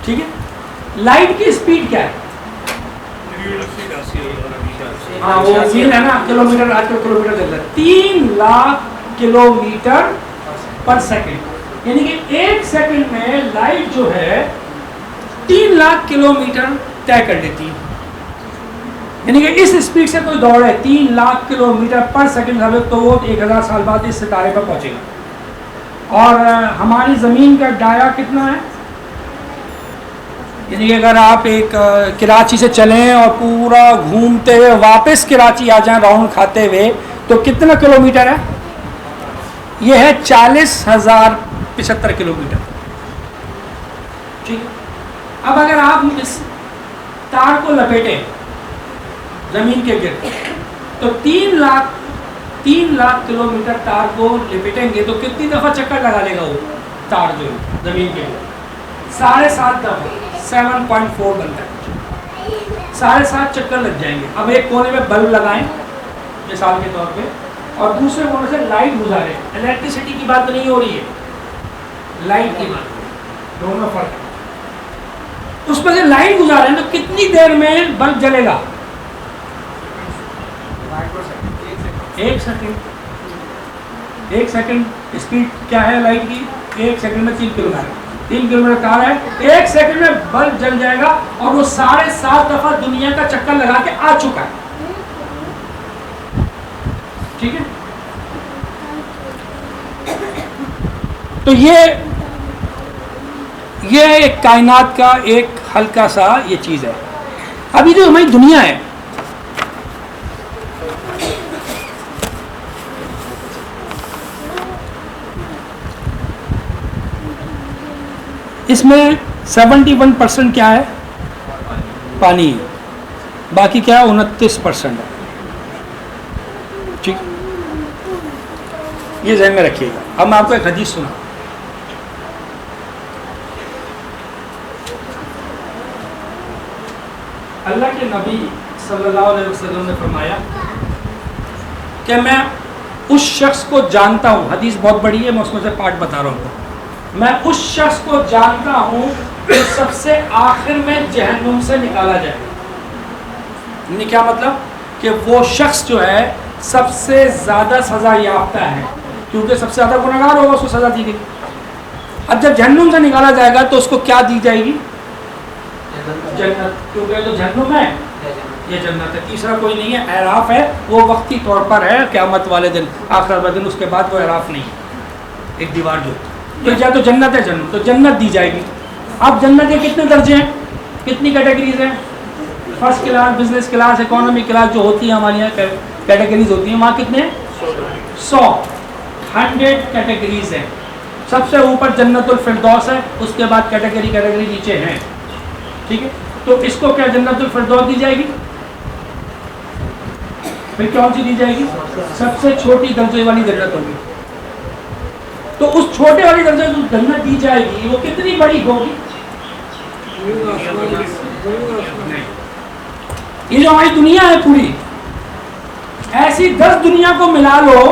ٹھیک ہے. لائٹ کی اسپیڈ کیا ہے؟ ہاں وہ ہے نا, کلو میٹر, آج کل کلو میٹر چل رہا ہے. 3 لاکھ کلو میٹر پر سیکنڈ, یعنی کہ 1 سیکنڈ میں لائٹ جو ہے 3 لاکھ کلو میٹر طے کر لیتی ہے. یعنی کہ اس اسپیڈ سے کوئی دوڑ ہے 3 لاکھ کلو میٹر پر سیکنڈ تو وہ 1000 سال بعد اس ستارے پر پہنچے گا. اور ہماری زمین کا دائرہ کتنا ہے؟ یعنی کہ اگر آپ ایک کراچی سے چلیں اور پورا گھومتے ہوئے واپس کراچی آ جائیں راؤنڈ کھاتے ہوئے, تو کتنا کلو میٹر ہے؟ یہ ہے 40,075 کلو میٹر. ٹھیک. اب اگر آپ اس تار کو لپیٹیں زمین کے گرد تو 3 لاکھ کلو میٹر تار کو لپیٹیں گے تو کتنی دفعہ چکر لگا لے گا وہ تار جو ہے زمین کے گرد؟ 7.5 دفعہ, 7.4 بنتا ہے. 7.5 چکر لگ جائیں گے. اب ایک کونے میں بلب لگائیں مثال کے طور پہ, اور دوسرے کونے سے لائٹ گزاریں. الیکٹریسٹی کی بات نہیں ہو رہی ہے, لائٹ کی بات, دونوں فرق ہے. اس پر سے لائٹ گزاریں تو کتنی دیر میں بلب جلے گا؟ 1 سیکنڈ. 1 سیکنڈ اسپیڈ کیا ہے لائٹ کی؟ 1 سیکنڈ میں 3 کلو میٹر. 3 کلو میٹر تار ہے, 1 سیکنڈ میں بلب جل جائے گا, اور وہ 7.5 دفعہ دنیا کا چکر لگا کے آ چکا ہے. ٹھیک ہے. تو یہ ایک کائنات کا ایک ہلکا سا یہ چیز ہے. ابھی جو ہماری دنیا ہے اس میں 71% کیا ہے؟ پانی. باقی کیا ہے؟ 29% ہے. ٹھیک, یہ ذہن میں رکھیے گا. اب میں آپ کو ایک حدیث سنا. اللہ کے نبی صلی اللہ علیہ وسلم نے فرمایا کہ میں اس شخص کو جانتا ہوں, حدیث بہت بڑی ہے, میں اس میں سے پارٹ بتا رہا ہوں. میں اس شخص کو جانتا ہوں جو سب سے آخر میں جہنم سے نکالا جائے. یعنی کیا مطلب؟ کہ وہ شخص جو ہے سب سے زیادہ سزا یافتہ ہے, کیونکہ سب سے زیادہ گنہگار ہوگا, اس کو سزا دی گئی. اب جب جہنم سے نکالا جائے گا تو اس کو کیا دی جائے گی؟ جنت, کیونکہ جو جہنم ہے یہ جنت ہے, تیسرا کوئی نہیں ہے. اعراف ہے, وہ وقتی طور پر ہے, قیامت والے دن, آخرت والے دن, اس کے بعد وہ اعراف نہیں ہے, ایک دیوار جو تو یا تو جنت ہے, جنت, تو جنت دی جائے گی. اب جنت کے کتنے درجے ہیں, کتنی کیٹیگریز ہیں؟ First class, business class, economy class جو ہوتی ہے ہمارے یہاں کیٹیگریز ہوتی ہیں, وہاں کتنے؟ 100 کیٹیگریز ہیں. سب سے اوپر جنت الفردوس ہے, اس کے بعد کیٹیگری نیچے ہیں. ٹھیک ہے. تو اس کو کیا جنت الفردوس دی جائے گی؟ پھر کون سی دی جائے گی؟ سب سے چھوٹی درجے والی جنت ہوگی. تو اس چھوٹے والی درجے جو جنت دی جائے گی وہ کتنی بڑی ہوگی؟ یہ جو ہماری دنیا ہے پوری, ایسی 10 دنیا کو ملا لو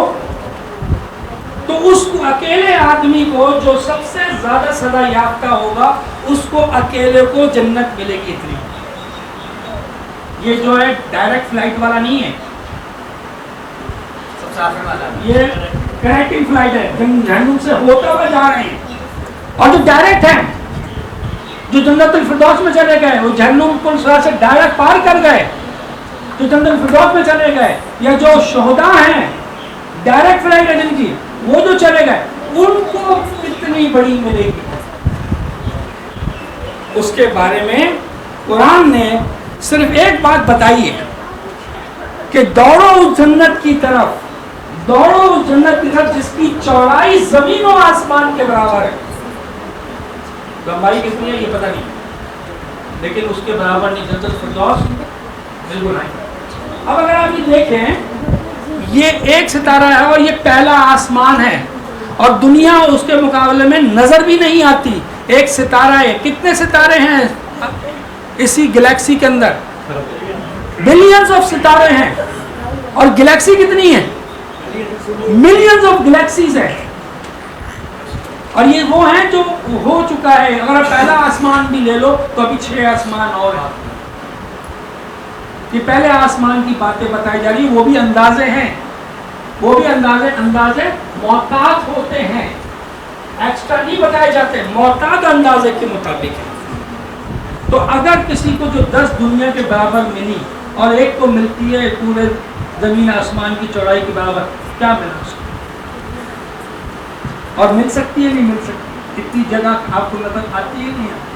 تو اس کو اکیلے آدمی کو جو سب سے زیادہ سزا یافتہ ہوگا اس کو اکیلے کو جنت ملے گی اتنی. یہ جو ہے ڈائریکٹ فلائٹ والا نہیں ہے، سب سے آخر والا یہ کنیکٹنگ فلائٹ ہے، جہنم سے ہوتے ہوئے جا رہے ہیں. اور جو ڈائریکٹ ہیں، جو جنت الفردوس میں چلے گئے، وہ جہنم کو سے ڈائریکٹ پار کر گئے، جو جنت الفردوس میں چلے گئے، یا جو شہداء ہیں ڈائریکٹ فلائٹ ہے جن کی، وہ جو چلے گئے، ان کو کتنی بڑی ملے گی. اس کے بارے میں قرآن نے صرف ایک بات بتائی ہے کہ دوڑو اس جنت کی طرف، دوڑو اس جنت کی طرف جس کی چوڑائی زمین و آسمان کے برابر ہے. لمبائی کتنی ہے یہ پتہ نہیں، لیکن اس کے برابر نہیں. جنت الفردوس بالکل نہیں. اب اگر آپ یہ دیکھیں، یہ ایک ستارہ ہے اور یہ پہلا آسمان ہے، اور دنیا اس کے مقابلے میں نظر بھی نہیں آتی. ایک ستارہ ہے. کتنے ستارے ہیں اسی گلیکسی کے اندر؟ بلینز آف ستارے ہیں. اور گلیکسی کتنی ہے؟ ملینز آف گلیکسیز ہیں. اور یہ وہ ہیں جو ہو چکا ہے. اگر پہلا آسمان بھی لے لو تو ابھی 6 آسمان اور ہیں. یہ پہلے آسمان کی باتیں بتائی جا رہی ہیں، وہ بھی اندازے ہیں، وہ بھی اندازے محتاط ہوتے ہیں، ایکسٹرا نہیں بتائے جاتے، محتاط اندازے کے مطابق ہے. تو اگر کسی کو جو 10 دنیا کے برابر ملی اور ایک کو ملتی ہے پورے زمین آسمان کی چوڑائی کے برابر، کیا ملا اس کو؟ اور مل سکتی ہے نہیں مل سکتی؟ کتنی جگہ آپ کو نظر آتی ہے نہیں آتی؟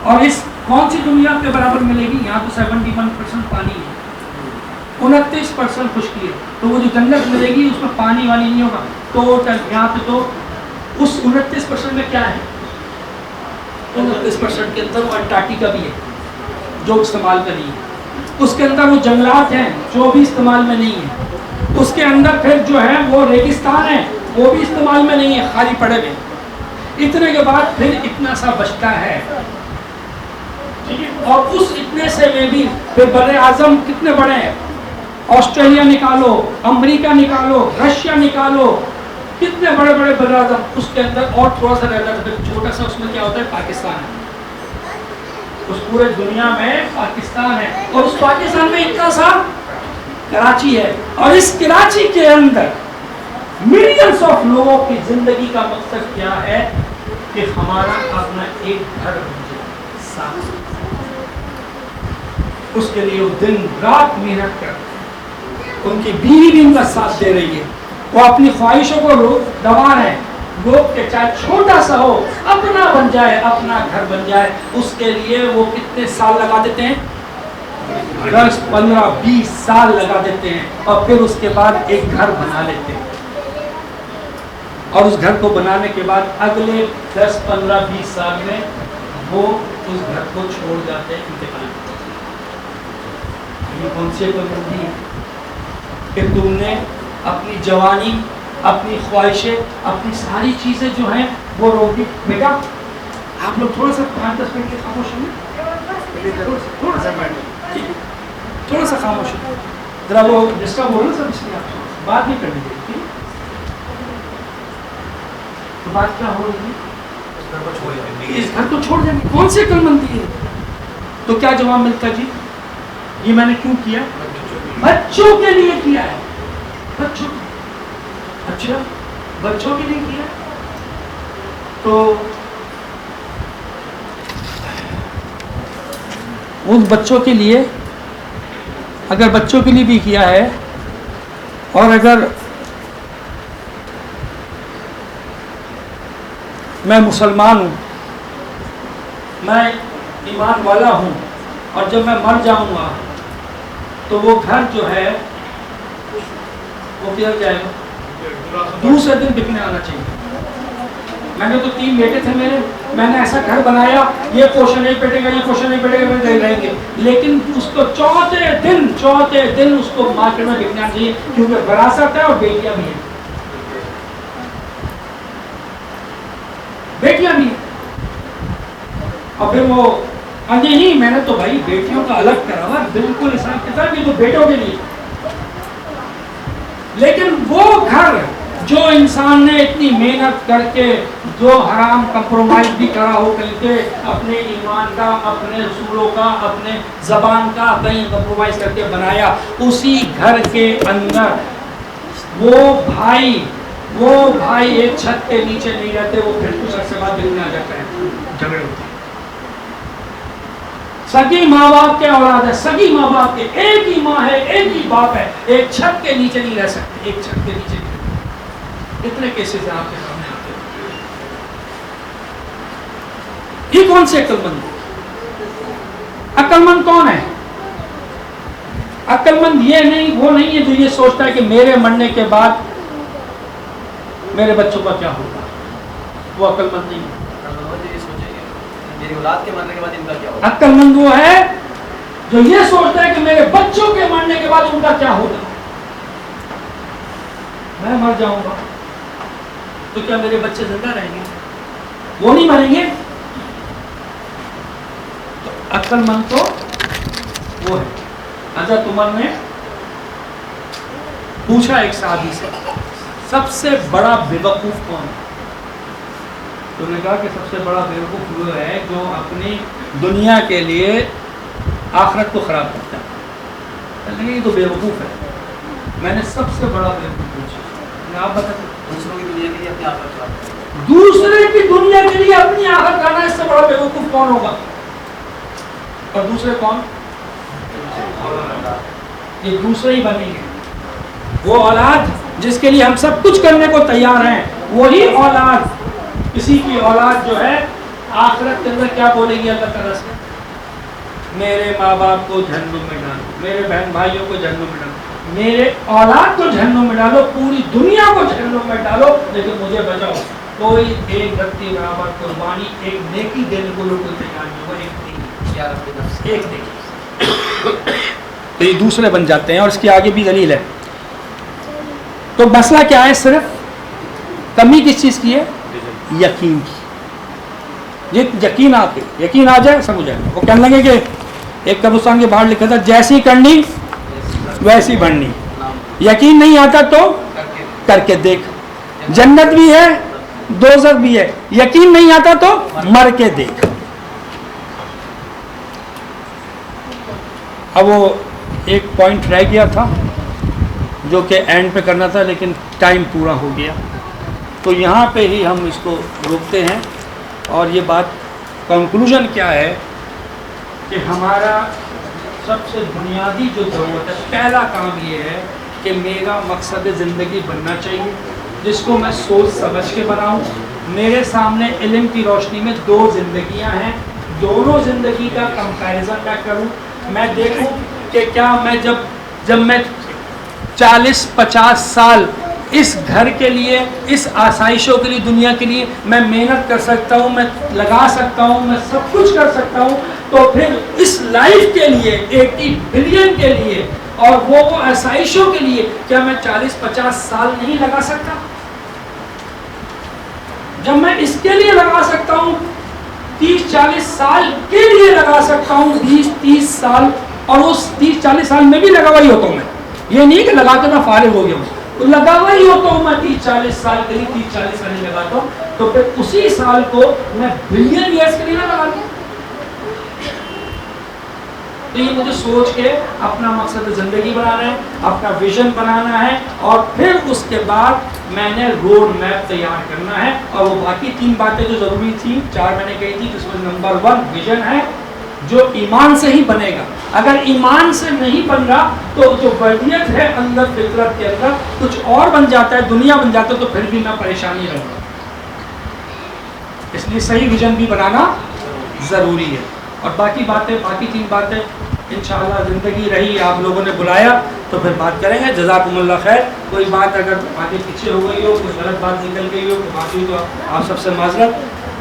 اور اس کون سی دنیا کے برابر ملے گی؟ یہاں تو 71% پانی ہے، 29% خشکی ہے. تو وہ جو جنت ملے گی اس میں پانی والی نہیں ہوگا. تو یہاں پہ تو اس 29% میں کیا ہے؟ 29% کے اندر وہ انٹارکٹیکا بھی ہے جو استعمال میں نہیں ہے. اس کے اندر وہ جنگلات ہیں جو بھی استعمال میں نہیں ہے. اس کے اندر پھر جو ہے وہ ریگستان ہے، وہ بھی استعمال میں نہیں ہے، خالی پڑے ہوئے. اتنے کے بعد پھر اتنا سا بچتا ہے. اور اس اتنے سے میں بھی پھر بر اعظم کتنے بڑے ہیں؟ آسٹریلیا نکالو، امریکہ نکالو، رشیا نکالو، کتنے بڑے بڑے بر اعظم. اس کے اندر اور تھوڑا سا رہتا ہے چھوٹا سا، اس میں کیا ہوتا ہے؟ پاکستان ہے. اس پورے دنیا میں پاکستان ہے. اور اس پاکستان میں اتنا سا کراچی ہے. اور اس کراچی کے اندر ملینز آف لوگوں کی زندگی کا مقصد کیا ہے؟ کہ ہمارا اپنا ایک گھر بن جائے صاف. اس کے لیے وہ دن رات محنت کرتے ہیں. ان کی بیوی بھی ان کا ساتھ دے رہی ہے. وہ اپنی خواہشوں کو دبا رہے ہیں. لوگ کے چاہے چھوٹا سا ہو، اپنا بن جائے، اپنا گھر بن جائے. اس کے لیے وہ کتنے سال لگا دیتے ہیں؟ 10 15 20 سال لگا دیتے ہیں. اور پھر اس کے بعد ایک گھر بنا لیتے ہیں. اور اس گھر کو بنانے کے بعد اگلے 10 15 20 سال میں وہ اس گھر کو چھوڑ جاتے ہیں، انتقال کرتے ہیں. یہ کون سی پابندی ہے کہ تم نے اپنی جوانی، اپنی خواہشیں، اپنی ساری چیزیں جو ہیں وہ روک دی. بیٹا آپ لوگ تھوڑا سا 5-10 منٹ کے خاموش ہوں، تھوڑا سا بیٹھ، تھوڑا سا خاموش ہوں ذرا. وہ ڈسٹرب ہو رہا ہے سب، اس لیے آپ بات نہیں کرنی چاہیے. تو بات کیا ہو رہی ہے؟ اس گھر کو چھوڑ دیں گے. کون سی عقل مندی ہے؟ تو کیا جواب ملتا؟ جی یہ میں نے کیوں کیا؟ بچوں کے لیے کیا ہے. بچوں، اچھا بچوں کے لیے کیا. تو ان بچوں کے لیے، اگر بچوں کے لیے بھی کیا ہے، اور اگر میں مسلمان ہوں، میں ایمان والا ہوں، اور جب میں مر جاؤں گا تو وہ گھر جو ہے وہ کیا جائے گا؟ دوسرے دن بکنے آنا چاہیے. میں نے تو 3 بیٹے تھے میرے، میں نے ایسا گھر بنایا، یہ پوشن نہیں پٹے گا، یہ پوشن نہیں پٹے گا، رہیں گے. لیکن اس کو چوتھے دن اس کو مارکیٹ میں بکنے آنا چاہیے، کیونکہ وراثت ہے اور بیٹیاں بھی ہیں. بیٹیاں بھی ہیں. اور پھر وہ نہیں، میں نے تو بھائی بیٹیوں کا الگ کرا ہوا بالکل حساب کتاب، یہ تو بیٹوں کے لیے. لیکن وہ گھر جو انسان نے اتنی محنت کر کے جو حرام کمپرومائز بھی کرا ہو کر کے اپنے ایمان کا، اپنے اصولوں کا، اپنے زبان کا کہیں کمپرومائز کر کے بنایا، اسی گھر کے اندر وہ بھائی ایک چھت کے نیچے نہیں رہتے، وہ پھر کچھ عرصے بعد ملنے آ جاتا ہے، جھگڑے ہوتے ہیں۔ سگی ماں باپ کے اولاد ہے، سگی ماں باپ کے، ایک ہی ماں ہے، ایک ہی باپ ہے، ایک چھت کے نیچے نہیں رہ سکتے، ایک چھت کے نیچے نہیں۔ اتنے کیسز ہیں آپ کے سامنے آتے ہیں۔ یہ کون سے عقل مند؟ عقل مند کون ہے؟ عقل مند یہ نہیں، وہ نہیں ہے جو یہ سوچتا ہے کہ میرے مرنے کے بعد میرے بچوں کا کیا ہوگا، وہ عقل مند نہیں ہے۔ میری اولاد کے مرنے کے بعد ان کا کیا ہوگا؟ عقل مند وہ ہے جو یہ سوچتا ہے کہ میرے بچوں کے مرنے کے بعد ان کا کیا ہوگا۔ میں مر جاؤں گا تو کیا میرے بچے زندہ رہیں گے؟ وہ نہیں مریں گے۔ تو عقل مند تو وہ ہے۔ حضرت عمر نے پوچھا ایک صحابی سے، سب سے بڑا بے وقوف کون ہے؟ تو نے کہا کہ سب سے بڑا بے وقوف وہ ہے جو اپنی دنیا کے لیے آخرت کو خراب کرتا ہے۔ یہ تو بے وقوف ہے۔ میں نے سب سے بڑا بے وقوف پوچھا، آپ بتا دوسروں کی دنیا کے لیے اپنی آخرت خراب کریں۔ دوسرے کی دنیا کے لیے اپنی آخرت کھانا، اس سے بڑا بے وقوف کون ہوگا؟ اور دوسرے کون؟ یہ دوسرے ہی بنیں گے۔ وہ اولاد جس کے لیے ہم سب کچھ کرنے کو تیار ہیں، وہی اولاد، کسی کی اولاد جو ہے آخرت کے اندر کیا بولے گی اللہ تعالیٰ سے؟ میرے ماں باپ کو جہنم میں ڈالو، میرے بہن بھائیوں کو جہنم میں ڈالو، میرے اولاد کو جہنم میں ڈالو، پوری دنیا کو جہنم میں ڈالو، لیکن مجھے بچاؤ۔ کوئی ایک رتی برابر قربانی، ایک نیکی دینے کو لوگ تیار نہیں ہوگا، ایک نیکی۔ تو یہ دوسرے بن جاتے ہیں، اور اس کی آگے بھی دلیل ہے۔ تو مسئلہ کیا ہے؟ صرف کمی کس چیز کی ہے؟ یقین کی۔ یہ یقین آ جائے سب ہو جائے گا۔ وہ کہنے لگے کہ ایک قبرستان کے باہر لکھا تھا، جیسی کرنی ویسی بڑھنی، یقین نہیں آتا تو کر کے دیکھ۔ جنت بھی ہے، دوزخ بھی ہے، یقین نہیں آتا تو مر کے دیکھ۔ اب وہ ایک پوائنٹ رہ گیا تھا جو کہ اینڈ پہ کرنا تھا، لیکن ٹائم پورا ہو گیا، تو یہاں پہ ہی ہم اس کو روکتے ہیں۔ اور یہ بات کنکلوژن کیا ہے کہ ہمارا سب سے بنیادی جو ضرورت ہے، پہلا کام یہ ہے کہ میرا مقصد زندگی بننا چاہیے جس کو میں سوچ سمجھ کے بناؤں۔ میرے سامنے علم کی روشنی میں دو زندگیاں ہیں، دونوں زندگی کا کمپیریزن میں کروں، میں دیکھوں کہ کیا میں جب میں 40-50 سال اس گھر کے لیے، اس آسائشوں کے لیے، دنیا کے لیے میں محنت کر سکتا ہوں، میں لگا سکتا ہوں، میں سب کچھ کر سکتا ہوں، تو پھر اس لائف کے لیے 80 بلین کے لیے اور وہ آسائشوں کے لیے کیا میں 40-50 سال نہیں لگا سکتا؟ جب میں اس کے لیے لگا سکتا ہوں 30-40 سال کے لیے لگا سکتا ہوں 20-30 سال، اور اس 30-40 سال میں بھی لگا ہوا ہی ہوتا ہوں میں، یہ نہیں کہ لگا کے میں فارغ ہو گیا ہوں، تو لگا ہوا ہی ہوتا ہوں میں 30-40 سال کے لیے، 30-40 سال ہی لگاتا ہوں، تو پھر اسی سال کو میں بلین ایئرس کے لیے نہ لگا دوں۔ تو یہ مجھے سوچ کے اپنا مقصد زندگی بنانا ہے، اپنا ویژن بنانا ہے، اور پھر اس کے بعد میں نے روڈ میپ تیار کرنا ہے، اور وہ باقی 3 باتیں جو ضروری تھیں، 4 میں نے کہی تھی، جس میں نمبر 1 ویژن ہے جو ایمان سے ہی بنے گا۔ اگر ایمان سے نہیں بن رہا تو جو وردیت ہے اندر، فطرت کے اندر کچھ اور بن جاتا ہے، دنیا بن جاتا ہے، تو پھر بھی میں پریشانی رہوں گا۔ اس لیے صحیح ویژن بھی بنانا ضروری ہے، اور باقی 3 باتیں انشاءاللہ زندگی رہی، آپ لوگوں نے بلایا تو پھر بات کریں گے۔ جزاکم اللہ خیر۔ کوئی بات اگر آگے پیچھے ہو گئی ہو، کوئی غلط بات نکل گئی ہو، کوئی بات ہوئی تو آپ سب سے معذرت،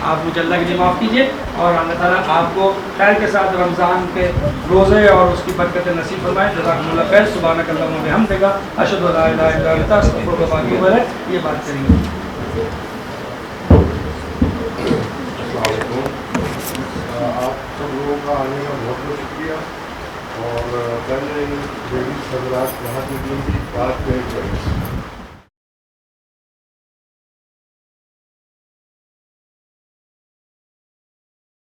آپ مجھے اللہ کے لیے معاف کیجیے، اور اللہ تعالیٰ آپ کو خیر کے ساتھ رمضان کے روزے اور اس کی برکت نصیب فرمائے۔ جزاکم اللہ خیر۔ سبحانک اللہم و بحمدک، اشہد ان لا الہ الا انت، استغفرک و اتوب الیک۔ یہ بات کریں گے۔ آپ سب لوگوں کا آنے کا بہت بہت شکریہ، اور پہلے لیڈیز حضرات یہاں کی بات کریں۔